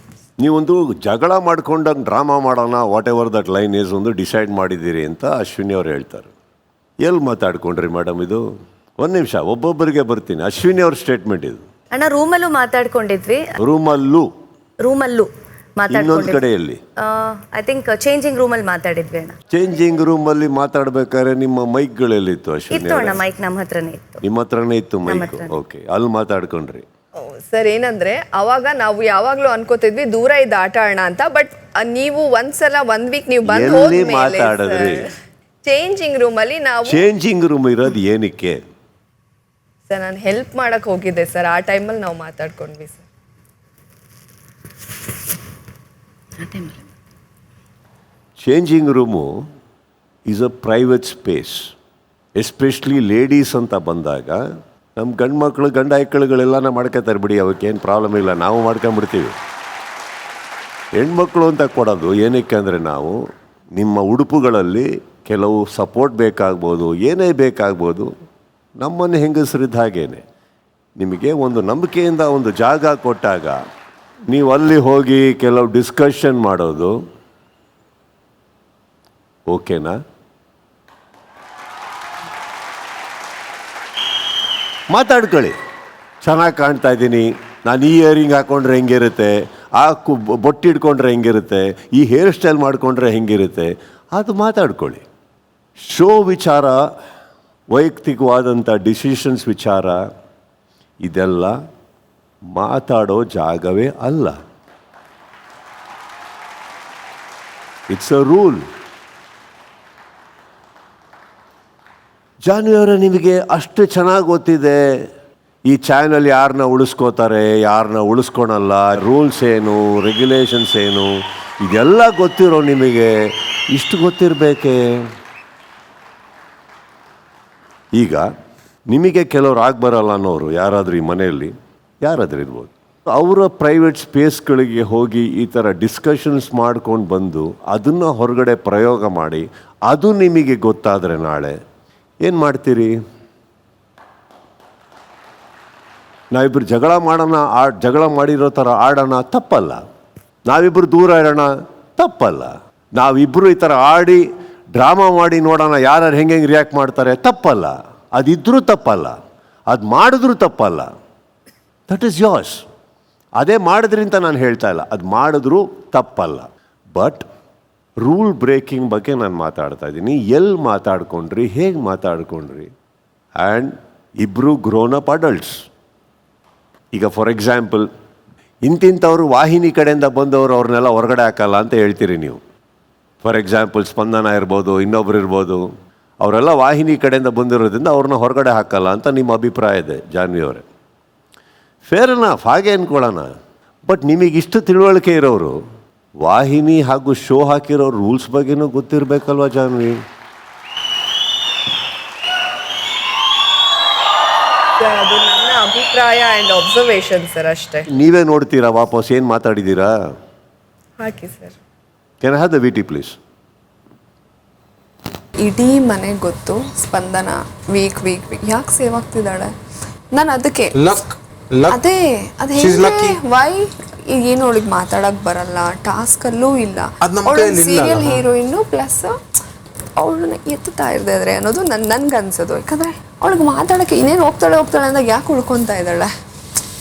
ನೀವೊಂದು ಜಗಳ ಮಾಡ್ಕೊಂಡಂಗೆ ಡ್ರಾಮಾ ಮಾಡೋಣ, what ever that line is ಒಂದು ಡಿಸೈಡ್ ಮಾಡಿದ್ದೀರಿ ಅಂತ ಅಶ್ವಿನಿ ಅವ್ರು ಹೇಳ್ತಾರೆ. ಎಲ್ಲಿ ಮಾತಾಡ್ಕೊಂಡ್ರಿ ಮೇಡಮ್ ಇದು? ಒಂದು ನಿಮಿಷ, ಒಬ್ಬೊಬ್ಬರಿಗೆ ಬರ್ತೀನಿ. ಅಶ್ವಿನಿ ಅವ್ರ ಸ್ಟೇಟ್ಮೆಂಟ್ ಇದು. ಅಣ್ಣ ರೂಮಲ್ಲೂ ಮಾತಾಡ್ಕೊಂಡಿದ್ವಿ. ರೂಮಲ್ಲೂ ಇನ್ನೊಂದು ಕಡೆಯಲ್ಲಿ ಐ ಥಿಂಕ್ ಚೇಂಜಿಂಗ್ ರೂಮಲ್ಲಿ ಮಾತಾಡಿದ್ವಿ ಅಣ್ಣ. ಚೇಂಜಿಂಗ್ ರೂಮಲ್ಲಿ ಮಾತಾಡ್ಬೇಕಾದ್ರೆ ನಿಮ್ಮ ಮೈಕ್ಗಳೆಲ್ಲಿತ್ತು ಅಶ್ವಿನಿ? ಇತ್ತು ಅಣ್ಣ, ಮೈಕ್ ನಮ್ಮ ಹತ್ರನೇ ಇತ್ತು. ನಿಮ್ಮ ಹತ್ರನೇ ಇತ್ತು ಮೈಕ್? ಓಕೆ, ಅಲ್ಲಿ ಮಾತಾಡ್ಕೊಂಡ್ರಿ. ಸರ್ ಏನಂದ್ರೆ ಅವಾಗ ನಾವು ಯಾವಾಗ್ಲೂ ಅನ್ಕೋತಿದ್ವಿ ದೂರ ಇದ್ದ ಆಟ ಆಡೋಣ ಅಂತ. ಬಟ್ ನೀವು ಒಂದ್ಸಲ 1 ವೀಕ್ ನೀವು ಬಂದು ಹೋದ್ಮೇಲೆ ಮಾತಾಡಿದ್ರಿ ಚೇಂಜಿಂಗ್ ರೂಮ್ ಅಲ್ಲಿ ನಾವು. ಚೇಂಜಿಂಗ್ ರೂಮ್ ಇರೋದು ಏನಕ್ಕೆ ಸರ್? ನಾನು ಹೆಲ್ಪ್ ಮಾಡಕ್ ಹೋಗಿದ್ದೆ ಸರ್. ಆ ಟೈಮಲ್ಲಿ ನಾವು ಮಾತಾಡ್ಕೊಂಡ್ವಿ sir. Changing room is a private space. Especially ladies ಅಂತ ಬಂದಾಗ ನಮ್ಮ ಗಂಡ ಹೆಕ್ಕಳುಗಳೆಲ್ಲನ ಮಾಡ್ಕೊತಾರೆ ಬಿಡಿ, ಅವಕ್ಕೇನು ಪ್ರಾಬ್ಲಮ್ ಇಲ್ಲ, ನಾವು ಮಾಡ್ಕೊಂಬಿಡ್ತೀವಿ. ಹೆಣ್ಮಕ್ಳು ಅಂತ ಕೊಡೋದು ಏನಕ್ಕೆ ಅಂದರೆ, ನಾವು ನಿಮ್ಮ ಉಡುಪುಗಳಲ್ಲಿ ಕೆಲವು ಸಪೋರ್ಟ್ ಬೇಕಾಗ್ಬೋದು, ಏನೇ ಬೇಕಾಗ್ಬೋದು. ನಮ್ಮನ್ನು ಹೆಂಗಸರಿದ್ದ ಹಾಗೇನೆ ನಿಮಗೆ ಒಂದು ನಂಬಿಕೆಯಿಂದ ಒಂದು ಜಾಗ ಕೊಟ್ಟಾಗ ನೀವು ಅಲ್ಲಿ ಹೋಗಿ ಕೆಲವು ಡಿಸ್ಕಷನ್ ಮಾಡೋದು ಓಕೆನಾ? ಮಾತಾಡ್ಕೊಳ್ಳಿ. ಚೆನ್ನಾಗಿ ಕಾಣ್ತಾ ಇದ್ದೀನಿ, ನಾನು ಈ ಇಯರಿಂಗ್ ಹಾಕ್ಕೊಂಡ್ರೆ ಹೆಂಗಿರುತ್ತೆ, ಆ ಬೊಟ್ಟು ಹಿಡ್ಕೊಂಡ್ರೆ ಹೆಂಗಿರುತ್ತೆ, ಈ ಹೇರ್ ಸ್ಟೈಲ್ ಮಾಡಿಕೊಂಡ್ರೆ ಹೆಂಗಿರುತ್ತೆ, ಅದು ಮಾತಾಡ್ಕೊಳ್ಳಿ. ಶೋ ವಿಚಾರ, ವೈಯಕ್ತಿಕವಾದಂಥ ಡಿಸಿಷನ್ಸ್ ವಿಚಾರ, ಇದೆಲ್ಲ ಮಾತಾಡೋ ಜಾಗವೇ ಅಲ್ಲ. It's a rule. ಜಾನ್ವಿಯವರೇ, ನಿಮಗೆ ಅಷ್ಟು ಚೆನ್ನಾಗಿ ಗೊತ್ತಿದೆ ಈ ಚಾನಲ್ ಯಾರನ್ನ ಉಳಿಸ್ಕೋತಾರೆ, ಯಾರನ್ನ ಉಳಿಸ್ಕೊಳಲ್ಲ, ರೂಲ್ಸ್ ಏನು, ರೆಗ್ಯುಲೇಷನ್ಸ್ ಏನು, ಇದೆಲ್ಲ ಗೊತ್ತಿರೋ ನಿಮಗೆ ಇಷ್ಟು ಗೊತ್ತಿರಬೇಕೆ? ಈಗ ನಿಮಗೆ ಕೆಲವ್ರು ಬರಲ್ಲ ಅನ್ನೋರು ಯಾರಾದರೂ ಈ ಮನೆಯಲ್ಲಿ ಯಾರಾದರೂ ಇರ್ಬೋದು. ಅವರ ಪ್ರೈವೇಟ್ ಸ್ಪೇಸ್ಗಳಿಗೆ ಹೋಗಿ ಈ ಥರ ಡಿಸ್ಕಷನ್ಸ್ ಮಾಡ್ಕೊಂಡು ಬಂದು ಅದನ್ನು ಹೊರಗಡೆ ಪ್ರಯೋಗ ಮಾಡಿ ಅದು ನಿಮಗೆ ಗೊತ್ತಾದರೆ ನಾಳೆ ಏನು ಮಾಡ್ತೀರಿ? ನಾವಿಬ್ಬರು ಜಗಳ ಮಾಡೋಣ, ಜಗಳ ಮಾಡಿರೋ ಥರ ಆಡೋಣ, ತಪ್ಪಲ್ಲ. ನಾವಿಬ್ಬರು ದೂರ ಇರೋಣ, ತಪ್ಪಲ್ಲ. ನಾವಿಬ್ಬರು ಈ ಥರ ಆಡಿ ಡ್ರಾಮಾ ಮಾಡಿ ನೋಡೋಣ ಯಾರು ಹೆಂಗೆ ರಿಯಾಕ್ಟ್ ಮಾಡ್ತಾರೆ, ತಪ್ಪಲ್ಲ. ಅದಿದ್ರೂ ತಪ್ಪಲ್ಲ, ಅದು ಮಾಡಿದ್ರೂ ತಪ್ಪಲ್ಲ. That is yours. ಅದೇ ಮಾಡಿದ್ರಿ ಅಂತ ನಾನು ಹೇಳ್ತಾ ಇಲ್ಲ, ಅದು ಮಾಡಿದ್ರೂ ತಪ್ಪಲ್ಲ. ಬಟ್ ರೂಲ್ ಬ್ರೇಕಿಂಗ್ ಬಗ್ಗೆ ನಾನು ಮಾತಾಡ್ತಾ ಇದ್ದೀನಿ. ಎಲ್ಲಿ ಮಾತಾಡ್ಕೊಂಡ್ರಿ, ಹೇಗೆ ಮಾತಾಡ್ಕೊಂಡ್ರಿ, ಆ್ಯಂಡ್ ಇಬ್ಬರು ಗ್ರೋನ್ ಅಪ್ ಅಡಲ್ಟ್ಸ್. ಈಗ ಫಾರ್ ಎಕ್ಸಾಂಪಲ್ ಇಂತಿಂಥವ್ರು ವಾಹಿನಿ ಕಡೆಯಿಂದ ಬಂದವರು ಅವ್ರನ್ನೆಲ್ಲ ಹೊರಗಡೆ ಹಾಕಲ್ಲ ಅಂತ ಹೇಳ್ತೀರಿ ನೀವು. ಫಾರ್ ಎಕ್ಸಾಂಪಲ್ ಸ್ಪಂದನ ಇರ್ಬೋದು, ಇನ್ನೊಬ್ರು ಇರ್ಬೋದು, ಅವರೆಲ್ಲ ವಾಹಿನಿ ಕಡೆಯಿಂದ ಬಂದಿರೋದ್ರಿಂದ ಅವ್ರನ್ನ ಹೊರಗಡೆ ಹಾಕಲ್ಲ ಅಂತ ನಿಮ್ಮ ಅಭಿಪ್ರಾಯ ಇದೆ ಜಾನ್ವಿ ಅವರೇ. ಫೇರ್ ಎನಫ್, ಹಾಗೆ ಅಂದ್ಕೊಳ್ಳೋಣ. ಬಟ್ ನಿಮಗಿಷ್ಟು ತಿಳುವಳಿಕೆ ಇರೋರು ವಾಹಿನಿ ಹಾಗೂ ಶೋ ಹಾಕಿರೋ ರೂಲ್ಸ್ ಬಗ್ಗೆನೂ ಗೊತ್ತಿರಬೇಕಲ್ವ ಜಾನ್ವಿ? ಅದು ನನ್ನ ಅಭಿಪ್ರಾಯ ಆ್ಯಂಡ್ ಅಬ್ಸರ್ವೇಷನ್ ಸರ್, ಅಷ್ಟೇ. ನೀವೇ ನೋಡ್ತೀರಾ ವಾಪಸ್ ಏನು ಮಾತಾಡಿದ್ದೀರಾ? ಹಾಕಿ sir. Can I have the VT please? ಇಡೀ ಮನೆಗೆ ಗೊತ್ತು ಸ್ಪಂದನ ವೀಕ್ ಯಾಕೆ ಸೇವ್ ಆಗ್ತಿದ್ದಾಳೆ. ನಾನು ಅದಕ್ಕೆ ಅದೇ ವೈ ಏನು ಅವಳಿಗೆ ಮಾತಾಡಕ್ ಬರಲ್ಲ, ಟಾಸ್ಕಲ್ಲೂ ಇಲ್ಲ, ಸೀರಿಯಲ್ ಹೀರೋಯಿನ್ನು ಪ್ಲಸ್ ಅವಳನ್ನ ಎತ್ತುತ್ತಾ ಇರ್ದಿದ್ರೆ ಅನ್ನೋದು ನನ್ಗೆ ಅನ್ಸೋದು. ಯಾಕಂದ್ರೆ ಅವಳಿಗೆ ಮಾತಾಡಕ್ಕೆ ಇನ್ನೇನು ಹೋಗ್ತಾಳೆ ಅಂದಾಗ ಯಾಕೆ ಉಳ್ಕೊತಾ ಇದ್ದಾಳೆ?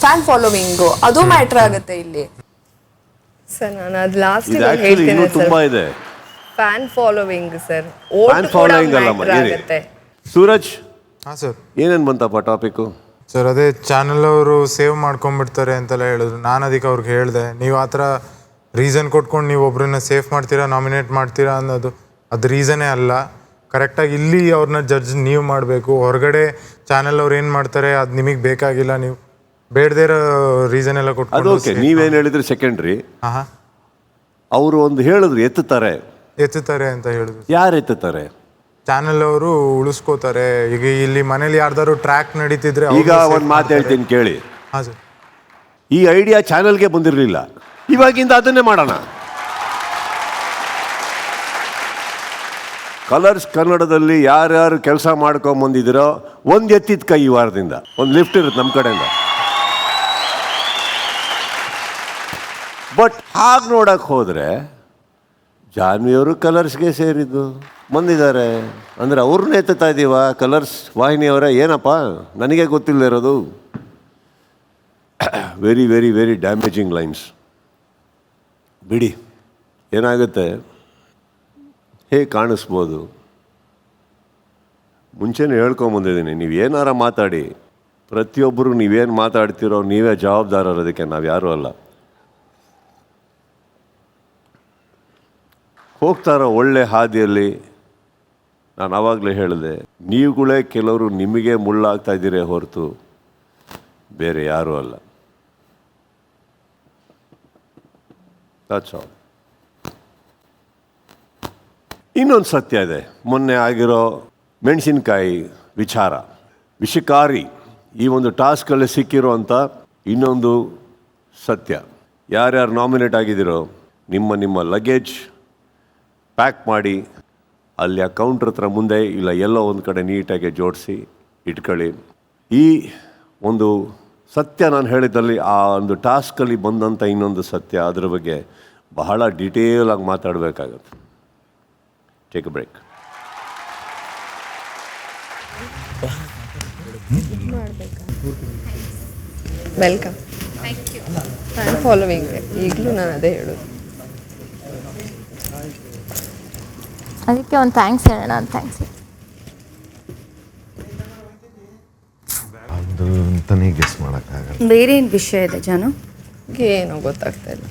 ಫ್ಯಾನ್ ಫಾಲೋವಿಂಗು ಅದು ಮ್ಯಾಟ್ರ್ ಆಗುತ್ತೆ ಇಲ್ಲಿ ಸರ್. ನಾನು ಅದು ಲಾಸ್ಟ್ ಹೇಳ್ತೀನಿ sir, fan following sir, vote ಕೂಡ ಮ್ಯಾಟ್ರ್ ಆಗುತ್ತೆ. ಸೂರಜ್, ಹಾಂ ಸರ್, ಏನೇನು ಬಂತಪ್ಪ ಟಾಪಿಕ್ಕು? ಸರ್ ಅದೇ ಚಾನಲ್ ಅವರು ಸೇವ್ ಮಾಡ್ಕೊಂಡ್ಬಿಡ್ತಾರೆ ಅಂತೆಲ್ಲ ಹೇಳಿದ್ರು. ನಾನು ಅದಕ್ಕೆ ಅವ್ರಿಗೆ ಹೇಳಿದೆ, ನೀವು ಆ ಥರ ರೀಸನ್ ಕೊಟ್ಕೊಂಡು ನೀವು ಒಬ್ಬರನ್ನ ಸೇಫ್ ಮಾಡ್ತೀರಾ, ನಾಮಿನೇಟ್ ಮಾಡ್ತೀರಾ ಅನ್ನೋದು ಅದು ರೀಸನ್ನೇ ಅಲ್ಲ. ಕರೆಕ್ಟಾಗಿ ಇಲ್ಲಿ ಅವ್ರನ್ನ ಜಡ್ಜ್ ನೀವು ಮಾಡಬೇಕು. ಹೊರಗಡೆ ಚಾನಲ್ ಅವ್ರು ಏನು ಮಾಡ್ತಾರೆ ಅದು ನಿಮಗೆ ಬೇಕಾಗಿಲ್ಲ. ನೀವು ಬೇಡದೇ ಇರೋ ರೀಸನ್ ಎಲ್ಲ ಕೊಟ್ಟು ಓಕೆ, ನೀವೇನು ಹೇಳಿದ್ರಿ ಸೆಕೆಂಡ್ರಿ. ಹಾಂ, ಅವರು ಒಂದು ಹೇಳಿದ್ರು ಎತ್ತುತ್ತಾರೆ ಅಂತ ಹೇಳಿದ್ರು. ಯಾರು ಎತ್ತುತ್ತಾರೆ? ಚಾನಲ್ ಅವರು ಉಳಿಸ್ಕೋತಾರೆ. ಈಗ ಇಲ್ಲಿ ಮನೇಲಿ ಯಾರ್ದಾರು ಟ್ರ್ಯಾಕ್ ನಡೀತಿದ್ರೆ ಈಗ ಒಂದು ಮಾತು ಹೇಳ್ತೀನಿ ಕೇಳಿ. ಹಾಂ ಸರ್, ಈ ಐಡಿಯಾ ಚಾನಲ್ಗೆ ಬಂದಿರಲಿಲ್ಲ, ಇವಾಗಿಂದ ಅದನ್ನೇ ಮಾಡೋಣ. ಕಲರ್ಸ್ ಕನ್ನಡದಲ್ಲಿ ಯಾರ್ಯಾರು ಕೆಲಸ ಮಾಡ್ಕೊಂಬಂದಿದ್ದೀರೋ ಒಂದು ಎತ್ತಿದ ಕೈ ಈ ವಾರದಿಂದ ಒಂದು ಲಿಫ್ಟ್ ಇರುತ್ತೆ ನಮ್ಮ ಕಡೆಯಿಂದ. ಬಟ್ ಹಾಗೆ ನೋಡಕ್ಕೆ ಹೋದರೆ ಜಾನ್ವಿಯವರು ಕಲರ್ಸ್ಗೆ ಸೇರಿದ್ದು ಬಂದಿದ್ದಾರೆ ಅಂದರೆ ಅವ್ರನ್ನ ಎತ್ತುತ್ತಾ ಇದ್ದೀವ ಕಲರ್ಸ್ ವಾಹಿನಿಯವರ? ಏನಪ್ಪ ನನಗೆ ಗೊತ್ತಿಲ್ಲ ಇರೋದು. Very very very damaging lines. ಬಿಡಿ, ಏನಾಗುತ್ತೆ ಹೇಗೆ ಕಾಣಿಸ್ಬೋದು. ಮುಂಚೆನೇ ಹೇಳ್ಕೊಂಬಂದಿದ್ದೀನಿ, ನೀವು ಏನಾರ ಮಾತಾಡಿ, ಪ್ರತಿಯೊಬ್ಬರು ನೀವೇನು ಮಾತಾಡ್ತಿರೋ ನೀವೇ ಜವಾಬ್ದಾರರು, ಅದಕ್ಕೆ ನಾವು ಯಾರೂ ಅಲ್ಲ. ಹೋಗ್ತಾರೋ ಒಳ್ಳೆ ಹಾದಿಯಲ್ಲಿ. ನಾನು ಆವಾಗಲೇ ಹೇಳಿದೆ, ನೀವುಗಳೇ ಕೆಲವರು ನಿಮಗೆ ಮುಳ್ಳಾಗ್ತಾ ಇದ್ದೀರೇ ಹೊರತು ಬೇರೆ ಯಾರೂ ಅಲ್ಲ. That's all. ಇನ್ನೊಂದು ಸತ್ಯ ಇದೆ, ಮೊನ್ನೆ ಆಗಿರೋ ಮೆಣಸಿನಕಾಯಿ ವಿಚಾರ, ವಿಷಕಾರಿ ಈ ಒಂದು ಟಾಸ್ಕಲ್ಲಿ ಸಿಕ್ಕಿರೋ ಅಂಥ ಇನ್ನೊಂದು ಸತ್ಯ. ಯಾರ್ಯಾರು ನಾಮಿನೇಟ್ ಆಗಿದ್ದೀರೋ ನಿಮ್ಮ ಲಗೇಜ್ ಪ್ಯಾಕ್ ಮಾಡಿ ಅಲ್ಲಿ ಆ ಕೌಂಟ್ರ್ ಹತ್ರ ಮುಂದೆ ಇಲ್ಲ ಎಲ್ಲೋ ಒಂದು ಕಡೆ ನೀಟಾಗಿ ಜೋಡಿಸಿ ಇಟ್ಕೊಳ್ಳಿ. ಈ ಒಂದು ಸತ್ಯ ನಾನು ಹೇಳಿದ್ದಲ್ಲಿ ಆ ಒಂದು ಟಾಸ್ಕಲ್ಲಿ ಬಂದಂಥ ಇನ್ನೊಂದು ಸತ್ಯ, ಅದರ ಬಗ್ಗೆ ಬಹಳ ಡಿಟೇಲ್ ಆಗಿ ಮಾತಾಡಬೇಕಾಗತ್ತೆ. Take a break. Welcome. Fan following ಈಗಲೂ ನಾನು ಅದೇ ಹೇಳೋದು. ಅದಕ್ಕೆ ಒಂದು ಥ್ಯಾಂಕ್ಸ್ ಹೇಳೋಣ ಅಂತ. ಥ್ಯಾಂಕ್ಸ್. ಅದು ಅಂತಲೇ ಗೆಸ್ ಮಾಡೋಕ್ಕಾಗಲ್ಲ. ಬೇರೆ ಏನು ವಿಷಯ ಇದೆ ಜಾನು? ಏನೋ ಗೊತ್ತಾಗ್ತಾ ಇಲ್ಲ.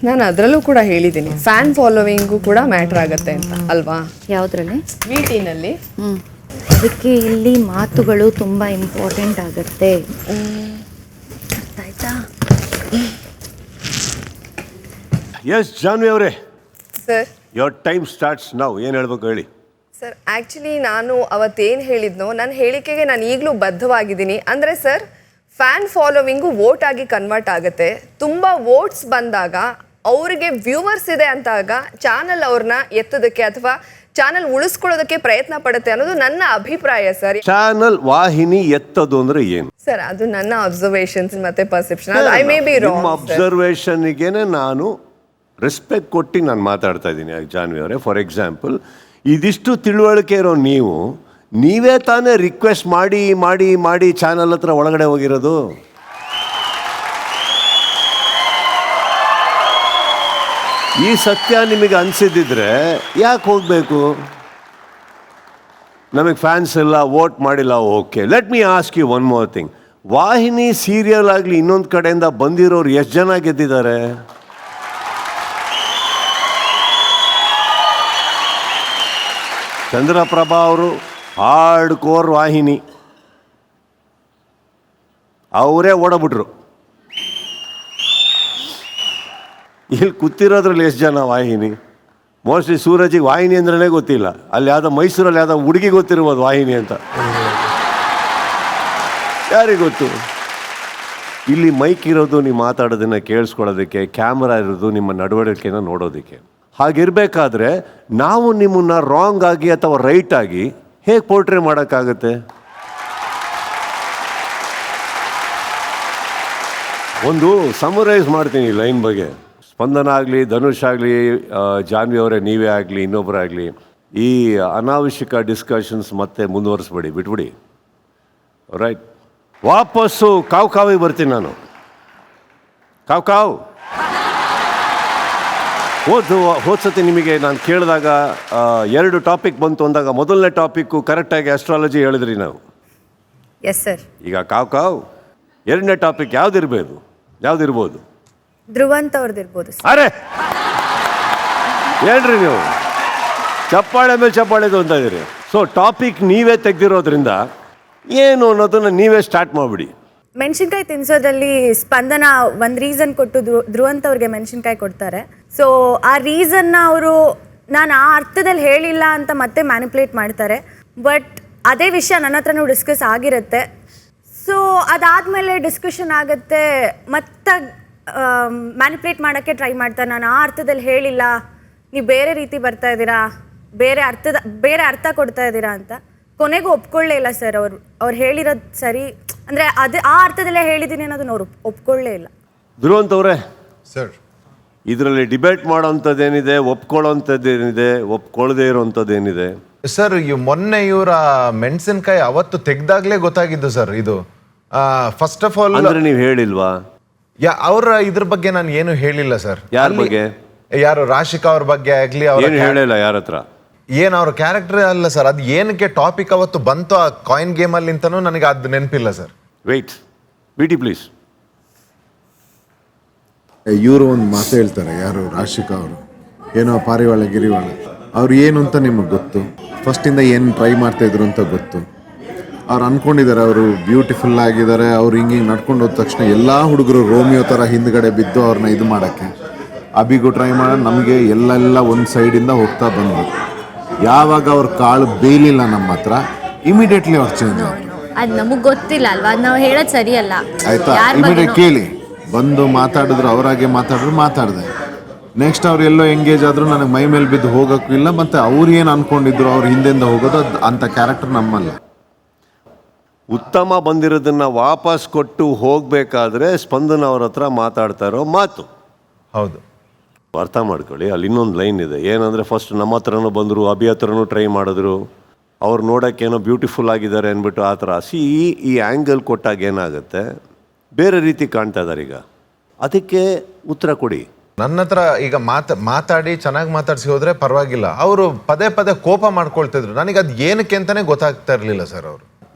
ನಾನು ಅದರಲ್ಲೂ ಕೂಡ ಹೇಳಿದ್ದೀನಿ, ಫ್ಯಾನ್ ಫಾಲೋವಿಂಗು ಕೂಡ ಮ್ಯಾಟ್ರ್ ಆಗುತ್ತೆ ಅಂತ ಅಲ್ವಾ? ಯಾವುದ್ರಲ್ಲಿ? ವಿಟಿನಲ್ಲಿ. ಅದಕ್ಕೆ ಇಲ್ಲಿ ಮಾತುಗಳು ತುಂಬ ಇಂಪಾರ್ಟೆಂಟ್ ಆಗುತ್ತೆ. ಆಯ್ತಾ? ಎಸ್ ಜಾನ್ವಿ ಅವರೇ, sir your time starts now. ಏನು ಹೇಳ್ಬೇಕು ಹೇಳಿ. ಸರ್ ಆ್ಯಕ್ಚುಲಿ ನಾನು ಅವತ್ತೇನು ಹೇಳಿದ್ನೋ ನನ್ನ ಹೇಳಿಕೆಗೆ ನಾನು ಈಗಲೂ ಬದ್ಧವಾಗಿದ್ದೀನಿ. ಅಂದರೆ ಸರ್, ಫ್ಯಾನ್ ಫಾಲೋವಿಂಗು ವೋಟ್ ಆಗಿ ಕನ್ವರ್ಟ್ ಆಗುತ್ತೆ. ತುಂಬ ವೋಟ್ಸ್ ಬಂದಾಗ ಅವರಿಗೆ ವ್ಯೂವರ್ಸ್ ಇದೆ ಅಂತಾಗ ಚಾನಲ್ ಅವ್ರನ್ನ ಎತ್ತೋದಕ್ಕೆ ಅಥವಾ ಚಾನಲ್ ಉಳಿಸ್ಕೊಳ್ಳೋದಕ್ಕೆ ಪ್ರಯತ್ನ ಪಡುತ್ತೆ ಅನ್ನೋದು ನನ್ನ ಅಭಿಪ್ರಾಯ ಸರ್. ಚಾನಲ್ ವಾಹಿನಿ ಎತ್ತದು ಅಂದ್ರೆ ಏನು ಸರ್ ಅದು ನನ್ನ ಅಬ್ಸರ್ವೇಷನ್ಸ್ ಮತ್ತೆ perception. I may be wrong. ಅಬ್ಸರ್ವೇಷನ್ಗೇನೆ ನಾನು ರೆಸ್ಪೆಕ್ಟ್ ಕೊಟ್ಟು ನಾನು ಮಾತಾಡ್ತಾ ಇದ್ದೀನಿ ಜಾನ್ವಿ ಅವರೇ. ಫಾರ್ ಎಕ್ಸಾಂಪಲ್, ಇದಿಷ್ಟು ತಿಳುವಳಿಕೆ ಇರೋ ನೀವೇ ತಾನೇ ರಿಕ್ವೆಸ್ಟ್ ಮಾಡಿ ಮಾಡಿ ಮಾಡಿ ಚಾನಲ್ ಹತ್ರ ಒಳಗಡೆ ಹೋಗಿರೋದು. ಈ ಸತ್ಯ ನಿಮಗೆ ಅನಿಸಿದ್ದಿದ್ರೆ ಯಾಕೆ ಹೋಗಬೇಕು? ನಮಗೆ ಫ್ಯಾನ್ಸ್ ಎಲ್ಲ ವೋಟ್ ಮಾಡಿಲ್ಲ, okay. Let me ask you one more thing. ವಾಹಿನಿ ಸೀರಿಯಲ್ ಆಗಲಿ ಇನ್ನೊಂದು ಕಡೆಯಿಂದ ಬಂದಿರೋರು ಎಷ್ಟು ಜನ ಗೆದ್ದಿದ್ದಾರೆ? ಚಂದ್ರಪ್ರಭಾ ಅವರು ಹಾರ್ಡ್ ಕೋರ್ ವಾಹಿನಿ, ಅವರೇ ಓಡಬಿಟ್ರು. ಇಲ್ಲಿ ಕೂತಿರೋದ್ರಲ್ಲಿ ಎಷ್ಟು ಜನ ವಾಹಿನಿ? ಮೋಸ್ಟ್ಲಿ ಸೂರಜಿಗೆ ವಾಹಿನಿ ಅಂದ್ರೇ ಗೊತ್ತಿಲ್ಲ. ಅಲ್ಲಿ ಯಾವುದೋ ಮೈಸೂರಲ್ಲಿ ಯಾವುದೋ ಹುಡುಗಿ ಗೊತ್ತಿರ್ಬೋದು ವಾಹಿನಿ ಅಂತ, ಯಾರಿಗೆ ಗೊತ್ತು? ಇಲ್ಲಿ ಮೈಕ್ ಇರೋದು ನೀವು ಮಾತಾಡೋದನ್ನು ಕೇಳಿಸ್ಕೊಳ್ಳೋದಕ್ಕೆ, ಕ್ಯಾಮ್ರಾ ಇರೋದು ನಿಮ್ಮ ನಡವಳಿಕೆನ ನೋಡೋದಕ್ಕೆ. ಹಾಗಿರಬೇಕಾದ್ರೆ ನಾವು ನಿಮ್ಮನ್ನು ರಾಂಗ್ ಆಗಿ ಅಥವಾ ರೈಟ್ ಆಗಿ ಹೇಗೆ ಪೋರ್ಟ್ರೇ ಮಾಡೋಕ್ಕಾಗತ್ತೆ? ಒಂದು ಸಮರೈಸ್ ಮಾಡ್ತೀನಿ ಲೈನ್ ಬಗ್ಗೆ. ಸ್ಪಂದನ ಆಗಲಿ, ಧನುಷ್ ಆಗಲಿ, ಜಾನ್ವಿ ಅವರೇ ನೀವೇ ಆಗಲಿ, ಇನ್ನೊಬ್ಬರಾಗಲಿ, ಈ ಅನಾವಶ್ಯಕ ಡಿಸ್ಕಷನ್ಸ್ ಮತ್ತೆ ಮುಂದುವರಿಸ್ಬೇಡಿ, ಬಿಟ್ಬಿಡಿ. ರೈಟ್, ವಾಪಸ್ಸು ಕಾವಿಗೆ ಬರ್ತೀನಿ ನಾನು. ಹೋದ್ಸತಿ ನಿಮಗೆ ನಾನು ಕೇಳಿದಾಗ 2 ಟಾಪಿಕ್ ಬಂತು ಅಂದಾಗ ಮೊದಲನೇ ಟಾಪಿಕ್ಕು ಕರೆಕ್ಟಾಗಿ ಆಸ್ಟ್ರಾಲಜಿ ಹೇಳಿದ್ರಿ ನಾವು. Yes sir. ಈಗ ಎರಡನೇ ಟಾಪಿಕ್ ಯಾವ್ದಿರ್ಬೋದು? ಧ್ರುವಂತ್ ಅವ್ರದ್ದಿರ್ಬೋದು. ಅರೆ ಹೇಳ್ರಿ, ನೀವು ಚಪ್ಪಾಳೆ ಮೇಲೆ ಚಪ್ಪಾಳೆದು ಅಂತ ಇದ್ದೀರಿ. ಸೊ ಟಾಪಿಕ್ ನೀವೇ ತೆಗೆದಿರೋದ್ರಿಂದ ಏನು ಅನ್ನೋದನ್ನು ನೀವೇ ಸ್ಟಾರ್ಟ್ ಮಾಡಿಬಿಡಿ. ಮೆಣಸಿನ್ಕಾಯಿ ತಿನ್ಸೋದ್ರಲ್ಲಿ ಸ್ಪಂದನ ಒಂದು ರೀಸನ್ ಕೊಟ್ಟು ಧ್ರುವಂತ್ ಅವ್ರಿಗೆ ಮೆಣಸಿನ್ಕಾಯಿ ಕೊಡ್ತಾರೆ. ಸೊ ಆ ರೀಸನ್ನ ಅವರು ನಾನು ಆ ಅರ್ಥದಲ್ಲಿ ಹೇಳಿಲ್ಲ ಅಂತ ಮತ್ತೆ ಮ್ಯಾನಿಪ್ಯುಲೇಟ್ ಮಾಡ್ತಾರೆ. ಬಟ್ ಅದೇ ವಿಷಯ ನನ್ನ ಹತ್ರನೂ ಡಿಸ್ಕಸ್ ಆಗಿರುತ್ತೆ. ಸೊ ಅದಾದಮೇಲೆ ಡಿಸ್ಕಷನ್ ಆಗುತ್ತೆ, ಮತ್ತೆ ಮ್ಯಾನಿಪ್ಯುಲೇಟ್ ಮಾಡೋಕ್ಕೆ ಟ್ರೈ ಮಾಡ್ತಾರೆ. ನಾನು ಆ ಅರ್ಥದಲ್ಲಿ ಹೇಳಿಲ್ಲ, ನೀವು ಬೇರೆ ರೀತಿ ಬರ್ತಾ ಇದ್ದೀರಾ, ಬೇರೆ ಅರ್ಥ ಕೊಡ್ತಾ ಇದ್ದೀರಾ ಅಂತ. ಕೊನೆಗೂ ಒಪ್ಕೊಳ್ಳೇ ಇಲ್ಲ ಸರ್. ಅವ್ರು ಹೇಳಿರೋದು ಸರಿ ಅಂದರೆ ಆ ಅರ್ಥದಲ್ಲೇ ಹೇಳಿದ್ದೀನಿ ಅನ್ನೋದನ್ನ ಅವ್ರು ಒಪ್ಕೊಳ್ಳೇ ಇಲ್ಲ. ಧ್ರುವಂತ್ ಅವರೇ ಸರ್, ಇದರಲ್ಲಿ ಡಿಬೇಟ್ ಮಾಡೋವಂಥದ್ದೇನಿದೆ, ಒಪ್ಕೊಳ್ಳೋವಂಥದ್ದೇನಿದೆ, ಒಪ್ಕೊಳ್ಳದೇ ಇರೋವಂಥದ್ದೇನಿದೆ? ಸರ್, ಮೊನ್ನೆ ಇವರ ಮೆಣಸಿನಕಾಯಿ ಅವತ್ತು ತೆಗ್ದಾಗ್ಲೇ ಗೊತ್ತಾಗಿದ್ದು ಸರ್. ಇದು ಫಸ್ಟ್ ಆಫ್ ಆಲ್ ಅಂದ್ರೆ ನೀವು ಹೇಳಿಲ್ವಾ? ಅವ್ರ ಇದ್ರ ಬಗ್ಗೆ ನಾನು ಏನು ಹೇಳಿಲ್ಲ ಸರ್. ಯಾರ ಬಗ್ಗೆ? ಯಾರು ರಾಶಿಕಾ ಅವ್ರ ಬಗ್ಗೆ ಆಗ್ಲಿ, ಏನು ಹೇಳಿಲ್ಲ ಯಾರ ಹತ್ರ? ಏನ್ ಅವ್ರ ಕ್ಯಾರೆಕ್ಟರ್ ಅಲ್ಲ ಸರ್. ಅದು ಏನಕ್ಕೆ ಟಾಪಿಕ್ ಅವತ್ತು ಬಂತು ಆ ಕಾಯಿನ್ ಗೇಮ್ ಅಲ್ಲಿ ಅಂತಾನೂ ನನಗೆ ಅದು ನೆನಪಿಲ್ಲ ಸರ್. Weight, BT please. ಇವರು ಒಂದು ಮಾತು ಹೇಳ್ತಾರೆ, ಯಾರು ರಾಶಿಕಾ ಅವರು, ಏನೋ ಪಾರಿವಾಳ ಗಿರಿವಾಳ, ಅವ್ರು ಏನು ಅಂತ ನಿಮಗೆ ಗೊತ್ತು, ಫಸ್ಟಿಂದ ಏನು ಟ್ರೈ ಮಾಡ್ತಾ ಇದ್ರು ಅಂತ ಗೊತ್ತು. ಅವ್ರು ಅನ್ಕೊಂಡಿದ್ದಾರೆ ಅವರು ಬ್ಯೂಟಿಫುಲ್ ಆಗಿದ್ದಾರೆ, ಅವ್ರು ಹಿಂಗೆ ನಡ್ಕೊಂಡು ಹೋದ ತಕ್ಷಣ ಎಲ್ಲ ಹುಡುಗರು ರೋಮಿಯೋ ಥರ ಹಿಂದ್ಗಡೆ ಬಿದ್ದು ಅವ್ರನ್ನ ಇದು ಮಾಡೋಕ್ಕೆ, ಅಬಿಗೂ ಟ್ರೈ ಮಾಡೋದು, ನಮಗೆ ಎಲ್ಲೆಲ್ಲ ಒಂದು ಸೈಡಿಂದ ಹೋಗ್ತಾ ಬಂದರು. ಯಾವಾಗ ಅವ್ರ ಕಾಳು ಬೇಯಲಿಲ್ಲ ನಮ್ಮ ಹತ್ರ, ಇಮಿಡಿಯೇಟ್ಲಿ ಅವ್ರು ಚೇಂಜ್ ಆಯ್ತು. ಅದು ನಮಗೆ ಗೊತ್ತಿಲ್ಲ ಅಲ್ವಾ, ಅದು ನಾವು ಹೇಳೋದು ಸರಿಯಲ್ಲ ಆಯ್ತಾ? ಇಮಿಡಿಯೇಟ್ ಕೇಳಿ, ಬಂದು ಮಾತಾಡಿದ್ರು, ಅವರಾಗೆ ಮಾತಾಡಿದೆ. ನೆಕ್ಸ್ಟ್ ಅವ್ರು ಎಲ್ಲೋ ಎಂಗೇಜ್ ಆದರೂ ನನಗೆ ಮೈ ಮೇಲೆ ಬಿದ್ದು ಹೋಗೋಕ್ಕೂ ಇಲ್ಲ, ಮತ್ತು ಅವ್ರು ಏನು ಅನ್ಕೊಂಡಿದ್ರು ಅವ್ರ ಹಿಂದೆಂದ ಹೋಗೋದು, ಅದು ಅಂಥ ಕ್ಯಾರೆಕ್ಟರ್ ನಮ್ಮಲ್ಲ. ಉತ್ತಮ ಬಂದಿರೋದನ್ನ ವಾಪಸ್ ಕೊಟ್ಟು ಹೋಗಬೇಕಾದ್ರೆ ಸ್ಪಂದನ ಅವ್ರ ಹತ್ರ ಮಾತಾಡ್ತಾ ಇರೋ ಮಾತು ಹೌದು. ಅರ್ಥ ಮಾಡ್ಕೊಳ್ಳಿ. ಅಲ್ಲಿ ಇನ್ನೊಂದು ಲೈನ್ ಇದೆ, ಏನಂದರೆ ಫಸ್ಟ್ ನಮ್ಮ ಹತ್ರನೂ ಬಂದರು, ಅಭಿ ಹತ್ರನೂ ಟ್ರೈ ಮಾಡಿದ್ರು, ಅವ್ರು ನೋಡೋಕ್ಕೇನೋ ಬ್ಯೂಟಿಫುಲ್ ಆಗಿದ್ದಾರೆ ಅಂದ್ಬಿಟ್ಟು ಆ ಥರ. ಈ ಆ್ಯಂಗಲ್ ಕೊಟ್ಟಾಗ ಏನಾಗುತ್ತೆ, ಬೇರೆ ರೀತಿ ಕಾಣ್ತಾ ಇದ್ದಾರೆ. ಈಗ ಅದಕ್ಕೆ ಉತ್ತರ ಕೊಡಿ. ನನ್ನ ಹತ್ರ ಈಗ ಮಾತಾಡಿ ಚೆನ್ನಾಗಿ ಮಾತಾಡ್ಸಿ ಹೋದ್ರೆ ಪರವಾಗಿಲ್ಲ. ಅವರು ಪದೇ ಕೋಪ ಮಾಡ್ಕೊಳ್ತಿದ್ರು. ನನಗೆ ಅದು ಏನಕ್ಕೆ ಅಂತಾನೆ ಗೊತ್ತಾಗ್ತಾ ಇರಲಿಲ್ಲ ಸರ್. ಅವರು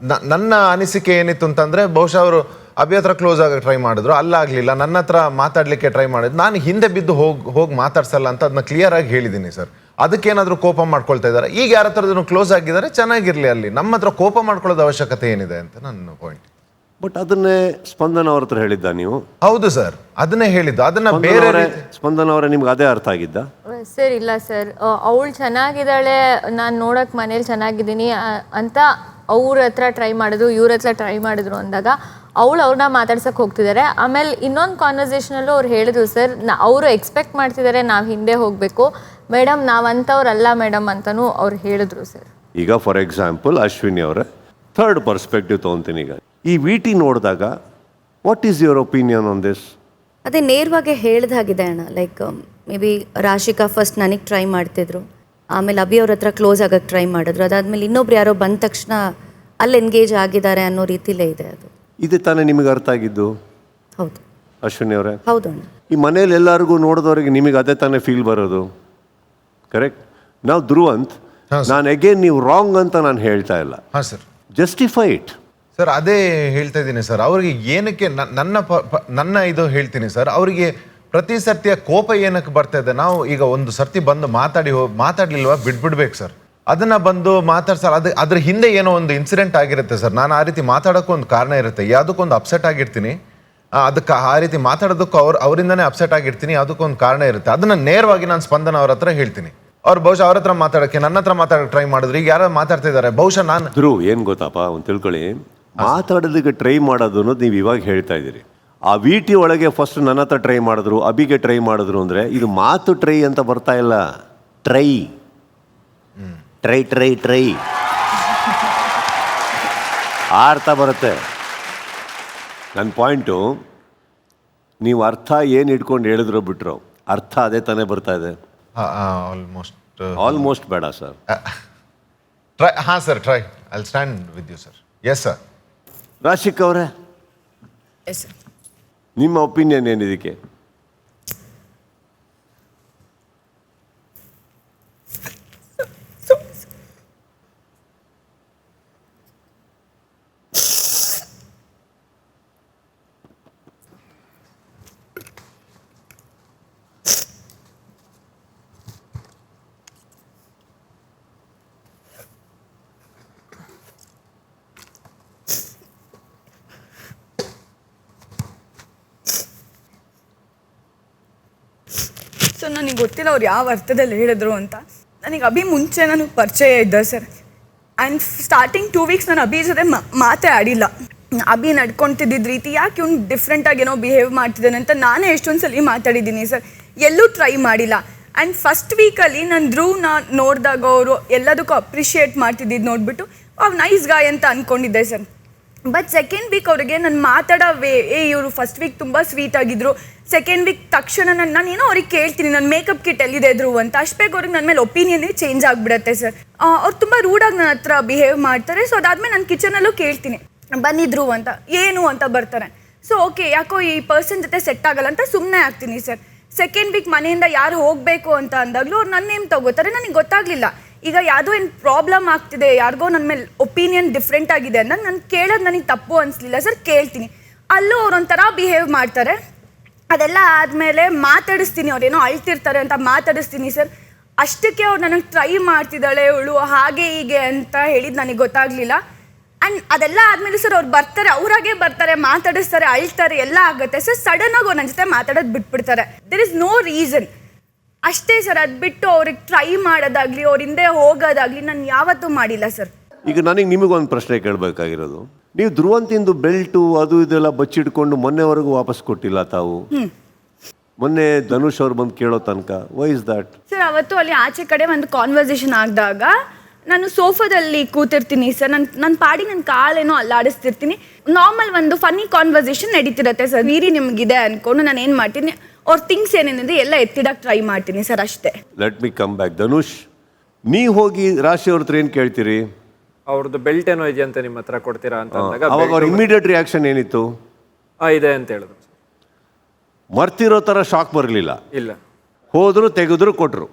ನನ್ನ ಅನಿಸಿಕೆ ಏನಿತ್ತು ಅಂತಂದರೆ, ಬಹುಶಃ ಅವರು ಅಭಿ ಹತ್ರ ಕ್ಲೋಸ್ ಆಗಿ ಟ್ರೈ ಮಾಡಿದ್ರು, ಅಲ್ಲಾಗಲಿಲ್ಲ. ನನ್ನ ಹತ್ರ ಮಾತಾಡಲಿಕ್ಕೆ ಟ್ರೈ ಮಾಡಿದ್ರು, ನಾನು ಹಿಂದೆ ಬಿದ್ದು ಹೋಗಿ ಮಾತಾಡ್ಸಲ್ಲ ಅಂತ ಅದನ್ನ ಕ್ಲಿಯರ್ ಆಗಿ ಹೇಳಿದ್ದೀನಿ ಸರ್. ಅದಕ್ಕೇನಾದರೂ ಕೋಪ ಮಾಡ್ಕೊಳ್ತಾ ಇದ್ದಾರೆ. ಈಗ ಯಾರ ಹತ್ರದೂ ಕ್ಲೋಸ್ ಆಗಿದ್ದಾರೆ, ಚೆನ್ನಾಗಿರಲಿ. ಅಲ್ಲಿ ನಮ್ಮ ಹತ್ರ ಕೋಪ ಮಾಡ್ಕೊಳ್ಳೋದು ಅವಶ್ಯಕತೆ ಏನಿದೆ ಅಂತ ನನ್ನ ಪಾಯಿಂಟ್. ಬಟ್ ಅದನ್ನೇ ಸ್ಪಂದನ ಅವ್ರ ಹತ್ರ ಹೇಳಿದ್ದ ನೀವು? ಹೌದು ಸರ್, ಅದನ್ನೇ ಹೇಳಿದ್ದು. ಅದನ್ನ ಬೇರೆ ಸ್ಪಂದನ ಅವರೇ ನಿಮ್ಗೆ ಅದೇ ಅರ್ಥ ಆಗಿದ್ದ? ಸರ್ ಇಲ್ಲ ಸರ್, ಅವಳು ಚೆನ್ನಾಗಿದ್ದಾಳೆ, ನಾನು ನೋಡೋಕೆ ಮನೇಲಿ ಚೆನ್ನಾಗಿದ್ದೀನಿ ಅಂತ ಅವ್ರ ಹತ್ರ ಟ್ರೈ ಮಾಡಿದ್ರು, ಇವ್ರ ಹತ್ರ ಟ್ರೈ ಮಾಡಿದ್ರು ಅಂದಾಗ ಅವಳು ಅವ್ರನ್ನ ಮಾತಾಡ್ಸಕ್ಕೆ ಹೋಗ್ತಿದ್ದಾರೆ. ಆಮೇಲೆ ಇನ್ನೊಂದು ಕಾನ್ವರ್ಸೇಷನಲ್ಲೂ ಅವ್ರು ಹೇಳಿದ್ರು ಸರ್, ಅವರು ಎಕ್ಸ್ಪೆಕ್ಟ್ ಮಾಡ್ತಿದ್ದಾರೆ ನಾವು ಹಿಂದೆ ಹೋಗಬೇಕು ಮೇಡಮ್, ನಾವಂಥವ್ರಲ್ಲ ಮೇಡಮ್ ಅಂತಲೂ ಅವ್ರು ಹೇಳಿದ್ರು ಸರ್. ಈಗ ಫಾರ್ ಎಕ್ಸಾಂಪಲ್ ಅಶ್ವಿನಿ ಅವರೇ, ಥರ್ಡ್ ಪರ್ಸ್ಪೆಕ್ಟಿವ್ ತೊಗೊತೀನಿ. ಈಗ ಈ VT ನೋಡಿದಾಗ what is your opinion on this? ಅದೇ ನೇರವಾಗಿ ಹೇಳ್ದಾಗಿದೆ ಅಣ್ಣ. Like may be Rashika first ನನಗೆ ಟ್ರೈ ಮಾಡ್ತಿದ್ರು, ಆಮೇಲೆ ಅಭಿ ಅವ್ರ ಹತ್ರ ಕ್ಲೋಸ್ ಆಗಕ್ಕೆ ಟ್ರೈ ಮಾಡಿದ್ರು, ಅದಾದಮೇಲೆ ಇನ್ನೊಬ್ರು ಯಾರೋ ಬಂದ ತಕ್ಷಣ ಅಲ್ಲಿ ಎಂಗೇಜ್ ಆಗಿದ್ದಾರೆ ಅನ್ನೋ ರೀತಿಲೇ ಇದೆ ಅದು. ಇದು ತಾನೇ ನಿಮಗೆ ಅರ್ಥ ಆಗಿದ್ದು? ಹೌದು ಅಶ್ವಿನಿ ಅವರೇ. ಹೌದು ಅಣ್ಣ. ಈ ಮನೇಲಿ ಎಲ್ಲರಿಗೂ ನೋಡಿದವ್ರಿಗೆ ನಿಮಗೆ ಅದೇ ತಾನೇ ಫೀಲ್ ಬರೋದು, ಕರೆಕ್ಟ್? ನಾವು ಧ್ರುವಂತ್, ನಾನು ಅಗೇನ್ ನೀವು ರಾಂಗ್ ಅಂತ ನಾನು ಹೇಳ್ತಾ ಇಲ್ಲ. ಹಾಂ ಸರ್, ಜಸ್ಟಿಫೈ ಇಟ್. ಸರ್ ಅದೇ ಹೇಳ್ತಾ ಇದ್ದೀನಿ ಸರ್. ಅವ್ರಿಗೆ ಏನಕ್ಕೆ ನನ್ನ ಇದು ಹೇಳ್ತೀನಿ ಸರ್, ಅವರಿಗೆ ಪ್ರತಿ ಸರ್ತಿಯ ಕೋಪ ಏನಕ್ಕೆ ಬರ್ತಾ ಇದೆ? ನಾವು ಈಗ ಒಂದು ಸರ್ತಿ ಬಂದು ಮಾತಾಡ್ಲಿಲ್ವಾ ಬಿಡ್ಬಿಡ್ಬೇಕು ಸರ್. ಅದನ್ನ ಬಂದು ಮಾತಾಡ್ಸಲ್ಲ, ಅದ್ರ ಹಿಂದೆ ಏನೋ ಒಂದು ಇನ್ಸಿಡೆಂಟ್ ಆಗಿರುತ್ತೆ ಸರ್. ನಾನು ಆ ರೀತಿ ಮಾತಾಡೋಕ್ಕೂ ಒಂದು ಕಾರಣ ಇರುತ್ತೆ. ಯಾವುದಕ್ಕೊಂದು ಅಪ್ಸೆಟ್ ಆಗಿರ್ತೀನಿ, ಅದಕ್ಕೆ ಆ ರೀತಿ ಮಾತಾಡೋದಕ್ಕೂ ಅವರಿಂದನೇ ಅಪ್ಸೆಟ್ ಆಗಿರ್ತೀನಿ, ಅದಕ್ಕೊಂದು ಕಾರಣ ಇರುತ್ತೆ. ಅದನ್ನ ನೇರವಾಗಿ ನಾನು ಸ್ಪಂದನ ಅವ್ರ ಹತ್ರ ಹೇಳ್ತೀನಿ. ಅವ್ರು ಬಹುಶಃ ಅವ್ರ ಹತ್ರ ಮಾತಾಡೋಕ್ಕೆ ನನ್ನ ಹತ್ರ ಮಾತಾಡೋಕೆ ಟ್ರೈ ಮಾಡಿದ್ರು. ಈಗ ಯಾರು ಮಾತಾಡ್ತಾ ಇದ್ದಾರೆ, ಬಹುಶಃ ನಾನು ಧ್ರುವ್ ಏನು ಗೊತ್ತಪ್ಪ, ಒಂದು ತಿಳ್ಕೊಳ್ಳಿ, ಮಾತಾಡೋದಕ್ಕೆ ಟ್ರೈ ಮಾಡೋದು ಅನ್ನೋದು ನೀವು ಇವಾಗ ಹೇಳ್ತಾ ಇದ್ದೀರಿ. ಆ VT ಒಳಗೆ ಫಸ್ಟ್ ನನ್ನ ಹತ್ರ ಟ್ರೈ ಮಾಡಿದ್ರು, ಅಭಿಗೆ ಟ್ರೈ ಮಾಡಿದ್ರು ಅಂದರೆ ಇದು ಮಾತು ಟ್ರೈ ಅಂತ ಬರ್ತಾ ಇಲ್ಲ. ಟ್ರೈ ಟ್ರೈ ಟ್ರೈ ಟ್ರೈ ಆ ಅರ್ಥ ಬರುತ್ತೆ. ನನ್ನ ಪಾಯಿಂಟು, ನೀವು ಅರ್ಥ ಏನು ಇಟ್ಕೊಂಡು ಹೇಳಿದ್ರು ಬಿಟ್ರು, ಅರ್ಥ ಅದೇ ತಾನೇ ಬರ್ತಾ ಇದೆ. ಆಲ್ಮೋಸ್ಟ್ ಬೇಡ ಸರ್. ಟ್ರೈ. ಹಾಂ sir, try. I stand with you sir. Yes sir. Rashik ಅವರೇ, ನಿಮ್ಮ ಒಪಿನಿಯನ್ ಏನಿದಕ್ಕೆ? ಸೊ ನನಗೆ ಗೊತ್ತಿಲ್ಲ ಅವ್ರು ಯಾವ ಅರ್ಥದಲ್ಲಿ ಹೇಳಿದ್ರು ಅಂತ. ನನಗೆ ಅಭಿ ಮುಂಚೆ ನನಗೆ ಪರಿಚಯ ಇದ್ದ ಸರ್. ಆ್ಯಂಡ್ ಸ್ಟಾರ್ಟಿಂಗ್ 2 ವೀಕ್ಸ್ ನಾನು ಅಭಿ ಜೊತೆ ಮಾತೇ ಆಡಿಲ್ಲ. ಅಭಿ ನಡ್ಕೊತಿದ್ದ ರೀತಿ, ಯಾಕೆ ಇವ್ನು ಡಿಫ್ರೆಂಟಾಗಿ ಏನೋ ಬಿಹೇವ್ ಮಾಡ್ತಿದ್ದಾನೆ ಅಂತ ನಾನೇ ಎಷ್ಟೊಂದು ಸಲ ಮಾತಾಡಿದ್ದೀನಿ ಸರ್, ಎಲ್ಲೂ ಟ್ರೈ ಮಾಡಿಲ್ಲ. ಆ್ಯಂಡ್ ಫಸ್ಟ್ ವೀಕಲ್ಲಿ ನಾನು ಧ್ರುವ್ನ ನೋಡಿದಾಗ ಅವರು ಎಲ್ಲದಕ್ಕೂ ಅಪ್ರಿಷಿಯೇಟ್ ಮಾಡ್ತಿದ್ದಿದ್ದು ನೋಡಿಬಿಟ್ಟು ಅವ್ ನೈಸ್ ಗಾಯ್ ಅಂತ ಅಂದ್ಕೊಂಡಿದ್ದೆ ಸರ್. ಬಟ್ ಸೆಕೆಂಡ್ ವೀಕ್ ಅವ್ರಿಗೆ ನಾನು ಮಾತಾಡೋ ಇವರು ಫಸ್ಟ್ ವೀಕ್ ತುಂಬ ಸ್ವೀಟ್ ಆಗಿದ್ರು. ಸೆಕೆಂಡ್ ವೀಕ್ ತಕ್ಷಣ ನಾನು ಏನೋ ಅವ್ರಿಗೆ ಕೇಳ್ತೀನಿ, ನನ್ನ ಮೇಕಪ್ ಕಿಟ್ ಎಲ್ಲಿದೆ ಧ್ರುವ್ ಅಂತ. ಅಷ್ಟು ಬೇಗ ಅವ್ರಿಗೆ ನನ್ನ ಮೇಲೆ ಒಪಿನಿಯನ್ನೇ ಚೇಂಜ್ ಆಗಿಬಿಡುತ್ತೆ ಸರ್. ಅವ್ರು ತುಂಬ ರೂಡಾಗಿ ನನ್ನ ಹತ್ರ ಬಿಹೇವ್ ಮಾಡ್ತಾರೆ. ಸೊ ಅದಾದಮೇಲೆ ನಾನು ಕಿಚನಲ್ಲೂ ಕೇಳ್ತೀನಿ ಬಂದಿದ್ರು ಅಂತ, ಏನು ಅಂತ ಬರ್ತಾರೆ. ಸೊ ಓಕೆ, ಯಾಕೋ ಈ ಪರ್ಸನ್ ಜೊತೆ ಸೆಟ್ ಆಗಲ್ಲ ಅಂತ ಸುಮ್ಮನೆ ಆಗ್ತೀನಿ ಸರ್. ಸೆಕೆಂಡ್ ವೀಕ್ ಮನೆಯಿಂದ ಯಾರು ಹೋಗಬೇಕು ಅಂತ ಅಂದಾಗಲೂ ಅವ್ರು ನನ್ನ ನೇಮ್ ತಗೋತಾರೆ. ನನಗೆ ಗೊತ್ತಾಗಲಿಲ್ಲ, ಈಗ ಯಾವುದೋ ಏನು ಪ್ರಾಬ್ಲಮ್ ಆಗ್ತಿದೆ, ಯಾರಿಗೋ ನನ್ನ ಮೇಲೆ ಒಪಿನಿಯನ್ ಡಿಫ್ರೆಂಟ್ ಆಗಿದೆ ಅಂದಾಗ ನಾನು ಕೇಳೋದು ನನಗೆ ತಪ್ಪು ಅನಿಸ್ಲಿಲ್ಲ ಸರ್. ಕೇಳ್ತೀನಿ, ಅಲ್ಲೂ ಅವ್ರೊಂಥರ ಬಿಹೇವ್ ಮಾಡ್ತಾರೆ. ಅದೆಲ್ಲ ಆದಮೇಲೆ ಮಾತಾಡಿಸ್ತೀನಿ, ಅವ್ರೇನೋ ಅಳ್ತಿರ್ತಾರೆ ಅಂತ ಮಾತಾಡಿಸ್ತೀನಿ ಸರ್. ಅಷ್ಟಕ್ಕೆ ಅವ್ರು ನನಗೆ ಟ್ರೈ ಮಾಡ್ತಿದ್ದಾಳೆ ಇವಳು ಹಾಗೆ ಹೀಗೆ ಅಂತ ಹೇಳಿದ್ದು ನನಗೆ ಗೊತ್ತಾಗಲಿಲ್ಲ. ಆ್ಯಂಡ್ ಅದೆಲ್ಲ ಆದಮೇಲೆ ಸರ್ ಅವ್ರು ಬರ್ತಾರೆ, ಅವರಾಗೆ ಬರ್ತಾರೆ, ಮಾತಾಡಿಸ್ತಾರೆ, ಅಳ್ತಾರೆ, ಎಲ್ಲ ಆಗುತ್ತೆ ಸರ್. ಸಡನ್ನಾಗಿ ಅವ್ರು ನನ್ನ ಜೊತೆ ಮಾತಾಡೋದು ಬಿಟ್ಬಿಡ್ತಾರೆ. ದೇರ್ ಇಸ್ ನೋ ರೀಸನ್ ಅಷ್ಟೇ ಸರ್. ಅದು ಬಿಟ್ಟು ಅವ್ರಿಗೆ ಟ್ರೈ ಮಾಡೋದಾಗ್ಲಿ, ಅವ್ರ ಹಿಂದೆ ಹೋಗೋದಾಗ್ಲಿ ನಾನು ಯಾವತ್ತೂ ಮಾಡಿಲ್ಲ ಸರ್. ಈಗ ನನಗೆ ನಿಮಗೊಂದು ಪ್ರಶ್ನೆ ಕೇಳಬೇಕಾಗಿರೋದು, ನೀವು ಧ್ರುವಂತಿಂದು ಬೆಲ್ಟು ಅದು ಇದೆಲ್ಲ ಬಚ್ಚಿಟ್ಕೊಂಡು ಮೊನ್ನೆವರೆಗೂ ವಾಪಸ್ ಕೊಟ್ಟಿಲ್ಲ ತಾವು. ಮೊನ್ನೆ ಧನುಷ್ ಅವ್ರು ಬಂದು ಕೇಳೋ ತನಕ, ವೈ ಇಸ್ ದ್ಯಾಟ್? ಸರ್ ಅವತ್ತು ಅಲ್ಲಿ ಆಚೆ ಕಡೆ ಒಂದು ಕಾನ್ವರ್ಸೇಷನ್ ಆಗಿದಾಗ ನಾನು ಸೋಫಾದಲ್ಲಿ ಕೂತಿರ್ತೀನಿ ಸರ್. ನನ್ನ ಪಾಡಿ ನನ್ನ ಕಾಲೇನೋ ಅಲ್ಲಾಡಿಸ್ತಿರ್ತೀನಿ. ನಾರ್ಮಲ್ ಒಂದು ಫನ್ನಿ ಕಾನ್ವರ್ಸೇಷನ್ ನಡೀತಿರತ್ತೆ ಸರ್. ವೀರಿ ನಿಮಗಿದೆ ಅಂದ್ಕೊಂಡು ನಾನು ಏನು ಮಾಡ್ತೀನಿ, ಅವ್ರ ಥಿಂಗ್ಸ್ ಏನೇನಿದೆ ಎಲ್ಲ ಎತ್ತಿಡಕ್ಕೆ ಟ್ರೈ ಮಾಡ್ತೀನಿ ಸರ್, ಅಷ್ಟೇ. Let me come back. Dhanush, ನೀವು ಹೋಗಿ ರಾಶಿ ಅವ್ರ ಹತ್ರ ಏನು ಕೇಳ್ತೀರಿ? ಅವ್ರದ್ದು ಬೆಲ್ಟ್ ಏನೋ ಇದೆಯಂತೆ ನಿಮ್ಮ ಹತ್ರ ಕೊಡ್ತೀರಾ ಅಂತ ಅಂದಾಗ ಅವಾಗ ಅವ್ರ ಇಮಿಡಿಯೇಟ್ ರಿಯಾಕ್ಷನ್ ಏನಿತ್ತು? ಇದೆ ಅಂತ ಹೇಳಿದ್ರು. ಮರ್ತಿರೋ ಥರ ಶಾಕ್ ಬರಲಿಲ್ಲ? ಇಲ್ಲ, ಹೋದ್ರು, ತೆಗೆದ್ರು, ಕೊಟ್ಟರು.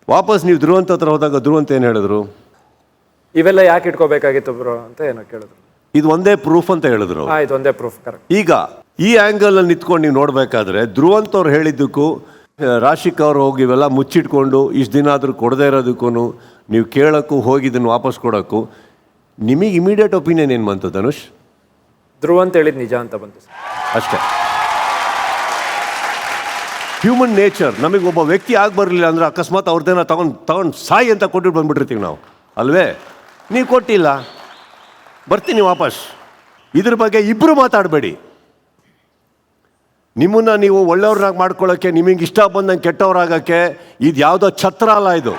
ವಾಪಸ್ ನೀವು ಧ್ರುವಂತ ಹತ್ರ ಹೋದಾಗ ಧ್ರುವಂತ ಏನು ಹೇಳಿದ್ರು? ಇವೆಲ್ಲ ಯಾಕೆ ಇಟ್ಕೋಬೇಕಾಗಿತ್ತು ಬ್ರೋ ಅಂತ ಏನೋ ಕೇಳಿದ್ರು. ಇದು ಒಂದೇ ಪ್ರೂಫ್ ಅಂತ ಹೇಳಿದ್ರು. ಇದು ಒಂದೇ ಪ್ರೂಫ್, ಕರೆಕ್ಟ್. ಈಗ ಈ ಆ್ಯಂಗಲ್ ಅಲ್ಲಿ ನಿಂತ್ಕೊಂಡು ನೀವು ನೋಡಬೇಕಾದ್ರೆ ಧ್ರುವಂತ ಅವ್ರು ಹೇಳಿದ್ದಕ್ಕೂ ರಾಶಿಕ್ ಅವ್ರು ಹೋಗಿ ಇವೆಲ್ಲ ಮುಚ್ಚಿಟ್ಕೊಂಡು ಇಷ್ಟು ದಿನ ಆದರೂ ಕೊಡದೇ ಇರೋದಕ್ಕೂ ನೀವು ಕೇಳೋಕ್ಕೂ ಹೋಗಿ ಇದನ್ನು ವಾಪಸ್ ಕೊಡೋಕ್ಕೂ ನಿಮಗೆ ಇಮಿಡಿಯೇಟ್ ಒಪಿನಿಯನ್ ಏನು ಬಂತು ಧನುಷ್? ಧ್ರುವಂತ ಹೇಳಿದ್ ನಿಜ ಅಂತ ಬಂತು ಅಷ್ಟೇ. ಹ್ಯೂಮನ್ ನೇಚರ್, ನಮಗೆ ಒಬ್ಬ ವ್ಯಕ್ತಿ ಆಗಿ ಬರಲಿಲ್ಲ ಅಂದರೆ ಅಕಸ್ಮಾತ್ ಅವ್ರದ್ದೇನ ತಗೊಂಡು ಸಾಯಿ ಅಂತ ಕೊಟ್ಟು ಬಂದ್ಬಿಟ್ಟಿರ್ತೀವಿ ನಾವು, ಅಲ್ವೇ? ನೀವು ಕೊಟ್ಟಿಲ್ಲ, ಬರ್ತೀನಿ ವಾಪಸ್. ಇದ್ರ ಬಗ್ಗೆ ಇಬ್ಬರು ಮಾತಾಡಬೇಡಿ. ನಿಮ್ಮನ್ನ ನೀವು ಒಳ್ಳೆಯವ್ರನ್ನಾಗಿ ಮಾಡ್ಕೊಳ್ಳೋಕ್ಕೆ, ನಿಮಗೆ ಇಷ್ಟ ಬಂದಂಗೆ ಕೆಟ್ಟವ್ರಾಗಕ್ಕೆ ಇದು ಯಾವುದೋ ಛತ್ರ ಅಲ್ಲ. ಇದು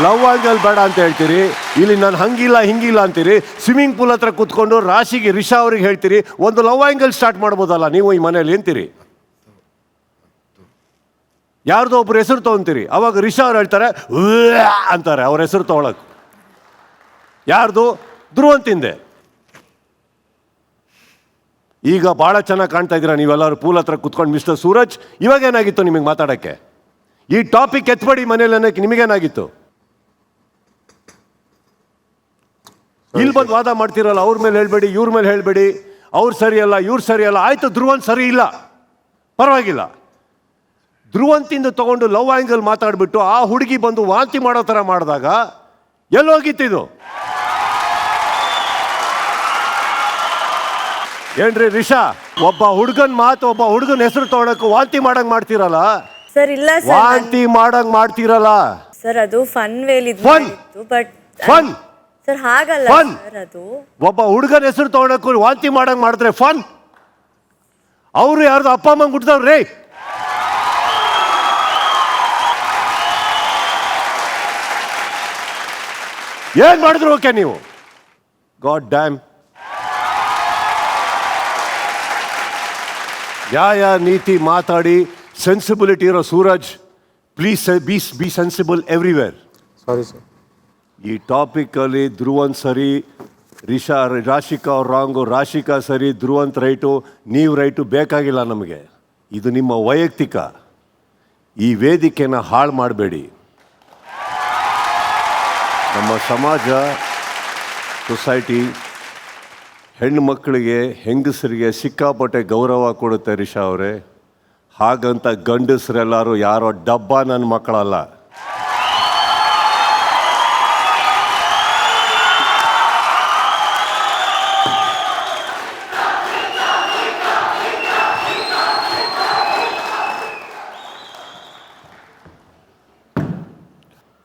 ಲವ್ ಆಂಗಲ್ ಬೇಡ ಅಂತ ಹೇಳ್ತೀರಿ, ಇಲ್ಲಿ ನಾನು ಹಂಗಿಲ್ಲ ಹಿಂಗಿಲ್ಲ ಅಂತೀರಿ. ಸ್ವಿಮ್ಮಿಂಗ್ ಪೂಲ್ ಹತ್ರ ಕೂತ್ಕೊಂಡು ರಾಶಿಗೆ ರಿಷಾ ಅವ್ರಿಗೆ ಹೇಳ್ತೀರಿ ಒಂದು ಲವ್ ಆಂಗಲ್ ಸ್ಟಾರ್ಟ್ ಮಾಡ್ಬೋದಲ್ಲ ನೀವು ಈ ಮನೇಲಿ ಅಂತೀರಿ. ಯಾರ್ದೋ ಒಬ್ರು ಹೆಸರು ತೊಗೊಂತೀರಿ, ಅವಾಗ ರಿಷಾ ಅವ್ರು ಹೇಳ್ತಾರೆ ಅಂತಾರೆ ಅವ್ರ ಹೆಸರು ತೊಗೊಳಕ್. ಯಾರ್ದು? ಧ್ರುವಂತಿಂದೆ. ಈಗ ಭಾಳ ಚೆನ್ನಾಗಿ ಕಾಣ್ತಾ ಇದ್ದೀರಾ ನೀವೆಲ್ಲರೂ ಪೂಲ್ ಹತ್ರ ಕುತ್ಕೊಂಡು. ಮಿಸ್ಟರ್ ಸೂರಜ್, ಇವಾಗೇನಾಗಿತ್ತು ನಿಮಗೆ ಮಾತಾಡೋಕ್ಕೆ? ಈ ಟಾಪಿಕ್ ಎತ್ಬೇಡಿ ಮನೇಲಿ ಅನ್ನೋಕ್ಕೆ ನಿಮಗೇನಾಗಿತ್ತು? ಇಲ್ಲಿ ಬಂದು ವಾದ ಮಾಡ್ತಿರಲ್ಲ, ಅವ್ರ ಮೇಲೆ ಹೇಳ್ಬೇಡಿ, ಇವ್ರ ಮೇಲೆ ಹೇಳ್ಬೇಡಿ, ಅವ್ರು ಸರಿಯಲ್ಲ ಇವ್ರು ಸರಿಯಲ್ಲ. ಆಯ್ತು, ಧ್ರುವಂತ್ ಸರಿ ಇಲ್ಲ, ಪರವಾಗಿಲ್ಲ. ಧ್ರುವಂತಿಂದ ತಗೊಂಡು ಲವ್ ಆಂಗಲ್ ಮಾತಾಡ್ಬಿಟ್ಟು ಆ ಹುಡುಗಿ ಬಂದು ವಾಂತಿ ಮಾಡೋ ಥರ ಮಾಡಿದಾಗ ಎಲ್ಲೋಗಿತ್ತಿದು? ಏನ್ರಿ ರಿಷಾ, ಒಬ್ಬ ಹುಡುಗನ್ ಮಾತು, ಒಬ್ಬ ಹುಡುಗನ ಹೆಸರು ತಗೊಳಕ್ ವಾಂತಿ ಮಾಡಂಗ್ ಮಾಡ್ತೀರಲ್ಲ ಸರ್. ಇಲ್ಲ ಸರ್, ವಾಂತಿ ಮಾಡಂಗ್ ಮಾಡ್ತೀರಲ್ಲ ಸರ್ ಅದು fun well fun but fun sir ಹಾಗಲ್ಲ ಫನ್. ಸರ್, ಅದು ಒಬ್ಬ ಹುಡುಗನ ಹೆಸರು ತಗೊಳಕ್ಕೂ ವಾಂತಿ ಮಾಡಂಗ್ ಮಾಡಿದ್ರೆ ಫನ್? ಅವರು ಯಾರ್ದು ಅಪ್ಪ ಅಮ್ಮಂಗ್ ಹುಟ್ಟಿದವ್ರಿ? ಏನ್ ಮಾಡಿದ್ರು ಓಕೆ ನೀವು? God dam. ನ್ಯಾಯ ನೀತಿ ಮಾತಾಡಿ ಸೆನ್ಸಿಬಿಲಿಟಿ ಇರೋ Suraj, please be sensible everywhere. Sorry sir. ಈ ಟಾಪಿಕಲ್ಲಿ ಧ್ರುವಂತ್ ಸರಿ, ರಾಶಿಕಾ ಅವ್ರು ರಾಂಗು, ರಾಶಿಕಾ ಸರಿ, ಧ್ರುವಂತ್ ರೈಟು, ನೀವು ರೈಟು ಬೇಕಾಗಿಲ್ಲ ನಮಗೆ. ಇದು ನಿಮ್ಮ ವೈಯಕ್ತಿಕ. ಈ ವೇದಿಕೆನ ಹಾಳು ಮಾಡಬೇಡಿ. ನಮ್ಮ ಸಮಾಜ, ಸೊಸೈಟಿ ಹೆಣ್ಣು ಮಕ್ಕಳಿಗೆ, ಹೆಂಗಸರಿಗೆ ಸಿಕ್ಕಾಪಟ್ಟೆ ಗೌರವ ಕೊಡುತ್ತೆ ರಿಷಾ ಅವರೇ. ಹಾಗಂತ ಗಂಡಸರೆಲ್ಲರೂ ಯಾರೋ ಡಬ್ಬ ನನ್ನ ಮಕ್ಕಳಲ್ಲ.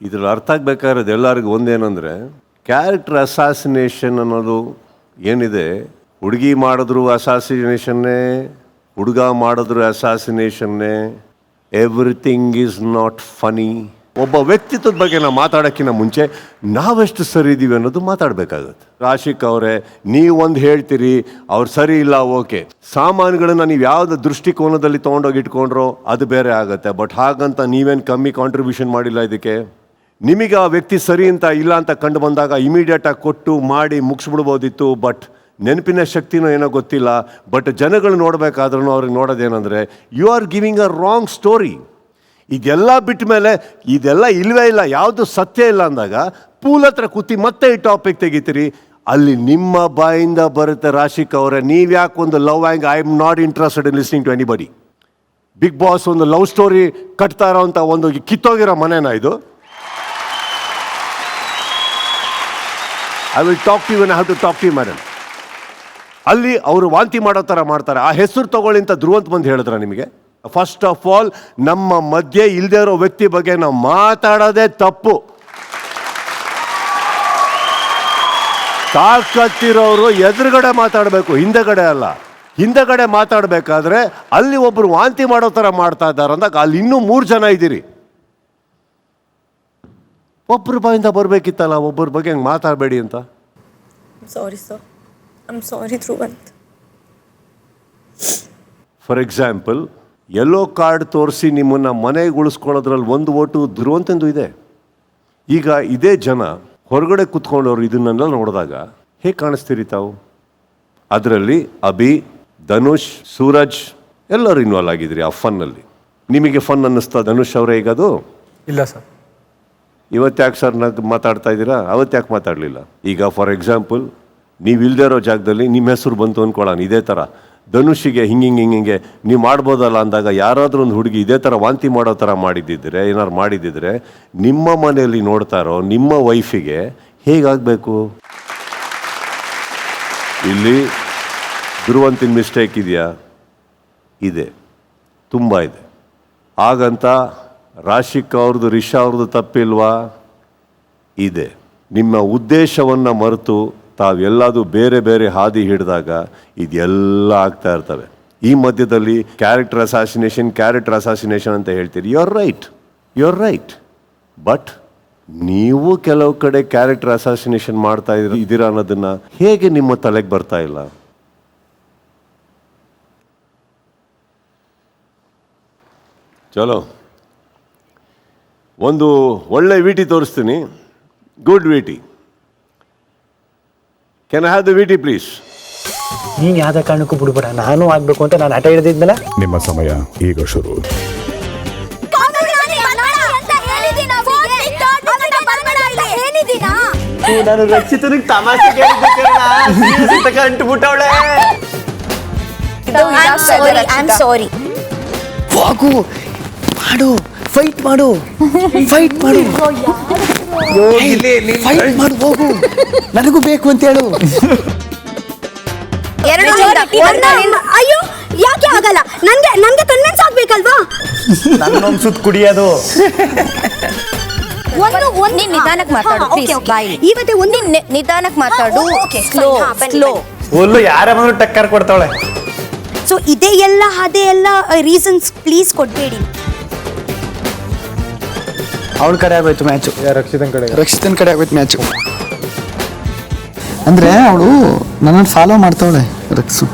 ಇದ್ರಲ್ಲಿ ಅರ್ಥ ಆಗಬೇಕಾಗಿರೋದು ಎಲ್ಲರಿಗೂ ಒಂದೇನೆಂದರೆ, ಕ್ಯಾರೆಕ್ಟರ್ ಅಸಾಸಿನೇಷನ್ ಅನ್ನೋದು ಏನಿದೆ, ಹುಡುಗಿ ಮಾಡಿದ್ರು ಅಸಾಸಿನೇಷನ್ನೇ, ಹುಡುಗ ಮಾಡಿದ್ರು ಅಸಾಸಿನೇಷನ್ನೇ. Everything is not funny. ಒಬ್ಬ ವ್ಯಕ್ತಿತ್ವದ ಬಗ್ಗೆ ನಾವು ಮಾತಾಡೋಕ್ಕಿಂತ ಮುಂಚೆ ನಾವೆಷ್ಟು ಸರಿ ಇದ್ದೀವಿ ಅನ್ನೋದು ಮಾತಾಡಬೇಕಾಗುತ್ತೆ. ರಾಶಿಕ್ ಅವರೇ, ನೀವು ಒಂದು ಹೇಳ್ತೀರಿ ಅವ್ರು ಸರಿ ಇಲ್ಲ, ಓಕೆ. ಸಾಮಾನುಗಳನ್ನ ನೀವು ಯಾವುದೇ ದೃಷ್ಟಿಕೋನದಲ್ಲಿ ತೊಗೊಂಡೋಗಿ ಇಟ್ಕೊಂಡ್ರೋ ಅದು ಬೇರೆ ಆಗುತ್ತೆ. ಬಟ್ ಹಾಗಂತ ನೀವೇನು ಕಮ್ಮಿ ಕಾಂಟ್ರಿಬ್ಯೂಷನ್ ಮಾಡಿಲ್ಲ ಇದಕ್ಕೆ. ನಿಮಗೆ ಆ ವ್ಯಕ್ತಿ ಸರಿ ಅಂತ ಇಲ್ಲ ಅಂತ ಕಂಡು ಬಂದಾಗ ಇಮಿಡಿಯೇಟಾಗಿ ಕೊಟ್ಟು ಮಾಡಿ ಮುಗಿಸ್ಬಿಡ್ಬೋದಿತ್ತು. ಬಟ್ ನೆನಪಿನ ಶಕ್ತಿನೋ ಏನೋ ಗೊತ್ತಿಲ್ಲ. ಬಟ್ ಜನಗಳು ನೋಡಬೇಕಾದ್ರೂ ಅವ್ರಿಗೆ ನೋಡೋದೇನೆಂದರೆ, you are giving a wrong story. ಇದೆಲ್ಲ ಬಿಟ್ಟ ಮೇಲೆ ಇದೆಲ್ಲ ಇಲ್ಲವೇ ಇಲ್ಲ, ಯಾವುದು ಸತ್ಯ ಇಲ್ಲ ಅಂದಾಗ ಪೂಲ್ ಹತ್ರ ಕೂತಿ ಮತ್ತೆ ಈ ಟಾಪಿಕ್ ತೆಗಿತೀರಿ. ಅಲ್ಲಿ ನಿಮ್ಮ ಬಾಯಿಂದ ಬರುತ್ತೆ ರಾಶಿಕ್ ಅವರೇ, ನೀವು ಯಾಕೆ ಒಂದು love angle, I am not interested in listening to anybody. Big boss ಒಂದು ಲವ್ ಸ್ಟೋರಿ ಕಟ್ತಾ ಇರೋವಂಥ ಒಂದು ಕಿತ್ತೋಗಿರೋ ಮನೆನಾ ಇದು? I will talk to you when I have to talk to you madam. ಅಲ್ಲಿ ಅವರು ವಾಂತಿ ಮಾಡೋ ಥರ ಮಾಡ್ತಾರೆ. ಆ ಹೆಸರು ತಗೊಳ್ಳಿ ಅಂತ ಧ್ರುವಂತ್ ಬಂದು ಹೇಳಿದ್ರ ನಿಮಗೆ? ಫಸ್ಟ್ ಆಫ್ ಆಲ್, ನಮ್ಮ ಮಧ್ಯೆ ಇಲ್ಲದೆ ಇರೋ ವ್ಯಕ್ತಿ ಬಗ್ಗೆ ನಾವು ಮಾತಾಡೋದೇ ತಪ್ಪು. ತಾಕತ್ತಿರೋರು ಎದುರುಗಡೆ ಮಾತಾಡಬೇಕು, ಹಿಂದೆಗಡೆ ಅಲ್ಲ. ಹಿಂದೆಗಡೆ ಮಾತಾಡಬೇಕಾದ್ರೆ ಅಲ್ಲಿ ಒಬ್ಬರು ವಾಂತಿ ಮಾಡೋ ಥರ ಮಾಡ್ತಾ ಇದ್ದಾರೆ ಅಂದಾಗ ಅಲ್ಲಿ ಇನ್ನೂ 3 ಜನ ಇದ್ದೀರಿ. ಒಬ್ಬರ ಬಾಯಿಂದ ಬರಬೇಕಿತ್ತಲ್ಲ, ಒಬ್ಬರ ಬಗ್ಗೆ ಹಂಗೆ ಮಾತಾಡಬೇಡಿ ಅಂತ. Sorry sir, I am sorry Dhruvanth. For example, yellow card ತೋರಿಸಿ ನಿಮ್ಮನ್ನು ಮನೆಗೆ ಉಳಿಸ್ಕೊಳ್ಳೋದ್ರಲ್ಲಿ 1 ಓಟು ಧ್ರುವಂತಂದು ಇದೆ. ಈಗ ಇದೇ ಜನ ಹೊರಗಡೆ ಕೂತ್ಕೊಂಡವ್ರು ಇದನ್ನೆಲ್ಲ ನೋಡಿದಾಗ ಹೇಗೆ ಕಾಣಿಸ್ತೀರಿ ತಾವು? ಅದರಲ್ಲಿ ಅಭಿ, ಧನುಷ್, ಸೂರಜ್ ಎಲ್ಲರೂ ಇನ್ವಾಲ್ವ್ ಆಗಿದ್ರಿ ಆ ಫನ್ನಲ್ಲಿ. ನಿಮಗೆ ಫನ್ ಅನ್ನಿಸ್ತಾ ಧನುಷ್ ಅವರೇ? ಈಗ ಅದು ಇಲ್ಲ ಸರ್. ಇವತ್ತ್ಯಾಕೆ ಸರ್ ಮಾತಾಡ್ತಾ ಇದ್ದೀರಾ? ಅವತ್ತ್ಯಾಕೆ ಮಾತಾಡಲಿಲ್ಲ? ಈಗ ಫಾರ್ ಎಕ್ಸಾಂಪಲ್, ನೀವು ಇಲ್ಲದೇ ಇರೋ ಜಾಗದಲ್ಲಿ ನಿಮ್ಮ ಹೆಸರು ಬಂತು ಅಂದ್ಕೊಳ್ಳೋಣ. ಇದೇ ಥರ ಧನುಷಿಗೆ ಹಿಂಗೆ ನೀವು ಮಾಡ್ಬೋದಲ್ಲ ಅಂದಾಗ ಯಾರಾದರೂ ಒಂದು ಹುಡುಗಿ ಇದೇ ಥರ ವಾಂತಿ ಮಾಡೋ ಥರ ಮಾಡಿದ್ದಿದ್ರೆ, ಏನಾರು ಮಾಡಿದ್ದಿದ್ರೆ, ನಿಮ್ಮ ಮನೆಯಲ್ಲಿ ನೋಡ್ತಾ ಇರೋ ನಿಮ್ಮ ವೈಫಿಗೆ ಹೇಗಾಗಬೇಕು? ಇಲ್ಲಿ ಧ್ರುವಂತಿನ ಮಿಸ್ಟೇಕ್ ಇದೆಯಾ? ಇದೆ, ತುಂಬ ಇದೆ. ಹಾಗಂತ ರಾಶಿಕ್ ಅವ್ರದ್ದು, ರಿಷಾ ಅವ್ರದ್ದು ತಪ್ಪಿಲ್ವಾ? ಇದೆ. ನಿಮ್ಮ ಉದ್ದೇಶವನ್ನು ಮರೆತು ತಾವೆಲ್ಲದು ಬೇರೆ ಬೇರೆ ಹಾದಿ ಹಿಡಿದಾಗ ಇದೆಲ್ಲ ಆಗ್ತಾ ಇರ್ತವೆ. ಈ ಮಧ್ಯದಲ್ಲಿ ಕ್ಯಾರೆಕ್ಟರ್ ಅಸಾಸಿನೇಷನ್ ಅಂತ ಹೇಳ್ತೀರಿ. You are right. ಬಟ್ ನೀವು ಕೆಲವು ಕಡೆ ಕ್ಯಾರೆಕ್ಟರ್ ಅಸಾಸಿನೇಷನ್ ಮಾಡ್ತಾ ಇದ್ದೀರಾ ಅನ್ನೋದನ್ನ ಹೇಗೆ ನಿಮ್ಮ ತಲೆಗೆ ಬರ್ತಾ ಇಲ್ಲ? ಚಲೋ, ಒಂದು ಒಳ್ಳೆ ವಿಟಿ ತೋರಿಸ್ತೀನಿ. Good VT. Can I have the VT please? ನೀನು ಯಾವ್ದೇ ಕಾರಣಕ್ಕೂ ಬಿಡ್ಬೇಡ, ನಾನು ಆಗ್ಬೇಕು ಅಂತ ನಾನು ಹಠ ಹಿಡಿದಿದ್ನಲ್ಲ. ನಿಮ್ಮ ಸಮಯ ಈಗ ಶುರು. ನಾನು ರಕ್ಷಿತನಿಗೆ ತಮಾಷೆಗೆ ಅಂಟುಬಿಟ್ಟವಳೆ. ಸಾರಿ. ಹೋಗು, ಮಾಡು, ಫೈಟ್ ಮಾಡು. ಫೈಟ್ ಮಾಡು, ಹೋಗು, ನನಗೂ ಬೇಕು ಅಂತ ಹೇಳು. ಅಯ್ಯೋ, ಯಾಕೆ ಆಗಲ್ಲ? ನನ್ಗೆ ಕನ್ವಿನ್ಸ್ ಆಗ್ಬೇಕಲ್ವಾ? ನನ್ನೊಂದು ಸುತ್ತ ಕುಡಿಯೋದು. ನಿಧಾನಕ್ಕೆ ಮಾತಾಡು ಇವತ್ತೆ ಒಂದು ನಿಧಾನಕ್ಕೆ ಮಾತಾಡು. ಒಲ್ಲು ಯಾರ ಬಂದ್ರು ಟಕ್ಕರ್ ಕೊಡ್ತಾವಳೆ. ಸೊ ಅದೇ ಎಲ್ಲ ರೀಸನ್ಸ್ ಪ್ಲೀಸ್ ಕೊಡ್ಬೇಡಿ. ಅವಳ ಕಡೆ ಆಗೋಯ್ತು ಮ್ಯಾಚು. ರಕ್ಷಿತನ್ ಕಡೆ ಆಗೋಯ್ತು ಮ್ಯಾಚು. ಅಂದ್ರೆ ಅವಳು ನನ್ನನ್ನು ಫಾಲೋ ಮಾಡ್ತಾವಳೆ ರಕ್ಷು.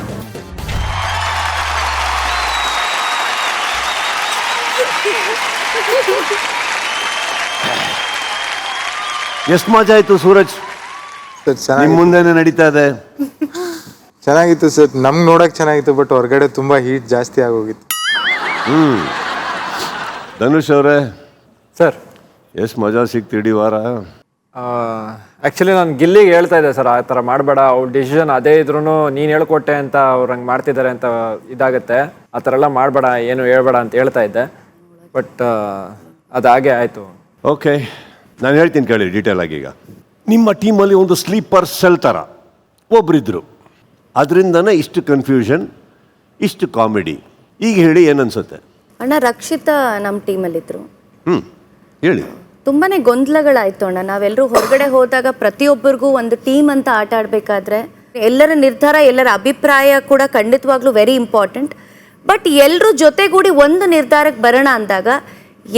ಎಷ್ಟು ಮಜಾ ಆಯ್ತು ಸೂರಜ್, ನಿಮ್ಮ ಮುಂದೆನೆ ನಡೀತಾ ಇದೆ. ಚೆನ್ನಾಗಿತ್ತು ಸರ್, ನಮ್ಗೆ ನೋಡಕ್ ಚೆನ್ನಾಗಿತ್ತು, ಬಟ್ ಹೊರಗಡೆ ತುಂಬಾ ಹೀಟ್ ಜಾಸ್ತಿ ಆಗೋಗಿತ್ತು. ಧನುಷ್ ಅವರೇ ಸರ್, ಎಷ್ಟು ಮಜಾ ಸಿಕ್ತು ಇಡೀ ವಾರ. ಆ್ಯಕ್ಚುಲಿ ನಾನು ಗಿಲ್ಲಿಗೆ ಹೇಳ್ತಾ ಇದ್ದೆ ಸರ್, ಆ ಥರ ಮಾಡಬೇಡ, ಅವ್ರ ಡಿಸಿಷನ್ ಅದೇ ಇದ್ರೂ ನೀನು ಹೇಳ್ಕೊಟ್ಟೆ ಅಂತ ಅವ್ರು ಹಂಗೆ ಮಾಡ್ತಿದ್ದಾರೆ ಅಂತ ಇದಾಗುತ್ತೆ, ಆ ಥರ ಎಲ್ಲ ಮಾಡಬೇಡ, ಏನು ಹೇಳ್ಬೇಡ ಅಂತ ಹೇಳ್ತಾ ಇದ್ದೆ. ಬಟ್ ಅದು ಹಾಗೆ ಆಯಿತು. ಓಕೆ, ನಾನು ಹೇಳ್ತೀನಿ ಕೇಳಿ ಡೀಟೇಲ್ ಆಗಿ. ಈಗ ನಿಮ್ಮ ಟೀಮಲ್ಲಿ ಒಂದು ಸ್ಲೀಪರ್ ಸೆಲ್ ಥರ ಒಬ್ಬರಿದ್ದರು, ಅದರಿಂದನೇ ಇಷ್ಟು ಕನ್ಫ್ಯೂಷನ್, ಇಷ್ಟು ಕಾಮಿಡಿ. ಈಗ ಹೇಳಿ ಏನನ್ಸುತ್ತೆ? ಅಣ್ಣ, ರಕ್ಷಿತಾ ನಮ್ಮ ಟೀಮಲ್ಲಿದ್ದರು. ಹೇಳಿ. ತುಂಬಾ ಗೊಂದಲಗಳಾಯಿತು ಅಣ್ಣ. ನಾವೆಲ್ಲರೂ ಹೊರಗಡೆ ಹೋದಾಗ ಪ್ರತಿಯೊಬ್ಬರಿಗೂ ಒಂದು ಟೀಮ್ ಅಂತ ಆಟ ಆಡಬೇಕಾದ್ರೆ ಎಲ್ಲರ ನಿರ್ಧಾರ, ಎಲ್ಲರ ಅಭಿಪ್ರಾಯ ಕೂಡ ಖಂಡಿತವಾಗ್ಲೂ ವೆರಿ ಇಂಪಾರ್ಟೆಂಟ್. ಬಟ್ ಎಲ್ಲರೂ ಜೊತೆಗೂಡಿ ಒಂದು ನಿರ್ಧಾರಕ್ಕೆ ಬರೋಣ ಅಂದಾಗ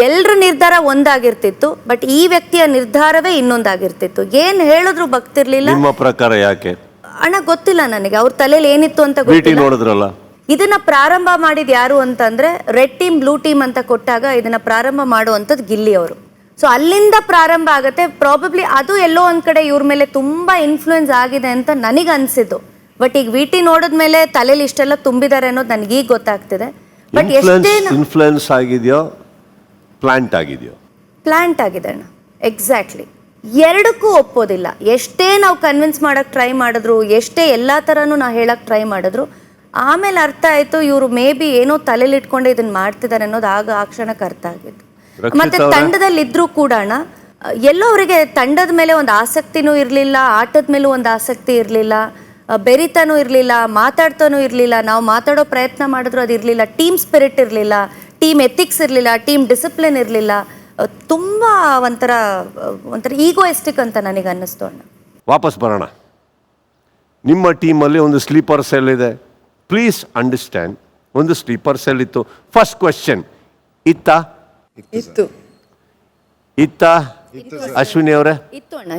ಎಲ್ಲರ ನಿರ್ಧಾರ ಒಂದಾಗಿರ್ತಿತ್ತು, ಬಟ್ ಈ ವ್ಯಕ್ತಿಯ ನಿರ್ಧಾರವೇ ಇನ್ನೊಂದಾಗಿರ್ತಿತ್ತು. ಏನು ಹೇಳಿದ್ರು ಬಗ್ತಿರ್ಲಿಲ್ಲ. ನಿಮ್ಮ ಪ್ರಕಾರ ಯಾಕೆ ಅಣ್ಣ ಗೊತ್ತಿಲ್ಲ ನನಗೆ, ಅವ್ರ ತಲೆಯಲ್ಲಿ ಏನಿತ್ತು ಅಂತ ಗೊತ್ತಿಲ್ಲ. ನೋಡಿದ್ರಲ್ಲ, ಇದನ್ನ ಪ್ರಾರಂಭ ಮಾಡಿದ ಯಾರು ಅಂತಂದ್ರೆ ರೆಡ್ ಟೀಮ್ ಬ್ಲೂ ಟೀಮ್ ಅಂತ ಕೊಟ್ಟಾಗ ಇದನ್ನ ಪ್ರಾರಂಭ ಮಾಡುವಂಥದ್ದು ಗಿಲ್ಲಿ ಅವರು. ಸೊ ಅಲ್ಲಿಂದ ಪ್ರಾರಂಭ ಆಗುತ್ತೆ. ಪ್ರಾಬಬ್ಲಿ ಅದು ಎಲ್ಲೋ ಒಂದ್ ಕಡೆ ಇವ್ರ ಮೇಲೆ ತುಂಬಾ ಇನ್ಫ್ಲೂಯೆನ್ಸ್ ಆಗಿದೆ ಅಂತ ನನಗೆ ಅನ್ಸಿದ್ದು. ಬಟ್ ಈಗ ವಿಟಿ ನೋಡಿದ್ಮೇಲೆ ತಲೆಯಲ್ಲಿ ಇಷ್ಟೆಲ್ಲ ತುಂಬಿದ್ದಾರೆ ಅನ್ನೋದು ನನಗೆ ಈಗ ಗೊತ್ತಾಗ್ತಿದೆ. ಬಟ್ ಎಷ್ಟೇ ಇನ್ಫ್ಲುಯೆನ್ಸ್ ಆಗಿದೆಯೋ ಪ್ಲಾಂಟ್ ಆಗಿದೆಯೋ? ಪ್ಲಾಂಟ್ ಆಗಿದೆ ಅಣ್ಣ, ಎಕ್ಸಾಕ್ಟ್ಲಿ. ಎರಡಕ್ಕೂ ಒಪ್ಪೋದಿಲ್ಲ. ಎಷ್ಟೇ ನಾವು ಕನ್ವಿನ್ಸ್ ಮಾಡಕ್ ಟ್ರೈ ಮಾಡಿದ್ರು, ಎಷ್ಟೇ ಎಲ್ಲಾ ಥರನೂ ನಾವು ಹೇಳಕ್ ಟ್ರೈ ಮಾಡಿದ್ರು, ಆಮೇಲೆ ಅರ್ಥ ಆಯ್ತು ಇವರು ಮೇ ಬಿ ಏನೋ ತಲೆಯಲ್ಲಿ ಇಟ್ಕೊಂಡೆ ಇದನ್ನ ಮಾಡ್ತಿದ್ದಾರೆ ಅನ್ನೋದು ಆಗ ಆ ಕ್ಷಣಕ್ಕೆ ಅರ್ಥ ಆಗಿದ್ದು. ಮತ್ತೆ ತಂಡದಲ್ಲಿ ಇದ್ರೂ ಕೂಡ ಅಣ್ಣ, ಎಲ್ಲೋ ಅವರಿಗೆ ತಂಡದ ಮೇಲೆ ಒಂದು ಆಸಕ್ತಿನೂ ಇರಲಿಲ್ಲ, ಆಟದ ಮೇಲೂ ಒಂದು ಆಸಕ್ತಿ ಇರಲಿಲ್ಲ, ಬೆರಿತಾನೂ ಇರಲಿಲ್ಲ, ಮಾತಾಡ್ತಾನೂ ಇರಲಿಲ್ಲ. ನಾವು ಮಾತಾಡೋ ಪ್ರಯತ್ನ ಮಾಡಿದ್ರು ಅದು ಇರಲಿಲ್ಲ. ಟೀಮ್ ಸ್ಪಿರಿಟ್ ಇರಲಿಲ್ಲ, ಟೀಮ್ ಎಥಿಕ್ಸ್ ಇರಲಿಲ್ಲ, ಟೀಮ್ ಡಿಸಿಪ್ಲಿನ್ ಇರಲಿಲ್ಲ. ತುಂಬ ಒಂಥರ ಈಗೋಯಿಸ್ಟಿಕ್ ಅಂತ ನನಗೆ ಅನ್ನಿಸ್ತು ಅಣ್ಣ. ವಾಪಸ್ ಬರೋಣ. ನಿಮ್ಮ ಟೀಮಲ್ಲಿ ಒಂದು ಸ್ಲೀಪರ್ ಸೆಲ್ ಇದೆ. ಪ್ಲೀಸ್ ಅಂಡರ್ಸ್ಟ್ಯಾಂಡ್, ಒಂದು ಸ್ಲೀಪರ್ ಸೆಲ್ ಇತ್ತು. ಫಸ್ಟ್ ಕ್ವೆಶ್ಚನ್, ಇತ್ತಾ? ಅಶ್ವಿನಿ ಅವರೇ? ಇತ್ತು ಅಣ್ಣ,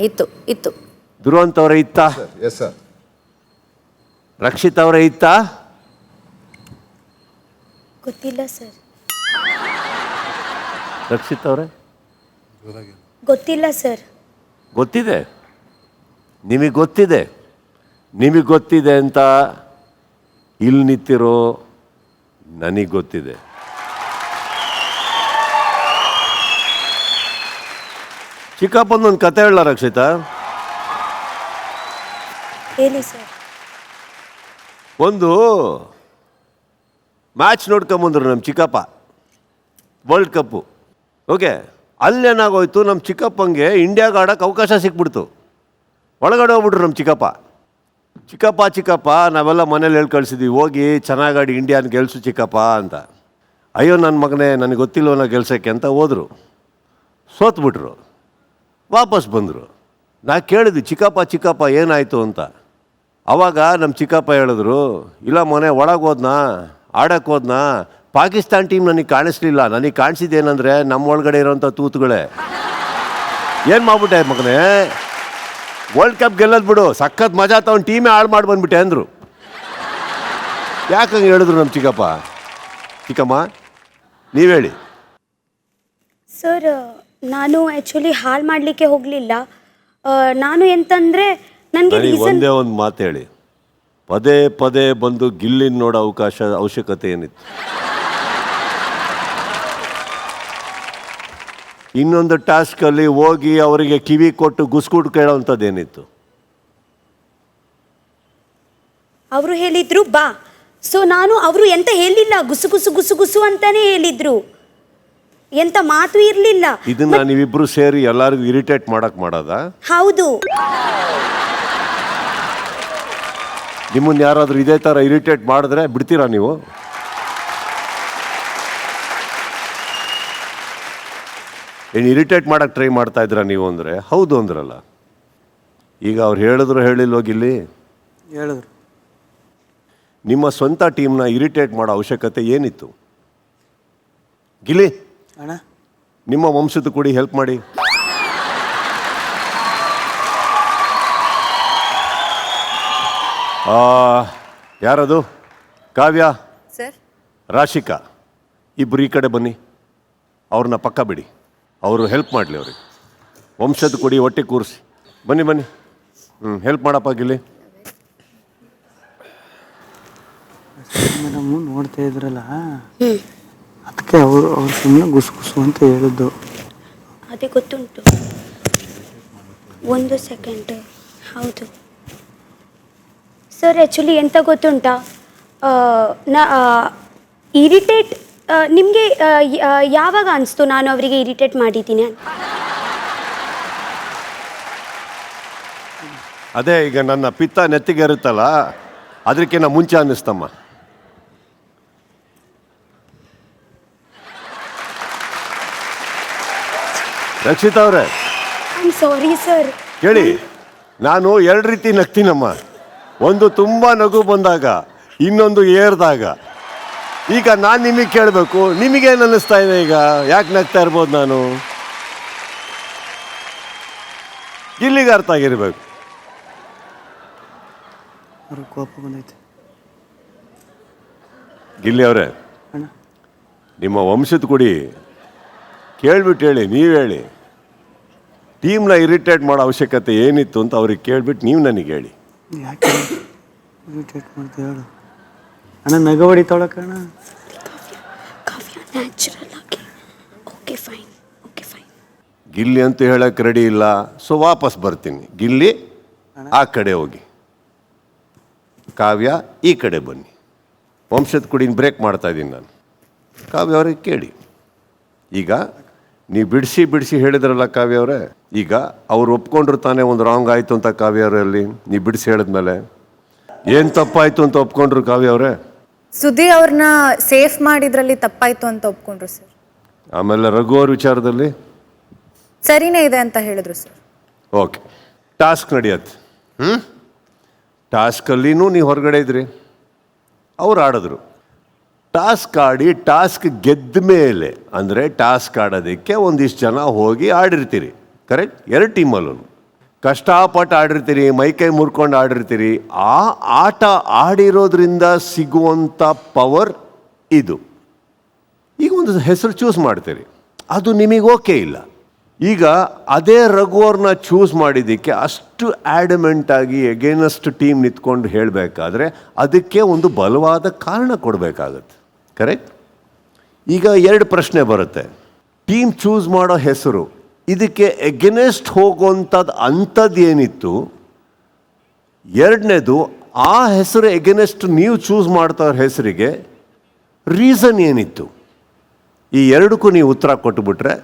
ಇತ್ತು. ದುರಂತ್ ಅವರೇ ಇತ್ತಾ? ರಕ್ಷಿತ್ ಅವರೇ ಇತ್ತಾ? ಗೊತ್ತಿಲ್ಲ ಸರ್. ರಕ್ಷಿತ್ ಅವರೇ? ಗೊತ್ತಿಲ್ಲ ಸರ್. ಗೊತ್ತಿದೆ, ನಿಮಗೆ ಗೊತ್ತಿದೆ ಅಂತ ಇಲ್ಲಿ ನಿಂತಿರೋ ನನಗೆ ಗೊತ್ತಿದೆ. ಚಿಕ್ಕಪ್ಪಂದೊಂದು ಕತೆ ಹೇಳ ರಕ್ಷಿತಾ. ಹೇಳಿ ಸರ್. ಒಂದು ಮ್ಯಾಚ್ ನೋಡ್ಕೊಂಬಂದ್ರು ನಮ್ಮ ಚಿಕ್ಕಪ್ಪ, ವರ್ಲ್ಡ್ ಕಪ್ಪು. ಓಕೆ, ಅಲ್ಲೇನಾಗೋಯ್ತು, ನಮ್ಮ ಚಿಕ್ಕಪ್ಪಂಗೆ ಇಂಡಿಯಾಗೆ ಆಡೋಕ್ಕೆ ಅವಕಾಶ ಸಿಕ್ಬಿಡ್ತು. ಒಳಗಡೆ ಹೋಗ್ಬಿಟ್ರು ನಮ್ಮ ಚಿಕ್ಕಪ್ಪ ನಾವೆಲ್ಲ ಮನೇಲಿ ಹೇಳಿ ಕಳಿಸಿದ್ವಿ, ಹೋಗಿ ಚೆನ್ನಾಗಾಡಿ ಇಂಡಿಯಾನ ಗೆಲ್ಸು ಚಿಕ್ಕಪ್ಪ ಅಂತ. ಅಯ್ಯೋ ನನ್ನ ಮಗನೇ, ನನಗೆ ಗೊತ್ತಿಲ್ಲವನ ಗೆಲ್ಸೋಕ್ಕೆ ಅಂತ ಹೋದರು. ಸೋತ್ಬಿಟ್ರು. ವಾಪಸ್ ಬಂದರು. ನಾ ಕೇಳಿದ್ವಿ ಚಿಕ್ಕಪ್ಪ ಏನಾಯಿತು ಅಂತ. ಅವಾಗ ನಮ್ಮ ಚಿಕ್ಕಪ್ಪ ಹೇಳಿದ್ರು, ಇಲ್ಲ ಮೊನ್ನೆ ಒಳಗೆ ಹೋದ್ನಾ, ಆಡಕ್ಕೆ ಹೋದ್ನಾ, ಪಾಕಿಸ್ತಾನ ಟೀಮ್ ನನಗೆ ಕಾಣಿಸ್ಲಿಲ್ಲ. ನನಗೆ ಕಾಣಿಸಿದ್ದೇನೆಂದರೆ ನಮ್ಮ ಒಳಗಡೆ ಇರೋಂಥ ತೂತುಗಳೇ. ಏನು ಮಾಡ್ಬಿಟ್ಟೆ ಮಗನೇ, ವರ್ಲ್ಡ್ ಕಪ್ ಗೆಲ್ಲೋದು ಬಿಡು, ಸಖತ್ ಮಜಾ ತಗೊಂಡು ಟೀಮೇ ಹಾಳು ಮಾಡಿ ಬಂದ್ಬಿಟ್ಟೆ ಅಂದರು. ಯಾಕಂಗೆ ಹೇಳಿದ್ರು ನಮ್ಮ ಚಿಕ್ಕಮ್ಮ ನೀವು ಹೇಳಿ. ಸರ್, ನಾನು ಆ್ಯಕ್ಚುಲಿ ಹಾಳು ಮಾಡಲಿಕ್ಕೆ ಹೋಗಲಿಲ್ಲ. ನಾನು ಎಂತಂದರೆ ನನಗೆ ಒಂದೇ ಒಂದು ಮಾತು ಹೇಳಿ, ಪದೇ ಪದೇ ಬಂದು ಗಿಲ್ಲಿನ ನೋಡೋ ಅವಶ್ಯಕತೆ ಏನಿತ್ತು? ಇನ್ನೊಂದು ಟಾಸ್ಕಲ್ಲಿ ಹೋಗಿ ಅವರಿಗೆ ಕಿವಿ ಕೊಟ್ಟು ಗುಸ್ಕುಟ್ ಕೇಳೋವಂಥದ್ದೇನಿತ್ತು? ಅವರು ಹೇಳಿದ್ರು ಬಾ. ಸೊ ನಾನು ಅವರು ಎಂತ ಹೇಳಿಲ್ಲ, ಗುಸು ಗುಸು ಗುಸು ಗುಸು ಅಂತಾನೆ ಹೇಳಿದ್ರು, ಎಂತ ಮಾತು ಇರಲಿಲ್ಲ. ಇದನ್ನ ನೀವಿಬ್ರು ಸೇರಿ ಎಲ್ಲರಿಗೂ ಇರಿಟೇಟ್ ಮಾಡೋದಾ? ಹೌದು. ನಿಮ್ಮನ್ನ ಯಾರಾದರೂ ಇದೇ ಥರ ಇರಿಟೇಟ್ ಮಾಡಿದ್ರೆ ಬಿಡ್ತೀರಾ ನೀವು? ಏನು ಇರಿಟೇಟ್ ಮಾಡೋಕ್ಕೆ ಟ್ರೈ ಮಾಡ್ತಾ ಇದ್ದೀರಾ ನೀವು ಅಂದರೆ ಹೌದು ಅಂದ್ರಲ್ಲ. ಈಗ ಅವ್ರು ಹೇಳಿದ್ರು ಹೇಳಿಲ್ವೋ ಗಿಲ್ಲಿ? ಹೇಳಿದ್ರು. ನಿಮ್ಮ ಸ್ವಂತ ಟೀಮ್ನ ಇರಿಟೇಟ್ ಮಾಡೋ ಅವಶ್ಯಕತೆ ಏನಿತ್ತು? ಗಿಲ್ಲಿ, ಅಣ್ಣ ನಿಮ್ಮ ವಂಶದ ಕೂಡಿ ಹೆಲ್ಪ್ ಮಾಡಿ. ಯಾರದು? ಕಾವ್ಯ, ಸರ್, ರಾಶಿಕಾ, ಇಬ್ಬರು ಈ ಕಡೆ ಬನ್ನಿ. ಅವ್ರನ್ನ ಪಕ್ಕ ಬಿಡಿ, ಅವರು ಹೆಲ್ಪ್ ಮಾಡಲಿ. ಅವ್ರಿಗೆ ವಂಶದ ಕೂಡಿ ಒಟ್ಟಿಗೆ ಕೂರಿಸಿ. ಬನ್ನಿ. ಹೆಲ್ಪ್ ಮಾಡಪ್ಪ ಗಿಲ್ಲಿ. ಮೇಡಮ್ ನೋಡ್ತಾ ಇದ್ರಲ್ಲ, ಅದಕ್ಕೆ ಅವರು ಸುಮ್ಮನೆ ಗುಸು ಅಂತ ಹೇಳಿದ್ದು. ಅದೇ ಗೊತ್ತುಂಟು. ಒಂದು ಸೆಕೆಂಡ್. ಹೌದು ಸರ್, ಆ್ಯಕ್ಚುಲಿ ಎಂತ ಗೊತ್ತುಂಟಾ, ಇರಿಟೇಟ್ ನಿಮಗೆ ಯಾವಾಗ ಅನಿಸ್ತು ನಾನು ಅವರಿಗೆ ಇರಿಟೇಟ್ ಮಾಡಿದ್ದೀನಿ ಅಂತ? ಅದೇ ಈಗ ನನ್ನ ಪಿತ್ತ ನೆತ್ತಿಗೆ ಇರುತ್ತಲ್ಲ, ಅದಕ್ಕಿಂತ ಮುಂಚೆ ಅನ್ನಿಸ್ತಮ್ಮ. ರಕ್ಷಿತಾ ಅವರೇ, ಐ ಆಮ್ ಸಾರಿ ಸರ್. ಕೇಳಿ, ನಾನು ಎರಡು ರೀತಿ ನಗ್ತೀನಮ್ಮ. ಒಂದು ತುಂಬ ನಗು ಬಂದಾಗ, ಇನ್ನೊಂದು ಏರ್ದಾಗ. ಈಗ ನಾನು ನಿಮಗೆ ಕೇಳಬೇಕು, ನಿಮಗೇನು ಅನ್ನಿಸ್ತಾ ಇದೆ ಈಗ? ಯಾಕೆ ನಗ್ತಾ ಇರ್ಬೋದು ನಾನು? ಇಲ್ಲಿಗೆ ಅರ್ಥ ಆಗಿರ್ಬೇಕು. ಕೋಪ ಬಂದೈತೆ. ಗಿಲ್ಲಿ ಅವರೇ, ನಿಮ್ಮ ವಂಶದ ಕುಡಿ ಕೇಳ್ಬಿಟ್ಟು ಹೇಳಿ, ನೀವು ಹೇಳಿ, ಟೀಮ್ನ ಇರಿಟೇಟ್ ಮಾಡೋ ಅವಶ್ಯಕತೆ ಏನಿತ್ತು ಅಂತ ಅವ್ರಿಗೆ ಕೇಳ್ಬಿಟ್ಟು ನೀವು ನನಗೆ ಹೇಳಿ. ಯಾಕೆ ಇರಿಟೇಟ್ ಮಾಡ್ತಾ ಹೇಳು ಅಣ್ಣ. ನಗ ಹೊಡಿತಾಳಕಣ್ಣ. ಕಾವ್ಯ ನ್ಯಾಚುರಲ್ ಆಗಿ. Okay fine. ಗಿಲ್ಲಿ ಅಂತ ಹೇಳಕ್ಕೆ ರೆಡಿ ಇಲ್ಲ, ಸೊ ವಾಪಸ್ ಬರ್ತೀನಿ. ಗಿಲ್ಲಿ ಆ ಕಡೆ ಹೋಗಿ, ಕಾವ್ಯ ಈ ಕಡೆ ಬನ್ನಿ. ವಂಶದ ಕುಡಿನ ಬ್ರೇಕ್ ಮಾಡ್ತಾ ಇದ್ದೀನಿ ನಾನು. ಕಾವ್ಯ ಅವ್ರಿಗೆ ಕೇಳಿ. ಈಗ ನೀವು ಬಿಡಿಸಿ ಹೇಳಿದ್ರಲ್ಲ ಕಾವ್ಯ ಅವರೇ, ಈಗ ಅವ್ರು ಒಪ್ಕೊಂಡ್ರು ತಾನೇ ಒಂದು ರಾಂಗ್ ಆಯಿತು ಅಂತ ಕಾವ್ಯ ಅವರಲ್ಲಿ ನೀವು ಬಿಡಿಸಿ ಹೇಳಿದ್ಮೇಲೆ ಏನು ತಪ್ಪಾಯಿತು ಅಂತ ಒಪ್ಕೊಂಡ್ರು ಕಾವ್ಯ ಅವರೇ? ಸುದ್ದಿ ಅವ್ರನ್ನ ಸೇಫ್ ಮಾಡಿದ್ರಲ್ಲಿ ತಪ್ಪಾಯ್ತು ಅಂತ ಒಪ್ಕೊಂಡ್ರು ಸರ್. ಆಮೇಲೆ ರಘು ಅವ್ರ ವಿಚಾರದಲ್ಲಿ ಸರಿನೇ ಇದೆ ಅಂತ ಹೇಳಿದ್ರು ಸರ್. ಓಕೆ, ಟಾಸ್ಕ್ ನಡೆಯತ್ತೆ. ಟಾಸ್ಕಲ್ಲಿನೂ ನೀವು ಹೊರಗಡೆ ಇದ್ರಿ, ಅವ್ರು ಆಡಿದ್ರು. ಟಾಸ್ಕ್ ಆಡಿ ಟಾಸ್ಕ್ ಗೆದ್ದ ಮೇಲೆ, ಅಂದರೆ ಟಾಸ್ಕ್ ಆಡೋದಕ್ಕೆ ಒಂದಿಷ್ಟು ಜನ ಹೋಗಿ ಆಡಿರ್ತೀರಿ, ಕರೆಕ್ಟ್? ಎರಡು ಟೀಮಲ್ಲೂ ಕಷ್ಟಪಟ್ಟು ಆಡಿರ್ತೀರಿ, ಮೈಕೈ ಮುರ್ಕೊಂಡು ಆಡಿರ್ತೀರಿ. ಆ ಆಟ ಆಡಿರೋದ್ರಿಂದ ಸಿಗುವಂಥ ಪವರ್ ಇದು. ಈಗ ಒಂದು ಹೆಸರು ಚೂಸ್ ಮಾಡ್ತೀರಿ, ಅದು ನಿಮಗೆ ಓಕೆ ಇಲ್ಲ. ಈಗ ಅದೇ ರಘು ಅವ್ರನ್ನ ಚೂಸ್ ಮಾಡಿದ್ದಕ್ಕೆ ಅಷ್ಟು ಆ್ಯಡಮೆಂಟ್ ಆಗಿ ಎಗೇನಸ್ಟ್ ಟೀಮ್ ನಿಂತ್ಕೊಂಡು ಹೇಳಬೇಕಾದ್ರೆ ಅದಕ್ಕೆ ಒಂದು ಬಲವಾದ ಕಾರಣ ಕೊಡಬೇಕಾಗತ್ತೆ, ಕರೆಕ್ಟ್? ಈಗ ಎರಡು ಪ್ರಶ್ನೆ ಬರುತ್ತೆ. ಟೀಮ್ ಚೂಸ್ ಮಾಡೋ ಹೆಸರು ಇದಕ್ಕೆ ಎಗೇನೆಸ್ಟ್ ಹೋಗುವಂಥದ್ದು ಏನಿತ್ತು? ಎರಡನೇದು, ಆ ಹೆಸರು ಎಗೇನೆಸ್ಟ್ ನೀವು ಚೂಸ್ ಮಾಡ್ತಾ ಹೆಸರಿಗೆ ರೀಸನ್ ಏನಿತ್ತು? ಈ ಎರಡಕ್ಕೂ ನೀವು ಉತ್ತರ ಕೊಟ್ಟುಬಿಟ್ರೆ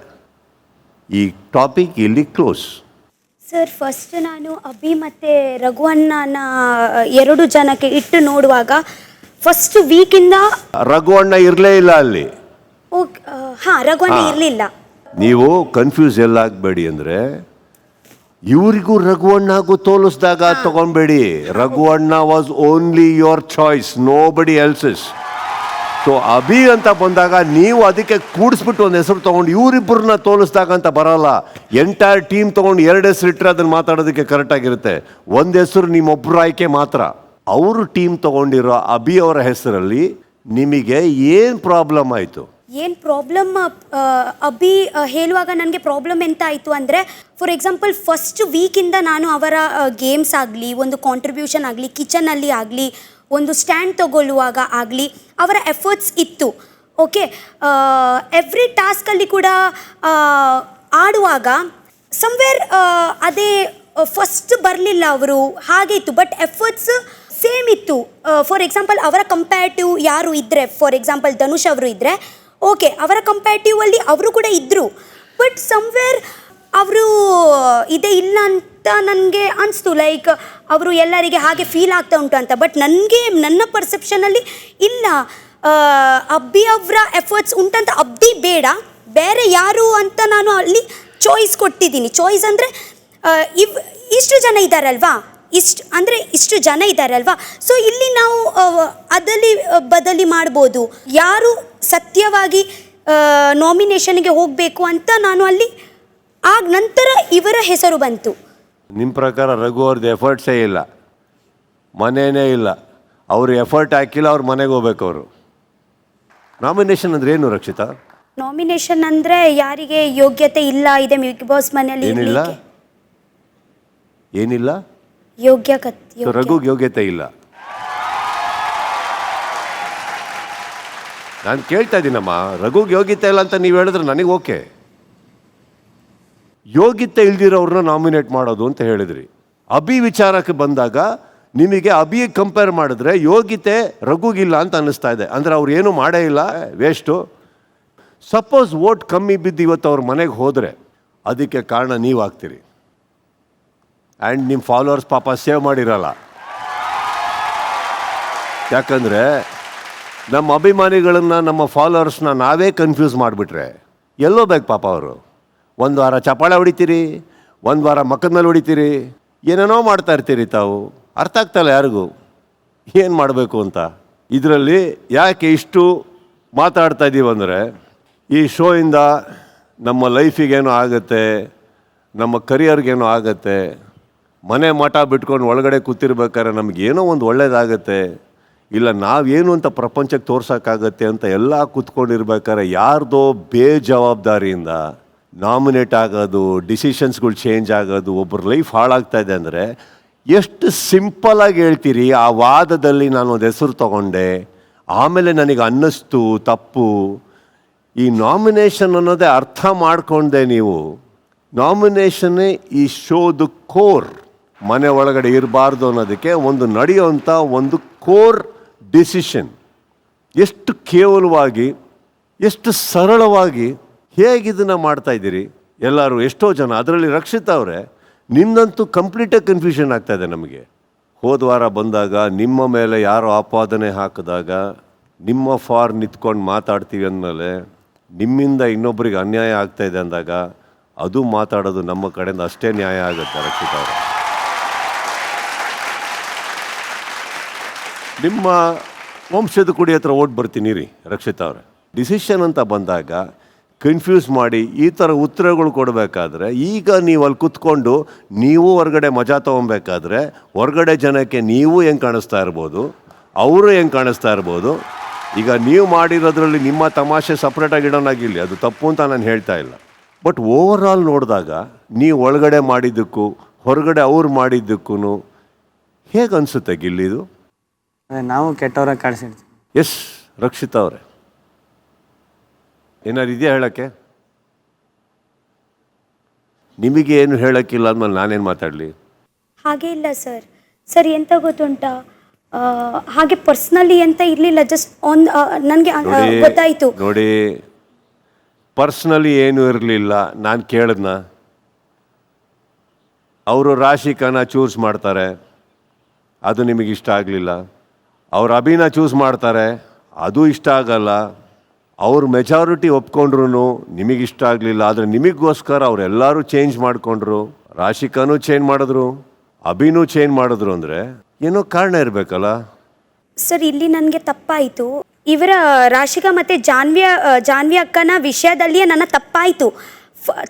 ಈ ಟಾಪಿಕ್ ಇಲ್ಲಿ ಕ್ಲೋಸ್. ಸರ್, ಫಸ್ಟ್ ನಾನು ಅಭಿ ಮತ್ತು ರಘುವಣ್ಣನ ಎರಡು ಜನಕ್ಕೆ ಇಟ್ಟು ನೋಡುವಾಗ ಫಸ್ಟ್ ವೀಕಿಂದ ರಘುವಣ್ಣ ಇರಲೇ ಇಲ್ಲ ಅಲ್ಲಿ. ಹಾಂ, ರಘುವಣ್ಣ ಇರಲಿಲ್ಲ. ನೀವು ಕನ್ಫ್ಯೂಸ್ ಎಲ್ಲ ಆಗಬೇಡಿ. ಅಂದರೆ ಇವರಿಗೂ ರಘುವಣ್ಣಗೂ ತೋಲಿಸಿದಾಗ ತಗೊಂಬೇಡಿ. ರಘುವಣ್ಣ was only your choice, nobody else's. So Abhi ಅಂತ ಬಂದಾಗ ನೀವು ಅದಕ್ಕೆ ಕೂಡಿಸ್ಬಿಟ್ಟು ಒಂದು ಹೆಸರು ತೊಗೊಂಡು ಇವರಿಬ್ಬರನ್ನ ತೋಲಿಸ್ದಾಗ ಅಂತ ಬರಲ್ಲ. ಎಂಟೈರ್ ಟೀಮ್ ತೊಗೊಂಡು 2 ಹೆಸರು ಇಟ್ಟರೆ ಅದನ್ನು ಮಾತಾಡೋದಕ್ಕೆ ಕರೆಕ್ಟಾಗಿರುತ್ತೆ. ಒಂದು ಹೆಸರು ನಿಮ್ಮೊಬ್ಬರು ಆಯ್ಕೆ ಮಾತ್ರ. ಅವರು ಟೀಮ್ ತೊಗೊಂಡಿರೋ ಅಭಿ ಅವರ ಹೆಸರಲ್ಲಿ ನಿಮಗೆ ಏನು ಪ್ರಾಬ್ಲಮ್ ಆಯಿತು? ಏನು ಪ್ರಾಬ್ಲಮ್ ಅಭಿ ಹೇಳುವಾಗ ನನಗೆ ಪ್ರಾಬ್ಲಮ್ ಎಂತ ಆಯಿತು ಅಂದರೆ, ಫಾರ್ ಎಕ್ಸಾಂಪಲ್ ಫಸ್ಟ್ ವೀಕಿಂದ ನಾನು ಅವರ ಗೇಮ್ಸ್ ಆಗಲಿ, ಒಂದು ಕಾಂಟ್ರಿಬ್ಯೂಷನ್ ಆಗಲಿ, ಕಿಚನಲ್ಲಿ ಆಗಲಿ, ಒಂದು ಸ್ಟ್ಯಾಂಡ್ ತಗೊಳ್ಳುವಾಗ ಆಗಲಿ ಅವರ ಎಫರ್ಟ್ಸ್ ಇತ್ತು. ಓಕೆ, ಎವ್ರಿ ಟಾಸ್ಕಲ್ಲಿ ಕೂಡ ಆಡುವಾಗ ಸಮ್ವೇರ್ ಅದೇ ಫಸ್ಟ್ ಬರಲಿಲ್ಲ ಅವರು, ಹಾಗೆ ಇತ್ತು. ಬಟ್ ಎಫರ್ಟ್ಸ್ ಸೇಮ್ ಇತ್ತು. ಫಾರ್ ಎಕ್ಸಾಂಪಲ್ ಅವರ ಕಂಪ್ಯಾರಿಟಿವ್ ಯಾರು ಇದ್ದರೆ, ಫಾರ್ ಎಕ್ಸಾಂಪಲ್ ಧನುಷ್ ಅವರು ಇದ್ದರೆ ಓಕೆ, ಅವರ ಕಂಪ್ಯಾರಿಟಿವಲ್ಲಿ ಅವರು ಕೂಡ ಇದ್ದರು. ಬಟ್ ಸಮ್ವೇರ್ ಅವರು ಇದೇ ಇಲ್ಲ ಅಂತ ನನಗೆ ಅನಿಸ್ತು. ಲೈಕ್ ಅವರು ಎಲ್ಲರಿಗೆ ಹಾಗೆ ಫೀಲ್ ಆಗ್ತಾ ಉಂಟು ಅಂತ. ಬಟ್ ನನಗೆ ನನ್ನ ಪರ್ಸೆಪ್ಷನಲ್ಲಿ ಇಲ್ಲ, ಅಬ್ಬಿ ಅವರ ಎಫರ್ಟ್ಸ್ ಉಂಟಂತ ಅಬ್ಬಿ ಬೇಡ, ಬೇರೆ ಯಾರು ಅಂತ ನಾನು ಅಲ್ಲಿ ಚಾಯ್ಸ್ ಕೊಟ್ಟಿದ್ದೀನಿ. ಚಾಯ್ಸ್ ಅಂದರೆ ಇಷ್ಟು ಜನ ಇದ್ದಾರಲ್ವಾ, ಇಷ್ಟು ಜನ ಇದ್ದಾರಲ್ವಾ, ಸೊ ಇಲ್ಲಿ ನಾವು ಅದರಲ್ಲಿ ಬದಲಿ ಮಾಡ್ಬೋದು. ಯಾರು ಸತ್ಯವಾಗಿ ನಾಮಿನೇಷನ್ಗೆ ಹೋಗಬೇಕು ಅಂತ ನಾನು ಅಲ್ಲಿ ಆಗ ನಂತರ ಇವರ ಹೆಸರು ಬಂತು. ನಿಮ್ಮ ಪ್ರಕಾರ ರಘು ಅವ್ರದ್ದು ಎಫರ್ಟ್ಸೇ ಇಲ್ಲ, ಮನೆಯೇ ಇಲ್ಲ, ಅವರು ಎಫರ್ಟ್ ಹಾಕಿಲ್ಲ, ಅವ್ರ ಮನೆಗೆ ಹೋಗ್ಬೇಕು ಅವರು. ನಾಮಿನೇಷನ್ ಅಂದರೆ ಏನು ರಕ್ಷಿತಾ? ನಾಮಿನೇಷನ್ ಅಂದರೆ ಯಾರಿಗೆ ಯೋಗ್ಯತೆ ಇಲ್ಲ ಇದೆ ಬಿಗ್ ಬಾಸ್ ಮನೆಯಲ್ಲಿ ಏನಿಲ್ಲ, ಏನಿಲ್ಲ, ರಘುಗೆ ಯೋಗ್ಯತೆ ಇಲ್ಲ. ನಾನು ಕೇಳ್ತಾ ಇದ್ದೀನಮ್ಮ, ರಘುಗೆ ಯೋಗ್ಯತೆ ಇಲ್ಲ ಅಂತ ನೀವು ಹೇಳಿದ್ರೆ ನನಗೆ ಓಕೆ. ಯೋಗ್ಯತೆ ಇಲ್ದಿರೋರನ್ನ ನಾಮಿನೇಟ್ ಮಾಡೋದು ಅಂತ ಹೇಳಿದ್ರಿ. ಅಭಿ ವಿಚಾರಕ್ಕೆ ಬಂದಾಗ ನಿಮಗೆ ಅಭಿಗೆ ಕಂಪೇರ್ ಮಾಡಿದ್ರೆ ಯೋಗ್ಯತೆ ರಘುಗಿಲ್ಲ ಅಂತ ಅನ್ನಿಸ್ತಾ ಇದೆ. ಅಂದರೆ ಅವ್ರು ಏನೂ ಮಾಡೇ ಇಲ್ಲ, ವೇಸ್ಟು. ಸಪೋಸ್ ವೋಟ್ ಕಮ್ಮಿ ಬಿದ್ದು ಇವತ್ತು ಅವ್ರ ಮನೆಗೆ ಹೋದರೆ ಅದಕ್ಕೆ ಕಾರಣ ನೀವು ಆಗ್ತೀರಿ. ಆ್ಯಂಡ್ ನಿಮ್ಮ ಫಾಲೋವರ್ಸ್ ಪಾಪ ಸೇವ್ ಮಾಡಿರಲ್ಲ. ಯಾಕಂದರೆ ನಮ್ಮ ಅಭಿಮಾನಿಗಳನ್ನು, ನಮ್ಮ ಫಾಲೋವರ್ಸ್ನ ನಾವೇ ಕನ್ಫ್ಯೂಸ್ ಮಾಡಿಬಿಟ್ರೆ ಎಲ್ಲೋ ಬೇಕು ಪಾಪ ಅವರು. ಒಂದು ವಾರ ಚಪ್ಪಾಳೆ ಹೊಡಿತೀರಿ, ಒಂದು ವಾರ ಮಕ್ಕದ ಮೇಲೆ ಹೊಡಿತೀರಿ, ಏನೇನೋ ಮಾಡ್ತಾ ಇರ್ತೀರಿ ತಾವು. ಅರ್ಥ ಆಗ್ತಾಯಿಲ್ಲ ಯಾರಿಗೂ ಏನು ಮಾಡಬೇಕು ಅಂತ. ಇದರಲ್ಲಿ ಯಾಕೆ ಇಷ್ಟು ಮಾತಾಡ್ತಾ ಇದ್ದೀವಿ ಅಂದರೆ, ಈ ಶೋಯಿಂದ ನಮ್ಮ ಲೈಫಿಗೇನೋ ಆಗುತ್ತೆ, ನಮ್ಮ ಕರಿಯರ್ಗೇನೋ ಆಗುತ್ತೆ, ಮನೆ ಮಠ ಬಿಟ್ಕೊಂಡು ಒಳಗಡೆ ಕೂತಿರ್ಬೇಕಾದ್ರೆ ನಮಗೇನೋ ಒಂದು ಒಳ್ಳೇದಾಗತ್ತೆ, ಇಲ್ಲ ನಾವೇನು ಅಂತ ಪ್ರಪಂಚಕ್ಕೆ ತೋರ್ಸೋಕ್ಕಾಗತ್ತೆ ಅಂತ ಎಲ್ಲ ಕೂತ್ಕೊಂಡಿರ್ಬೇಕಾದ್ರೆ ಯಾರ್ದೋ ಬೇಜವಾಬ್ದಾರಿಯಿಂದ ನಾಮಿನೇಟ್ ಆಗೋದು, ಡಿಸಿಷನ್ಸ್ಗಳು ಚೇಂಜ್ ಆಗೋದು, ಒಬ್ಬರ ಲೈಫ್ ಹಾಳಾಗ್ತಾ ಇದೆ ಅಂದರೆ ಎಷ್ಟು ಸಿಂಪಲಾಗಿ ಹೇಳ್ತೀರಿ. ಆ ವಾದದಲ್ಲಿ ನಾನು ಒಂದು ಹೆಸರು ತಗೊಂಡೆ, ಆಮೇಲೆ ನನಗೆ ಅನ್ನಿಸ್ತು ತಪ್ಪು. ಈ ನಾಮಿನೇಷನ್ ಅನ್ನೋದೇ ಅರ್ಥ ಮಾಡ್ಕೊಂಡೆ ನೀವು. ನಾಮಿನೇಷನ್ನೇ ಈ ಶೋದು ಕೋರ್. ಮನೆ ಒಳಗಡೆ ಇರಬಾರ್ದು ಅನ್ನೋದಕ್ಕೆ ಒಂದು ನಡೆಯುವಂಥ ಒಂದು ಕೋರ್ ಡಿಸಿಷನ್. ಎಷ್ಟು ಕೇವಲವಾಗಿ, ಎಷ್ಟು ಸರಳವಾಗಿ ಹೇಗಿದನ್ನು ಮಾಡ್ತಾ ಇದ್ದೀರಿ ಎಲ್ಲರೂ, ಎಷ್ಟೋ ಜನ. ಅದರಲ್ಲಿ ರಕ್ಷಿತಾ ಅವರೇ, ನಿಮ್ಮದಂತೂ ಕಂಪ್ಲೀಟಾಗಿ ಕನ್ಫ್ಯೂಷನ್ ಆಗ್ತಾಯಿದೆ ನಮಗೆ. ಹೋದ ವಾರ ಬಂದಾಗ ನಿಮ್ಮ ಮೇಲೆ ಯಾರೋ ಆಪಾದನೆ ಹಾಕಿದಾಗ ನಿಮ್ಮ ಫಾರ್ ನಿಂತ್ಕೊಂಡು ಮಾತಾಡ್ತೀವಿ ಅಂದಮೇಲೆ ನಿಮ್ಮಿಂದ ಇನ್ನೊಬ್ಬರಿಗೆ ಅನ್ಯಾಯ ಆಗ್ತಾಯಿದೆ ಅಂದಾಗ ಅದು ಮಾತಾಡೋದು ನಮ್ಮ ಕಡೆಯಿಂದ ಅಷ್ಟೇ ನ್ಯಾಯ ಆಗುತ್ತೆ. ರಕ್ಷಿತಾ ಅವರೇ, ನಿಮ್ಮ ವಂಶದ ಕುಡಿ ಹತ್ರ ಓಟ್ ಬರ್ತೀನಿ ರೀ ರಕ್ಷಿತಾ ಅವರೇ. ಡಿಸಿಷನ್ ಅಂತ ಬಂದಾಗ ಕನ್ಫ್ಯೂಸ್ ಮಾಡಿ ಈ ಥರ ಉತ್ತರಗಳು ಕೊಡಬೇಕಾದ್ರೆ, ಈಗ ನೀವು ಅಲ್ಲಿ ಕೂತ್ಕೊಂಡು ನೀವು ಹೊರಗಡೆ ಮಜಾ ತೊಗೊಬೇಕಾದ್ರೆ ಹೊರಗಡೆ ಜನಕ್ಕೆ ನೀವು ಹೆಂಗೆ ಕಾಣಿಸ್ತಾ ಇರ್ಬೋದು, ಅವರು ಹೆಂಗೆ ಕಾಣಿಸ್ತಾ ಇರ್ಬೋದು. ಈಗ ನೀವು ಮಾಡಿರೋದ್ರಲ್ಲಿ ನಿಮ್ಮ ತಮಾಷೆ ಸಪ್ರೇಟಾಗಿ ಇಡೋನಾಗಿಲ್ಲ, ಅದು ತಪ್ಪು ಅಂತ ನಾನು ಹೇಳ್ತಾ ಇಲ್ಲ. ಬಟ್ ಓವರ್ ಆಲ್ ನೋಡಿದಾಗ ನೀವು ಒಳಗಡೆ ಮಾಡಿದ್ದಕ್ಕೂ ಹೊರಗಡೆ ಅವ್ರು ಮಾಡಿದ್ದಕ್ಕೂ ಹೇಗೆ ಅನಿಸುತ್ತೆ ಗಿಲ್ಲಿದು? ನಾವು ಕೆಟ್ಟವ್ರಾಗ ಕಾಣಿಸಿರ್ತೀವಿ. ಎಸ್ ರಕ್ಷಿತಾ ಅವರೇ, ಏನಾರು ಇದೆಯಾ ಹೇಳೋಕ್ಕೆ? ನಿಮಗೆ ಏನು ಹೇಳೋಕ್ಕಿಲ್ಲ ಅಂದಮೇಲೆ ನಾನೇನು ಮಾತಾಡಲಿ? ಹಾಗೆ ಇಲ್ಲ ಸರ್. ಸರ್ ಎಂತ ಗೊತ್ತುಂಟಾ, ಹಾಗೆ ಪರ್ಸ್ನಲಿ ಅಂತ ಇರಲಿಲ್ಲ, ಜಸ್ಟ್ ಆನ್ ನನಗೆ ಗೊತ್ತಾಯಿತು. ನೋಡಿ, ಪರ್ಸ್ನಲಿ ಏನೂ ಇರಲಿಲ್ಲ. ನಾನು ಕೇಳಿದ್ನ, ಅವರು ರಾಶಿಕನ ಚೂಸ್ ಮಾಡ್ತಾರೆ, ಅದು ನಿಮಗೆ ಇಷ್ಟ ಆಗಲಿಲ್ಲ. ಅವ್ರ ಅಭಿನ ಚೂಸ್ ಮಾಡ್ತಾರೆ, ಅದು ಇಷ್ಟ ಆಗಲ್ಲ. ಅವ್ರ ಮೆಜಾರಿಟಿ ಒಪ್ಕೊಂಡ್ರು ನಿಮಗಿಷ್ಟ ಆಗಲಿಲ್ಲ. ಆದರೆ ನಿಮಗೋಸ್ಕರ ಅವರೆಲ್ಲರೂ ಚೇಂಜ್ ಮಾಡಿಕೊಂಡ್ರು. ರಾಶಿಕಾನೂ ಚೇಂಜ್ ಮಾಡಿದ್ರು, ಅಭಿನೂ ಚೇಂಜ್ ಮಾಡಿದ್ರು ಅಂದರೆ ಏನೋ ಕಾರಣ ಇರಬೇಕಲ್ಲ. ಸರ್ ಇಲ್ಲಿ ನನಗೆ ತಪ್ಪಾಯಿತು. ಇವರ ರಾಶಿಕಾ ಮತ್ತು ಜಾನ್ವಿ ಅಕ್ಕನ ವಿಷಯದಲ್ಲಿಯೇ ನನ್ನ ತಪ್ಪಾಯಿತು.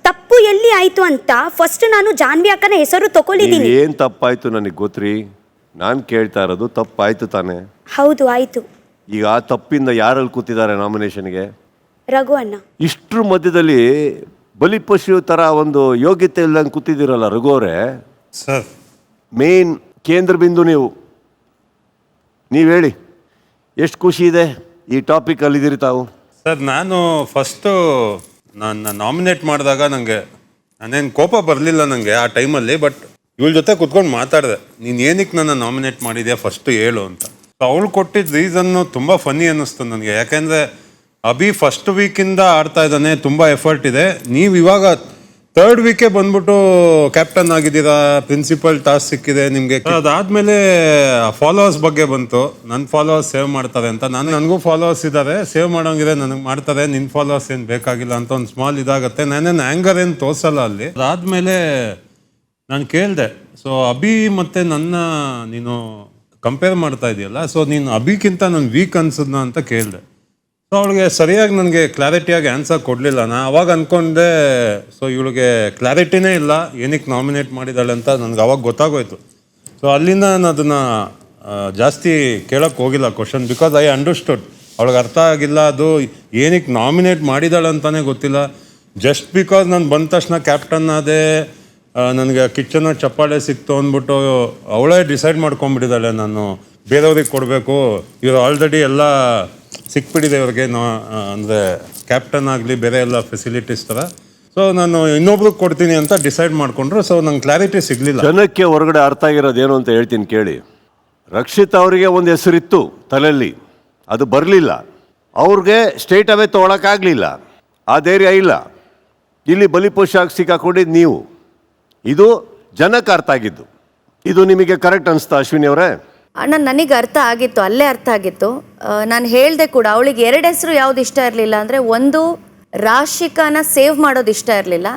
ತಪ್ಪು ಎಲ್ಲಿ ಆಯಿತು ಅಂತ ಫಸ್ಟ್ ನಾನು ಜಾನ್ವಿ ಅಕ್ಕನ ಹೆಸರು ತಗೊಳ್ಳಿದ್ದೀನಿ. ಏನು ತಪ್ಪಾಯಿತು ನನಗೆ ಗೊತ್ತ್ರಿ. ನಾನು ಕೇಳ್ತಾ ಇರೋದು ತಪ್ಪಾಯಿತು ತಾನೆ? ಹೌದು ಆಯಿತು. ಈಗ ಆ ತಪ್ಪಿಂದ ಯಾರಲ್ಲಿ ಕೂತಿದ್ದಾರೆ ನಾಮಿನೇಷನ್ಗೆ? ರಘು ಅಣ್ಣ. ಇಷ್ಟ್ರ ಮಧ್ಯದಲ್ಲಿ ಬಲಿಪಶು ಥರ ಒಂದು ಯೋಗ್ಯತೆ ಇಲ್ದಂಗೆ ಕೂತಿದ್ದೀರಲ್ಲ ರಘು ಅವರೇ. ಸರ್ ಮೇನ್ ಕೇಂದ್ರ ಬಿಂದು ನೀವು ಹೇಳಿ, ಎಷ್ಟು ಖುಷಿ ಇದೆ ಈ ಟಾಪಿಕ್ ಅಲ್ಲಿದ್ದೀರಿ ತಾವು? ಸರ್ ನಾನು ಫಸ್ಟು ನಾನು ನಾಮಿನೇಟ್ ಮಾಡಿದಾಗ ನನಗೆ ನಾನೇನು ಕೋಪ ಬರಲಿಲ್ಲ ನನಗೆ ಆ ಟೈಮಲ್ಲಿ. ಬಟ್ ಇವಳ ಜೊತೆ ಕುತ್ಕೊಂಡು ಮಾತಾಡಿದೆ, ನೀನು ಏನಕ್ಕೆ ನನ್ನ ನಾಮಿನೇಟ್ ಮಾಡಿದ್ಯಾ ಫಸ್ಟು ಹೇಳು ಅಂತ. ಅವಳು ಕೊಟ್ಟಿದ್ದ ರೀಸನ್ನು ತುಂಬ ಫನ್ನಿ ಅನ್ನಿಸ್ತು ನನಗೆ. ಯಾಕೆಂದರೆ ಅಭಿ ಫಸ್ಟ್ ವೀಕಿಂದ ಆಡ್ತಾ ಇದ್ದಾನೆ, ತುಂಬ ಎಫರ್ಟ್ ಇದೆ. ನೀವು ಇವಾಗ ಥರ್ಡ್ ವೀಕೆ ಬಂದ್ಬಿಟ್ಟು ಕ್ಯಾಪ್ಟನ್ ಆಗಿದ್ದೀರಾ, ಪ್ರಿನ್ಸಿಪಲ್ ಟಾಸ್ಕ್ ಸಿಕ್ಕಿದೆ ನಿಮಗೆ. ಅದಾದಮೇಲೆ ಫಾಲೋವರ್ಸ್ ಬಗ್ಗೆ ಬಂತು. ನನ್ನ ಫಾಲೋವರ್ಸ್ ಸೇವ್ ಮಾಡ್ತಾರೆ ಅಂತ. ನನಗೂ ಫಾಲೋವರ್ಸ್ ಇದ್ದಾರೆ, ಸೇವ್ ಮಾಡೋಂಗಿದೆ, ನನಗೆ ಮಾಡ್ತಾರೆ, ನಿನ್ನ ಫಾಲೋವರ್ಸ್ ಏನು ಬೇಕಾಗಿಲ್ಲ ಅಂತ ಒಂದು ಸ್ಮಾಲ್ ಇದಾಗುತ್ತೆ. ನಾನೇನು ಆ್ಯಂಗರ್ ಏನು ತೋರಿಸಲ್ಲ ಅಲ್ಲಿ. ಅದಾದಮೇಲೆ ನಾನು ಕೇಳಿದೆ, ಸೊ ಅಭಿ ಮತ್ತು ನನ್ನ ನೀನು ಕಂಪೇರ್ ಮಾಡ್ತಾ ಇದೆಯಲ್ಲ, ಸೊ ನೀನು ಅಭಿಗಿಂತ ನಾನು ವೀಕ್ ಅನ್ಸದ್ನ ಅಂತ ಕೇಳಿದೆ. ಸೊ ಅವಳಿಗೆ ಸರಿಯಾಗಿ ನನಗೆ ಕ್ಲಾರಿಟಿಯಾಗಿ ಆನ್ಸರ್ ಕೊಡಲಿಲ್ಲ. ನಾನು ಅವಾಗ ಅಂದ್ಕೊಂಡೆ, ಸೊ ಇವಳಿಗೆ ಕ್ಲಾರಿಟಿನೇ ಇಲ್ಲ ಏನಕ್ಕೆ ನಾಮಿನೇಟ್ ಮಾಡಿದ್ದಾಳೆ ಅಂತ ನನಗೆ ಅವಾಗ ಗೊತ್ತಾಗೋಯ್ತು. ಸೊ ಅಲ್ಲಿಂದ ನಾನು ಅದನ್ನು ಜಾಸ್ತಿ ಕೇಳೋಕ್ಕೆ ಹೋಗಿಲ್ಲ ಕ್ವಶನ್, ಬಿಕಾಸ್ ಐ ಅಂಡರ್ಸ್ಟುಡ್. ಅವಳಿಗೆ ಅರ್ಥ ಆಗಿಲ್ಲ ಅದು ಏನಕ್ಕೆ ನಾಮಿನೇಟ್ ಮಾಡಿದ್ದಾಳೆ ಅಂತಲೇ ಗೊತ್ತಿಲ್ಲ. ಜಸ್ಟ್ ಬಿಕಾಸ್ ನಾನು ಬಂದ ತಕ್ಷಣ ಕ್ಯಾಪ್ಟನ್ ಆದೆ, ನನಗೆ ಕಿಚನ್ನ ಚಪ್ಪಾಳೆ ಸಿಕ್ತು ಅಂದ್ಬಿಟ್ಟು ಅವಳೇ ಡಿಸೈಡ್ ಮಾಡ್ಕೊಂಡ್ಬಿಟ್ಟಿದ್ದಾಳೆ ನಾನು ಬೇರೆಯವ್ರಿಗೆ ಕೊಡಬೇಕು, ಇವರು ಆಲ್ರೆಡಿ ಎಲ್ಲ ಸಿಕ್ಬಿಟ್ಟಿದೆ ಅವ್ರಿಗೆ, ಅಂದರೆ ಕ್ಯಾಪ್ಟನ್ ಆಗಲಿ ಬೇರೆ ಎಲ್ಲ ಫೆಸಿಲಿಟೀಸ್ ಥರ. ಸೊ ನಾನು ಇನ್ನೊಬ್ರಿಗೆ ಕೊಡ್ತೀನಿ ಅಂತ ಡಿಸೈಡ್ ಮಾಡಿಕೊಂಡ್ರು. ಸೊ ನಂಗೆ ಕ್ಲಾರಿಟಿ ಸಿಗಲಿಲ್ಲ. ಜನಕ್ಕೆ ಹೊರಗಡೆ ಅರ್ಥ ಆಗಿರೋದು ಏನು ಅಂತ ಹೇಳ್ತೀನಿ ಕೇಳಿ. ರಕ್ಷಿತ್ ಅವರಿಗೆ ಒಂದು ಹೆಸರಿತ್ತು ತಲೆಯಲ್ಲಿ, ಅದು ಬರಲಿಲ್ಲ. ಅವ್ರಿಗೆ ಸ್ಟೇಟ್ ಅವೇ ತೊಗೊಳಕ್ಕಾಗಲಿಲ್ಲ, ಆ ಧೈರ್ಯ ಇಲ್ಲ. ಇಲ್ಲಿ ಬಲಿಪಶುವಾಗಿ ಸಿಕ್ಕಾಕೊಂಡಿದ್ದು ನೀವು. ಇದು ಜನಕ್ಕೆ ಅರ್ಥ ಆಗಿದ್ದು. ಇದು ನಿಮಗೆ ಕರೆಕ್ಟ್ ಅನಿಸ್ತಾ ಅಶ್ವಿನಿ ಅವರೇ? ಅಣ್ಣ ನನಗೆ ಅರ್ಥ ಆಗಿತ್ತು, ಅಲ್ಲೇ ಅರ್ಥ ಆಗಿತ್ತು. ನಾನು ಹೇಳಿದೆ ಕೂಡ, ಅವಳಿಗೆ 2 ಹೆಸರು ಯಾವ್ದು ಇಷ್ಟ ಇರಲಿಲ್ಲ ಅಂದರೆ, ಒಂದು ರಾಶಿಕಾನ ಸೇವ್ ಮಾಡೋದು ಇಷ್ಟ ಇರಲಿಲ್ಲ,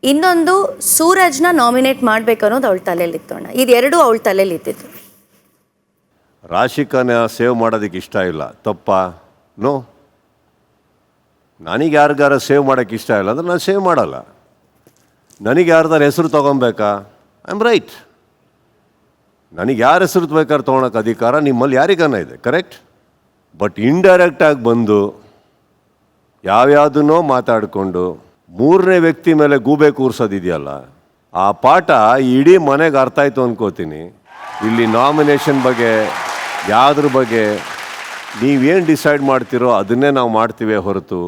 ಇನ್ನೊಂದು ಸೂರಜ್ನ ನಾಮಿನೇಟ್ ಮಾಡಬೇಕು ಅನ್ನೋದು ಅವಳ ತಲೆಯಲ್ಲಿತ್ತು ಅಣ್ಣ. ಇದೆರಡೂ ಅವಳ ತಲೆಯಲ್ಲಿ ಇದ್ದಿತ್ತು. ರಾಶಿಕಾನ ಸೇವ್ ಮಾಡೋದಕ್ಕೆ ಇಷ್ಟ ಇಲ್ಲ, ತಪ್ಪಾ? ನೋ. ನನಗೆ ಯಾರಿಗಾರ ಸೇವ್ ಮಾಡೋಕ್ಕೆ ಇಷ್ಟ ಇಲ್ಲ ಅಂದರೆ ನಾನು ಸೇವ್ ಮಾಡಲ್ಲ. ನನಗೆ ಯಾರ್ದಾರ ಹೆಸರು ತೊಗೊಬೇಕಾ? I am right. ನನಗೆ ಯಾರ ಹೆಸರು ಬೇಕಾದ್ರೆ ತೊಗೊಳಕ್ಕೆ ಅಧಿಕಾರ ನಿಮ್ಮಲ್ಲಿ ಯಾರಿಗಾನ ಇದೆ, ಕರೆಕ್ಟ್. ಬಟ್ ಇಂಡೈರೆಕ್ಟಾಗಿ ಬಂದು ಯಾವ್ಯಾವುದನ್ನೋ ಮಾತಾಡಿಕೊಂಡು 3ನೇ ವ್ಯಕ್ತಿ ಮೇಲೆ ಗೂಬೆ ಕೂರ್ಸೋದಿದೆಯಲ್ಲ, ಆ ಪಾಠ ಇಡೀ ಮನೆಗೆ ಅರ್ಥ ಆಯಿತು ಅನ್ಕೋತೀನಿ. ಇಲ್ಲಿ ನಾಮಿನೇಷನ್ ಬಗ್ಗೆ ಯಾವುದ್ರ ಬಗ್ಗೆ ನೀವೇನು ಡಿಸೈಡ್ ಮಾಡ್ತೀರೋ ಅದನ್ನೇ ನಾವು ಮಾಡ್ತೀವಿ ಹೊರತು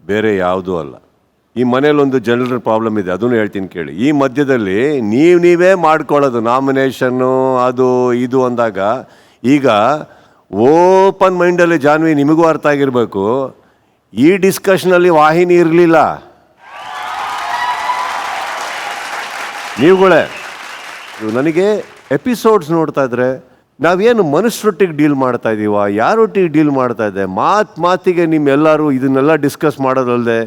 ಬೇರೆ ಯಾವುದೂ ಅಲ್ಲ. ಈ ಮನೇಲೊಂದು ಜನರಲ್ ಪ್ರಾಬ್ಲಮ್ ಇದೆ, ಅದನ್ನು ಹೇಳ್ತೀನಿ ಕೇಳಿ. ಈ ಮಧ್ಯದಲ್ಲಿ ನೀವೇ ಮಾಡ್ಕೊಳ್ಳೋದು ನಾಮಿನೇಷನ್ನು ಅದು ಇದು ಅಂದಾಗ, ಈಗ ಓಪನ್ ಮೈಂಡಲ್ಲಿ ಜಾನ್ವಿ ನಿಮಗೂ ಅರ್ಥ ಆಗಿರಬೇಕು, ಈ ಡಿಸ್ಕಷನಲ್ಲಿ ವಾಹಿನಿ ಇರಲಿಲ್ಲ. ನೀವುಗಳೇ ನನಗೆ ಎಪಿಸೋಡ್ಸ್ ನೋಡ್ತಾ ಇದ್ರೆ ನಾವೇನು ಮನುಷ್ಯರೊಟ್ಟಿಗೆ ಡೀಲ್ ಮಾಡ್ತಾ ಇದ್ದೀವ, ಯಾರೊಟ್ಟಿಗೆ ಡೀಲ್ ಮಾಡ್ತಾ ಇದೆ, ಮಾತಿಗೆ ನಿಮ್ಮೆಲ್ಲರೂ ಇದನ್ನೆಲ್ಲ ಡಿಸ್ಕಸ್ ಮಾಡೋದಲ್ಲದೆ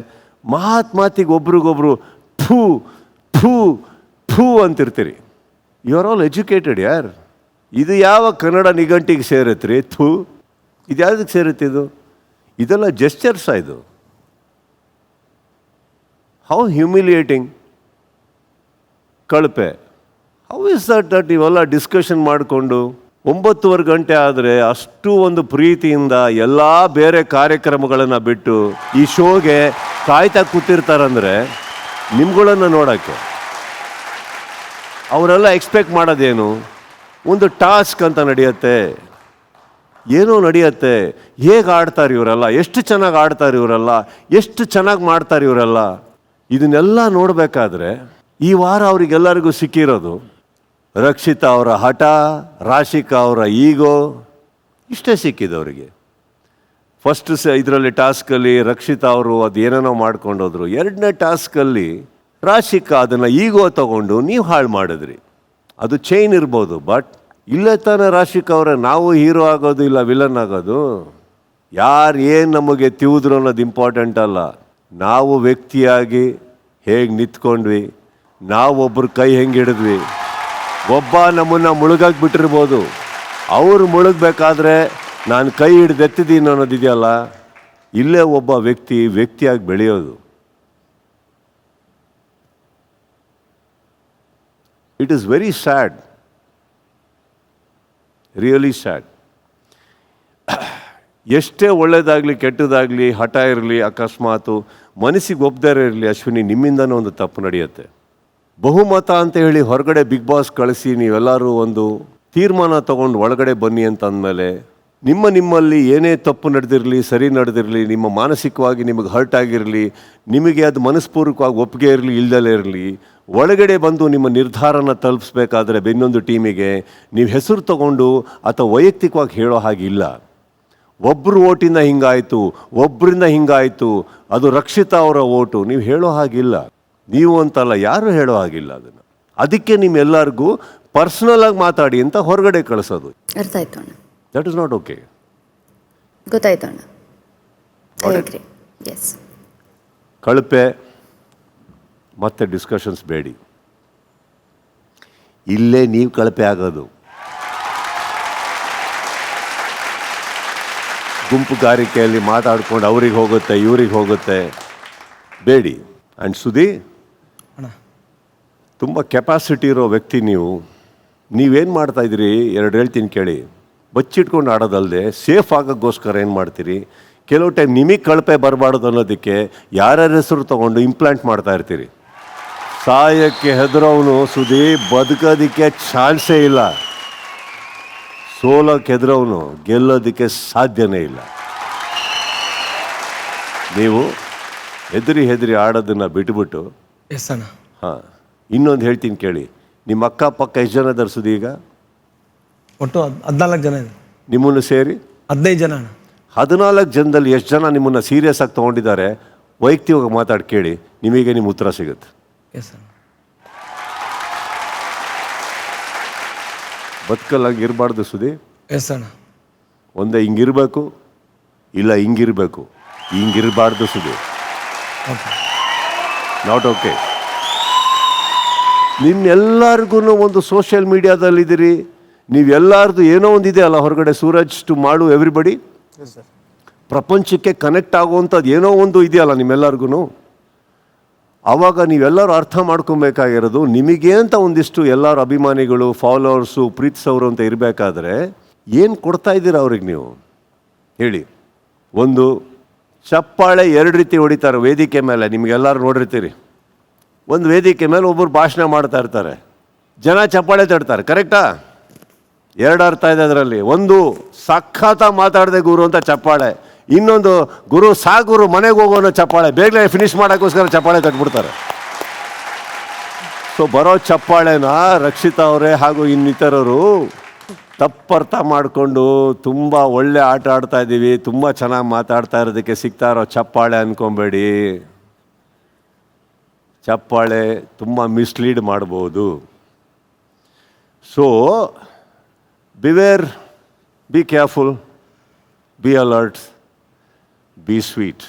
ಮಾತಿಗೆ ಒಬ್ರಿಗೊಬ್ರು ಥೂ ಥೂ ಥೂ ಅಂತಿರ್ತೀರಿ. ಯು ಆರ್ ಆಲ್ ಎಜುಕೇಟೆಡ್ ಯಾರ್. ಇದು ಯಾವ ಕನ್ನಡ ನಿಘಂಟಿಗೆ ಸೇರತ್ರಿ ಥೂ? ಇದು ಯಾವುದಕ್ಕೆ ಸೇರುತ್ತೆ? ಇದೆಲ್ಲ ಜೆಸ್ಚರ್ಸಾ? ಇದು ಹೌ ಹ್ಯೂಮಿಲಿಯೇಟಿಂಗ್. ಕಳಪೆ. ಹೌ ಇಸ್ ದಟ್ ಇವೆಲ್ಲ ಡಿಸ್ಕಷನ್ ಮಾಡಿಕೊಂಡು 9:15 ಗಂಟೆ ಆದರೆ ಅಷ್ಟು ಒಂದು ಪ್ರೀತಿಯಿಂದ ಎಲ್ಲ ಬೇರೆ ಕಾರ್ಯಕ್ರಮಗಳನ್ನು ಬಿಟ್ಟು ಈ ಶೋಗೆ ಕಾಯ್ತಾ ಕೂತಿರ್ತಾರಂದರೆ ನಿಮ್ಗಳನ್ನು ನೋಡೋಕ್ಕೆ. ಅವರೆಲ್ಲ ಎಕ್ಸ್ಪೆಕ್ಟ್ ಮಾಡೋದೇನು? ಒಂದು ಟಾಸ್ಕ್ ಅಂತ ನಡೆಯುತ್ತೆ, ಏನೋ ನಡೆಯುತ್ತೆ. ಹೇಗೆ ಆಡ್ತಾರೆ ಇವರೆಲ್ಲ, ಎಷ್ಟು ಚೆನ್ನಾಗಿ ಆಡ್ತಾರೆ ಇವರೆಲ್ಲ, ಎಷ್ಟು ಚೆನ್ನಾಗಿ ಮಾಡ್ತಾರೆ ಇವರೆಲ್ಲ. ಇದನ್ನೆಲ್ಲ ನೋಡಬೇಕಾದ್ರೆ ಈ ವಾರ ಅವರಿಗೆಲ್ಲರಿಗೂ ಸಿಕ್ಕಿರೋದು ರಕ್ಷಿತಾ ಅವರ ಹಠ, ರಾಶಿಕಾ ಅವರ ಈಗೋ, ಇಷ್ಟೇ ಸಿಕ್ಕಿದವರಿಗೆ. ಫಸ್ಟ್ ಇದರಲ್ಲಿ ಟಾಸ್ಕಲ್ಲಿ ರಕ್ಷಿತಾ ಅವರು ಅದೇನೇನೋ ಮಾಡ್ಕೊಂಡೋದ್ರು. 2ನೇ ಟಾಸ್ಕಲ್ಲಿ ರಾಶಿಕಾ ಅದನ್ನು ಈಗೋ ತಗೊಂಡು ನೀವು ಹಾಳು ಮಾಡಿದ್ರಿ. ಅದು ಚೈನ್ ಇರ್ಬೋದು, ಬಟ್ ಇಲ್ಲೇ ತಾನೇ ರಾಶಿಕಾ ಅವರೇ ನಾವು ಹೀರೋ ಆಗೋದು ಇಲ್ಲ ವಿಲನ್ ಆಗೋದು. ಯಾರು ಏನು ನಮಗೆ ತಿವಿದ್ರು ಅನ್ನೋದು ಇಂಪಾರ್ಟೆಂಟ್ ಅಲ್ಲ. ನಾವು ವ್ಯಕ್ತಿಯಾಗಿ ಹೇಗೆ ನಿಂತ್ಕೊಂಡ್ವಿ, ನಾವೊಬ್ಬರು ಕೈ ಹೆಂಗೆ ಹಿಡಿದ್ವಿ, ಒಬ್ಬ ನಮ್ಮನ್ನು ಮುಳುಗಕ್ಕೆ ಬಿಟ್ಟಿರ್ಬೋದು, ಅವ್ರು ಮುಳುಗಬೇಕಾದ್ರೆ ನಾನು ಕೈ ಹಿಡಿದೆತ್ತಿದ್ದೀನಿ ಅನ್ನೋದಿದೆಯಲ್ಲ, ಇಲ್ಲೇ ಒಬ್ಬ ವ್ಯಕ್ತಿಯಾಗಿ ಬೆಳೆಯೋದು. It is very sad, really sad. ಎಷ್ಟೇ ಒಳ್ಳೇದಾಗಲಿ ಕೆಟ್ಟದಾಗಲಿ ಹಠ ಇರಲಿ ಅಕಸ್ಮಾತು ಮನಸ್ಸಿಗೆ ಒಪ್ಪದೇ ಇರಲಿ ಅಶ್ವಿನಿ, ನಿಮ್ಮಿಂದನೂ ಒಂದು ತಪ್ಪು ನಡೆಯುತ್ತೆ. ಬಹುಮತ ಅಂತ ಹೇಳಿ ಹೊರಗಡೆ ಬಿಗ್ ಬಾಸ್ ಕಳಿಸಿ ನೀವೆಲ್ಲರೂ ಒಂದು ತೀರ್ಮಾನ ತಗೊಂಡು ಒಳಗಡೆ ಬನ್ನಿ ಅಂತ ಅಂದಮೇಲೆ ನಿಮ್ಮಲ್ಲಿ ಏನೇ ತಪ್ಪು ನಡೆದಿರಲಿ ಸರಿ ನಡೆದಿರಲಿ, ನಿಮ್ಮ ಮಾನಸಿಕವಾಗಿ ನಿಮಗೆ ಹರ್ಟ್ ಆಗಿರಲಿ, ನಿಮಗೆ ಅದು ಮನಸ್ಪೂರ್ವಕವಾಗಿ ಒಪ್ಪಿಗೆ ಇರಲಿ ಇಲ್ದಲೇ ಇರಲಿ, ಒಳಗಡೆ ಬಂದು ನಿಮ್ಮ ನಿರ್ಧಾರನ ತಲುಪಿಸ್ಬೇಕಾದ್ರೆ ಇನ್ನೊಂದು ಟೀಮಿಗೆ ನೀವು ಹೆಸರು ತಗೊಂಡು ಅಥವಾ ವೈಯಕ್ತಿಕವಾಗಿ ಹೇಳೋ ಹಾಗಿಲ್ಲ. ಒಬ್ಬರು ಓಟಿಂದ ಹಿಂಗಾಯಿತು, ಒಬ್ಬರಿಂದ ಹಿಂಗಾಯಿತು, ಅದು ರಕ್ಷಿತಾ ಅವರ ಓಟು, ನೀವು ಹೇಳೋ ಹಾಗಿಲ್ಲ. ನೀವು ಅಂತಲ್ಲ, ಯಾರು ಹೇಳೋ ಹಾಗಿಲ್ಲ ಅದನ್ನು. ಅದಕ್ಕೆ ನಿಮ್ಮೆಲ್ಲರಿಗೂ ಪರ್ಸ್ನಲ್ ಆಗಿ ಮಾತಾಡಿ ಅಂತ ಹೊರಗಡೆ ಕಳಿಸೋದು. ಅರ್ಥ ಆಯ್ತು ಅಣ್ಣ. That is not okay. ಗೊತ್ತಾಯ್ತು ಅಣ್ಣ. ಎಸ್. ಕಳಪೆ ಮತ್ತೆ ಡಿಸ್ಕಷನ್ಸ್ ಬೇಡಿ. ಇಲ್ಲೇ ನೀವು ಕಳಪೆ ಆಗೋದು. ಗುಂಪುಗಾರಿಕೆಯಲ್ಲಿ ಮಾತಾಡ್ಕೊಂಡು ಅವ್ರಿಗೆ ಹೋಗುತ್ತೆ ಇವ್ರಿಗೆ ಹೋಗುತ್ತೆ, ಬೇಡಿ. ಆ್ಯಂಡ್ ಸುದಿ, ತುಂಬ ಕೆಪಾಸಿಟಿ ಇರೋ ವ್ಯಕ್ತಿ ನೀವೇನು ಮಾಡ್ತಾಯಿದ್ದೀರಿ, ಎರಡು ಹೇಳ್ತೀನಿ ಕೇಳಿ. ಬಚ್ಚಿಟ್ಕೊಂಡು ಆಡೋದಲ್ಲದೆ ಸೇಫ್ ಆಗೋಕ್ಕೋಸ್ಕರ ಏನು ಮಾಡ್ತೀರಿ, ಕೆಲವು ಟೈಮ್ ನಿಮಗೆ ಕಳಪೆ ಬರಬಾರ್ದು ಅನ್ನೋದಕ್ಕೆ ಯಾರ್ಯಾರ ಹೆಸರು ತೊಗೊಂಡು ಇಂಪ್ಲಾಂಟ್ ಮಾಡ್ತಾ ಇರ್ತೀರಿ. ಸಾಯಕ್ಕೆ ಹೆದರೋನು ಸುದಿ ಬದುಕೋದಕ್ಕೆ ಚಾನ್ಸೇ ಇಲ್ಲ, ಸೋಲಕ್ಕೆ ಹೆದರೋನು ಗೆಲ್ಲೋದಕ್ಕೆ ಸಾಧ್ಯನೇ ಇಲ್ಲ. ನೀವು ಹೆದರಿ ಆಡೋದನ್ನು ಬಿಟ್ಬಿಟ್ಟು, ಹಾಂ, ಇನ್ನೊಂದು ಹೇಳ್ತೀನಿ ಕೇಳಿ. ನಿಮ್ಮ ಅಕ್ಕಪಕ್ಕ ಎಷ್ಟು ಜನ ಧರಿಸೋದು ಈಗ? ಒಟ್ಟು 14 ಜನ ಇದೆ. ನಿಮ್ಮನ್ನು ಸೇರಿ 15 ಜನ. 14 ಜನದಲ್ಲಿ ಎಷ್ಟು ಜನ ನಿಮ್ಮನ್ನು ಸೀರಿಯಸ್ ಆಗಿ ತೊಗೊಂಡಿದ್ದಾರೆ? ವೈಯಕ್ತಿಕವಾಗಿ ಮಾತಾಡಿ ಕೇಳಿ, ನಿಮಗೆ ನಿಮ್ಮ ಉತ್ತರ ಸಿಗುತ್ತೆ. ಬದುಕಲ್ಲಾಗಿ ಇರಬಾರ್ದು ಸುದಿ. ಒಂದೇ ಹಿಂಗಿರ್ಬೇಕು, ಇಲ್ಲ ಹಿಂಗಿರ್ಬೇಕು, ಹಿಂಗಿರಬಾರ್ದು ಸುದಿ. Not okay. ನಿಮ್ಮೆಲ್ಲರಿಗೂ ಒಂದು ಸೋಷಿಯಲ್ ಮೀಡಿಯಾದಲ್ಲಿದ್ದೀರಿ, ನೀವೆಲ್ಲರದು ಏನೋ ಒಂದಿದೆ ಅಲ್ಲ ಹೊರಗಡೆ, ಸೂರಜ್ ಟು ಮಾಡು ಎವ್ರಿಬಡಿ, ಪ್ರಪಂಚಕ್ಕೆ ಕನೆಕ್ಟ್ ಆಗುವಂಥದ್ದು ಏನೋ ಒಂದು ಇದೆಯಲ್ಲ ನಿಮ್ಮೆಲ್ಲರಿಗೂ. ಆವಾಗ ನೀವೆಲ್ಲರೂ ಅರ್ಥ ಮಾಡ್ಕೊಬೇಕಾಗಿರೋದು, ನಿಮಗೆ ಅಂತ ಒಂದಿಷ್ಟು ಎಲ್ಲರೂ ಅಭಿಮಾನಿಗಳು, ಫಾಲೋವರ್ಸು, ಪ್ರೀತಿಸೋರು ಅಂತ ಇರಬೇಕಾದ್ರೆ ಏನು ಕೊಡ್ತಾ ಇದ್ದೀರ ಅವ್ರಿಗೆ ನೀವು ಹೇಳಿ. ಒಂದು ಚಪ್ಪಾಳೆ 2 ರೀತಿ ಹೊಡಿತಾರೆ ವೇದಿಕೆ ಮೇಲೆ, ನಿಮಗೆಲ್ಲರೂ ನೋಡಿರ್ತೀರಿ. ಒಂದು ವೇದಿಕೆ ಮೇಲೆ ಒಬ್ಬರು ಭಾಷಣ ಮಾಡ್ತಾ ಇರ್ತಾರೆ, ಜನ ಚಪ್ಪಾಳೆ ತಡ್ತಾರೆ, ಕರೆಕ್ಟಾ? 2 ಅರ್ಥ ಇದೆ ಅದರಲ್ಲಿ. ಒಂದು ಸಖತ ಮಾತಾಡದೆ ಗುರು ಅಂತ ಚಪ್ಪಾಳೆ, ಇನ್ನೊಂದು ಗುರು ಗುರು ಮನೆಗೆ ಹೋಗೋನೋ ಚಪ್ಪಾಳೆ, ಬೇಗನೆ ಫಿನಿಶ್ ಮಾಡೋಕ್ಕೋಸ್ಕರ ಚಪ್ಪಾಳೆ ತಟ್ಬಿಡ್ತಾರೆ. ಸೊ ಬರೋ ಚಪ್ಪಾಳೆನ ರಕ್ಷಿತಾ ಅವರೇ ಹಾಗೂ ಇನ್ನಿತರರು ತಪ್ಪರ್ಥ ಮಾಡಿಕೊಂಡು ತುಂಬ ಒಳ್ಳೆ ಆಟ ಆಡ್ತಾ ಇದ್ದೀವಿ, ತುಂಬ ಚೆನ್ನಾಗಿ ಮಾತಾಡ್ತಾ ಇರೋದಕ್ಕೆ ಸಿಗ್ತಾ ಇರೋ ಚಪ್ಪಾಳೆ ಅಂದ್ಕೊಬೇಡಿ. ಚಪ್ಪಾಳೆ ತುಂಬ ಮಿಸ್ಲೀಡ್ ಮಾಡ್ಬೋದು. So beware, be careful, be alert, be sweet.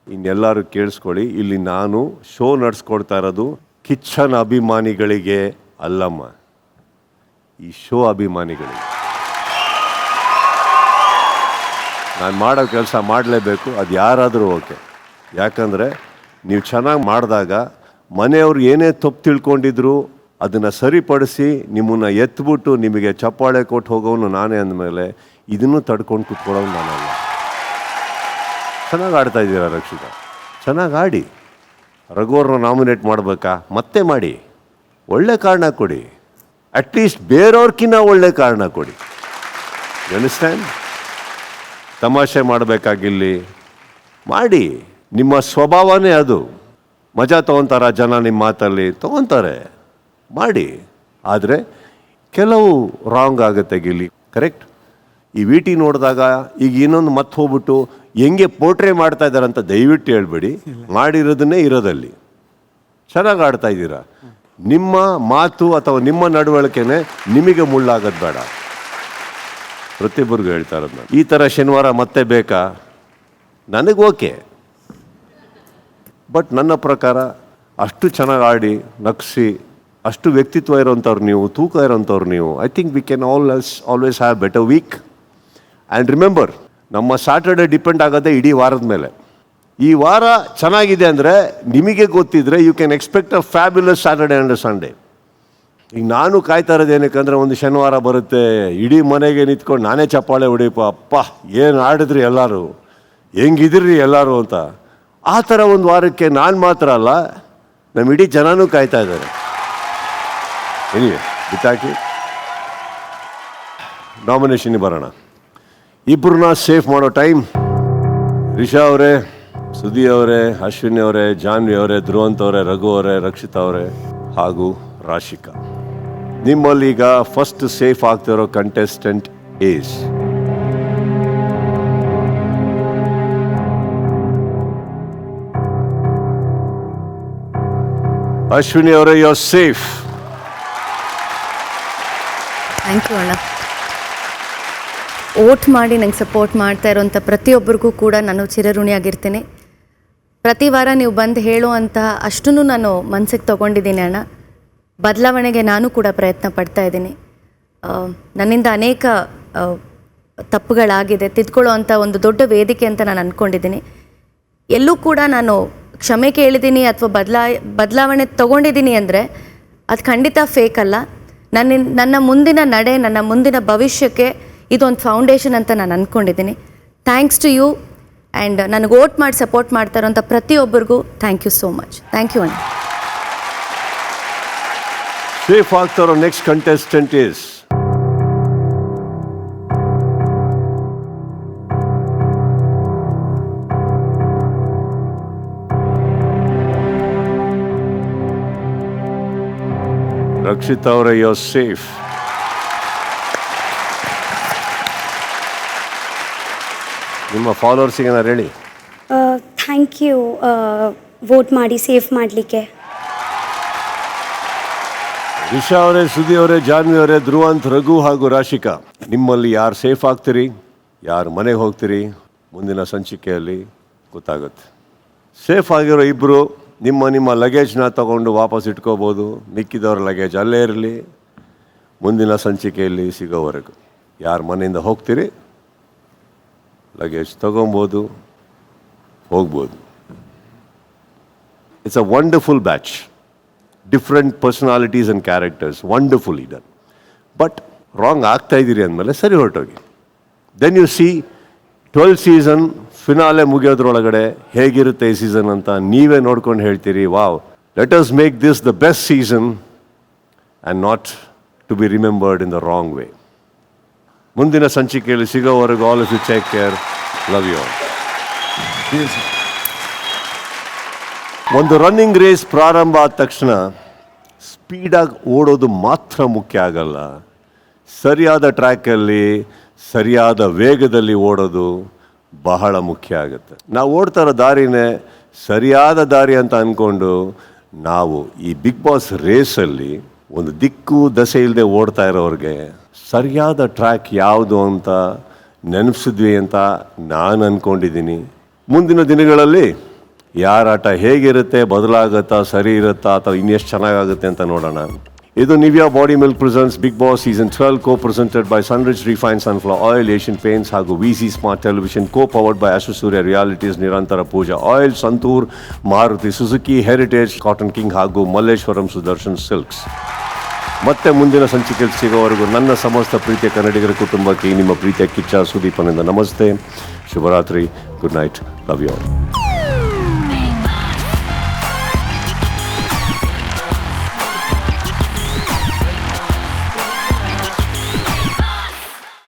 ಇನ್ನೆಲ್ಲರೂ ಕೇಳಿಸ್ಕೊಳ್ಳಿ, ಇಲ್ಲಿ ನಾನು ಶೋ ನಡೆಸ್ಕೊಡ್ತಾ ಇರೋದು ಕಿಚ್ಚನ ಅಭಿಮಾನಿಗಳಿಗೆ ಅಲ್ಲಮ್ಮ, ಈ ಶೋ ಅಭಿಮಾನಿಗಳಿಗೆ. ನಾನು ಮಾಡೋ ಕೆಲಸ ಮಾಡಲೇಬೇಕು, ಅದು ಯಾರಾದರೂ ಓಕೆ. ಯಾಕಂದರೆ ನೀವು ಚೆನ್ನಾಗಿ ಮಾಡಿದಾಗ ಮನೆಯವ್ರು ಏನೇ ತಪ್ಪು ತಿಳ್ಕೊಂಡಿದ್ರು ಅದನ್ನು ಸರಿಪಡಿಸಿ ನಿಮ್ಮನ್ನು ಎತ್ಬಿಟ್ಟು ನಿಮಗೆ ಚಪ್ಪಾಳೆ ಕೊಟ್ಟು ಹೋಗೋನು ನಾನೇ ಅಂದಮೇಲೆ ಇದನ್ನು ತಡ್ಕೊಂಡು ಕೂತ್ಕೊಳ್ಳೋನು ನಾನಲ್ಲ. ಚೆನ್ನಾಗಿ ಆಡ್ತಾ ಇದ್ದೀರಾ ರಕ್ಷಿತಾ, ಚೆನ್ನಾಗಿ ಆಡಿ. ರಘುವರ್ನ ನಾಮಿನೇಟ್ ಮಾಡಬೇಕಾ? ಮತ್ತೆ ಮಾಡಿ, ಒಳ್ಳೆ ಕಾರಣ ಕೊಡಿ, ಅಟ್ಲೀಸ್ಟ್ ಬೇರೆಯವ್ರಕ್ಕಿಂತ ಒಳ್ಳೆ ಕಾರಣ ಕೊಡಿ. ಅಂಡರ್ಸ್ಟ್ಯಾಂಡ್? ತಮಾಷೆ ಮಾಡಬೇಕಾಗಿಲ್ಲಿ ಮಾಡಿ, ನಿಮ್ಮ ಸ್ವಭಾವನೇ ಅದು. ಮಜಾ ತೊಗೊತಾರ ಜನ ನಿಮ್ಮ ಮಾತಲ್ಲಿ, ತೊಗೊತಾರೆ, ಮಾಡಿ. ಆದರೆ ಕೆಲವು ರಾಂಗ್ ಆಗುತ್ತೆ ಗಿಲ್ಲಿ, ಕರೆಕ್ಟ್? ಈ ವಿಟಿ ನೋಡಿದಾಗ ಈಗ ಇನ್ನೊಂದು ಮತ್ತೆ ಹೋಗ್ಬಿಟ್ಟು ಹೆಂಗೆ ಪೋರ್ಟ್ರೇ ಮಾಡ್ತಾ ಇದ್ದಾರೆ ಅಂತ ದಯವಿಟ್ಟು ಹೇಳ್ಬೇಡಿ. ಮಾಡಿರೋದನ್ನೇ ಇರೋದಲ್ಲಿ ಚೆನ್ನಾಗಿ ಆಡ್ತಾ ಇದ್ದೀರಾ. ನಿಮ್ಮ ಮಾತು ಅಥವಾ ನಿಮ್ಮ ನಡವಳಿಕೆನೇ ನಿಮಗೆ ಮುಳ್ಳಾಗೋದು ಬೇಡ. ಪ್ರತಿಯೊಬ್ಬರಿಗೂ ಹೇಳ್ತಾ ಇರೋದು ನಾನು. ಈ ಥರ ಶನಿವಾರ ಮತ್ತೆ ಬೇಕಾ? ನನಗೆ ಓಕೆ, ಬಟ್ ನನ್ನ ಪ್ರಕಾರ ಅಷ್ಟು ಚೆನ್ನಾಗಿ ಆಡಿ ನಗಿಸಿ ಅಷ್ಟು ವ್ಯಕ್ತಿತ್ವ ಇರೋಂಥವ್ರು ನೀವು, ತೂಕ ಇರೋಂಥವ್ರು ನೀವು. I think we can always have better week. And remember, ನಮ್ಮ ಸ್ಯಾಟರ್ಡೆ ಡಿಪೆಂಡ್ ಆಗೋದೇ ಇಡೀ ವಾರದ ಮೇಲೆ. ಈ ವಾರ ಚೆನ್ನಾಗಿದೆ ಅಂದರೆ ನಿಮಗೆ ಗೊತ್ತಿದ್ರೆ you can expect a fabulous Saturday and Sunday. ಈಗ ನಾನು ಕಾಯ್ತಾ ಇರೋದು ಏನಕ್ಕೆ ಒಂದು ಶನಿವಾರ ಬರುತ್ತೆ, ಇಡೀ ಮನೆಗೆ ನಿಂತ್ಕೊಂಡು ನಾನೇ ಚಪ್ಪಾಳೆ ಹೊಡಿಯಪ್ಪ, ಅಪ್ಪ ಏನು ಆಡಿದ್ರಿ ಎಲ್ಲರೂ, ಹೆಂಗಿದ್ರಿ ಎಲ್ಲರೂ ಅಂತ. ಆ ಥರ ಒಂದು ವಾರಕ್ಕೆ ನಾನು ಮಾತ್ರ ಅಲ್ಲ, ನಮ್ಮ ಇಡೀ ಜನನೂ ಕಾಯ್ತಾ ಇದ್ದಾರೆ. ಏನಿವೆ ಬಿಟ್ಟಾಕಿ ನಾಮಿನೇಷನ್ಗೆ ಬರೋಣ. ಇಬ್ಬರನ್ನ ಸೇಫ್ ಮಾಡೋ ಟೈಮ್. ರಿಷಾ ಅವರೇ, ಸುದಿ ಅವರೇ, ಅಶ್ವಿನಿ ಅವರೇ, ಜಾನ್ವಿ ಅವರೇ, ಧ್ರುವಂತ್ ಅವರೇ, ರಘು ಅವರೇ, ರಕ್ಷಿತಾ ಅವರೇ ಹಾಗೂ ರಾಶಿಕಾ. ನಿಮ್ಮಲ್ಲೀಗ ಫಸ್ಟ್ ಸೇಫ್ ಆಗ್ತಿರೋ ಕಂಟೆಸ್ಟೆಂಟ್ ಈಸ್ ಅಶ್ವಿನಿ ಅವರೇ. You are safe. Thank you ಅಣ್ಣ. ಓಟ್ ಮಾಡಿ ನಂಗೆ ಸಪೋರ್ಟ್ ಮಾಡ್ತಾ ಇರೋಂಥ ಪ್ರತಿಯೊಬ್ಬರಿಗೂ ಕೂಡ ನಾನು ಚಿರಋಣಿಯಾಗಿರ್ತೀನಿ. ಪ್ರತಿ ವಾರ ನೀವು ಬಂದು ಹೇಳುವಂಥ ಅಷ್ಟನ್ನು ನಾನು ಮನಸ್ಸಿಗೆ ತೊಗೊಂಡಿದ್ದೀನಿ ಅಣ್ಣ. ಬದಲಾವಣೆಗೆ ನಾನು ಕೂಡ ಪ್ರಯತ್ನ ಪಡ್ತಾ ಇದ್ದೀನಿ. ನನ್ನಿಂದ ಅನೇಕ ತಪ್ಪುಗಳಾಗಿದೆ, ತಿದ್ಕೊಳ್ಳೋ ಅಂಥ ಒಂದು ದೊಡ್ಡ ವೇದಿಕೆ ಅಂತ ನಾನು ಅಂದ್ಕೊಂಡಿದ್ದೀನಿ. ಎಲ್ಲೂ ಕೂಡ ನಾನು ಕ್ಷಮೆ ಕೇಳಿದ್ದೀನಿ ಅಥವಾ ಬದಲಾವಣೆ ತೊಗೊಂಡಿದ್ದೀನಿ ಅಂದರೆ ಅದು ಖಂಡಿತ ಫೇಕ್ ಅಲ್ಲ. ನನ್ನ ಮುಂದಿನ ನಡೆ, ನನ್ನ ಮುಂದಿನ ಭವಿಷ್ಯಕ್ಕೆ ಇದೊಂದು ಫೌಂಡೇಶನ್ ಅಂತ ನಾನು ಅಂದ್ಕೊಂಡಿದ್ದೀನಿ. ಥ್ಯಾಂಕ್ಸ್ ಟು ಯು ಆ್ಯಂಡ್ ನನಗೆ ಓಟ್ ಮಾಡಿ ಸಪೋರ್ಟ್ ಮಾಡ್ತಾ ಇರೋಂಥ ಪ್ರತಿಯೊಬ್ಬರಿಗೂ thank you so much. Thank you ಅಣ್ಣ. ಸೇಫ್ ಆಗ್ತಾರೋ ನೆಕ್ಸ್ಟ್ ಕಂಟೆಸ್ಟೆಂಟ್ ಈಸ್ ರಕ್ಷಿತಾ ಅವರೇ. You are safe. ನಿಮ್ಮ ಫಾಲೋವರ್ಸಿಗೆ ಏನಾರು ಹೇಳಿ. ಥ್ಯಾಂಕ್ ಯು ವೋಟ್ ಮಾಡಿ ಸೇಫ್ ಮಾಡಲಿಕ್ಕೆ. ರಿಷಾ ಅವರೇ, ಸುದಿ ಅವರೇ, ಜಾನ್ವಿ ಅವರೇ, ಧ್ರುವಂತ್, ರಘು ಹಾಗೂ ರಾಶಿಕಾ, ನಿಮ್ಮಲ್ಲಿ ಯಾರು ಸೇಫ್ ಆಗ್ತೀರಿ, ಯಾರು ಮನೆಗೆ ಹೋಗ್ತೀರಿ, ಮುಂದಿನ ಸಂಚಿಕೆಯಲ್ಲಿ ಗೊತ್ತಾಗುತ್ತೆ. ಸೇಫ್ ಆಗಿರೋ ಇಬ್ಬರು ನಿಮ್ಮ ಲಗೇಜ್ನ ತಗೊಂಡು ವಾಪಸ್ ಇಟ್ಕೋಬೋದು. ಮಿಕ್ಕಿದವ್ರ ಲಗೇಜ್ ಅಲ್ಲೇ ಇರಲಿ, ಮುಂದಿನ ಸಂಚಿಕೆಯಲ್ಲಿ ಸಿಗೋವರೆಗೂ. ಯಾರು ಮನೆಯಿಂದ ಹೋಗ್ತೀರಿ, ಲಗೇಜ್ ತಗೊಬೋದು, ಹೋಗ್ಬೋದು. It's a wonderful batch. Different personalities and characters, wonderful ಇದನ್. ಬಟ್ ರಾಂಗ್ ಆಗ್ತಾ ಇದ್ದೀರಿ ಅಂದಮೇಲೆ ಸರಿ ಹೊರಟೋಗಿ. Then you see 12th season finale ಮುಗಿಯೋದ್ರೊಳಗಡೆ ಹೇಗಿರುತ್ತೆ ಈ ಸೀಸನ್ ಅಂತ ನೀವೇ ನೋಡ್ಕೊಂಡು ಹೇಳ್ತೀರಿ, wow, let us make this the best season and not to be remembered in the wrong way. ಮುಂದಿನ ಸಂಚಿಕೆಯಲ್ಲಿ ಸಿಗೋವರೆಗೂ all of you take care. Love you all. ಒಂದು ರನ್ನಿಂಗ್ ರೇಸ್ ಪ್ರಾರಂಭ ಆದ ತಕ್ಷಣ ಸ್ಪೀಡಾಗಿ ಓಡೋದು ಮಾತ್ರ ಮುಖ್ಯ ಆಗಲ್ಲ, ಸರಿಯಾದ ಟ್ರ್ಯಾಕಲ್ಲಿ ಸರಿಯಾದ ವೇಗದಲ್ಲಿ ಓಡೋದು ಬಹಳ ಮುಖ್ಯ ಆಗುತ್ತೆ. ನಾವು ಓಡ್ತಾ ಇರೋ ದಾರಿನೇ ಸರಿಯಾದ ದಾರಿ ಅಂತ ಅಂದ್ಕೊಂಡು ನಾವು ಈ ಬಿಗ್ ಬಾಸ್ ರೇಸಲ್ಲಿ ಒಂದು ದಿಕ್ಕು ದಸೆ ಇಲ್ಲದೆ ಓಡ್ತಾ ಇರೋರಿಗೆ ಸರಿಯಾದ ಟ್ರ್ಯಾಕ್ ಯಾವುದು ಅಂತ ನೆನಪಿಸಿದ್ವಿ ಅಂತ ನಾನು ಅಂದ್ಕೊಂಡಿದ್ದೀನಿ. ಮುಂದಿನ ದಿನಗಳಲ್ಲಿ ಯಾರ ಆಟ ಹೇಗಿರುತ್ತೆ, ಬದಲಾಗುತ್ತಾ, ಸರಿ ಇರುತ್ತಾ ಅಥವಾ ಇನ್ನೆಷ್ಟು ಚೆನ್ನಾಗಾಗುತ್ತೆ ಅಂತ ನೋಡೋಣ. ಇದು Nivea body milk presents big boss season 12 co presented by Sunrich refined sunflower oil, Asian Paints ಹಾಗೂ VC smart television, co powered by Ashwasurya realities, Nirantara Pooja oil, Santoor, Maruti Suzuki, Heritage, Cotton King ಹಾಗೂ ಮಲ್ಲೇಶ್ವರಂ ಸುದರ್ಶನ್ ಸಿಲ್ಕ್ಸ್. ಮತ್ತೆ ಮುಂದಿನ ಸಂಚಿಕೆಯಲ್ಲಿ ಸಿಗೋವರೆಗೂ ನನ್ನ ಸಮಸ್ತ ಪ್ರೀತಿಯ ಕನ್ನಡಿಗರ ಕುಟುಂಬಕ್ಕೆ ನಿಮ್ಮ ಪ್ರೀತಿಯ ಕಿಚ್ಚ ಸುದೀಪನಿಂದ ನಮಸ್ತೆ, ಶುಭರಾತ್ರಿ, good night, love you all.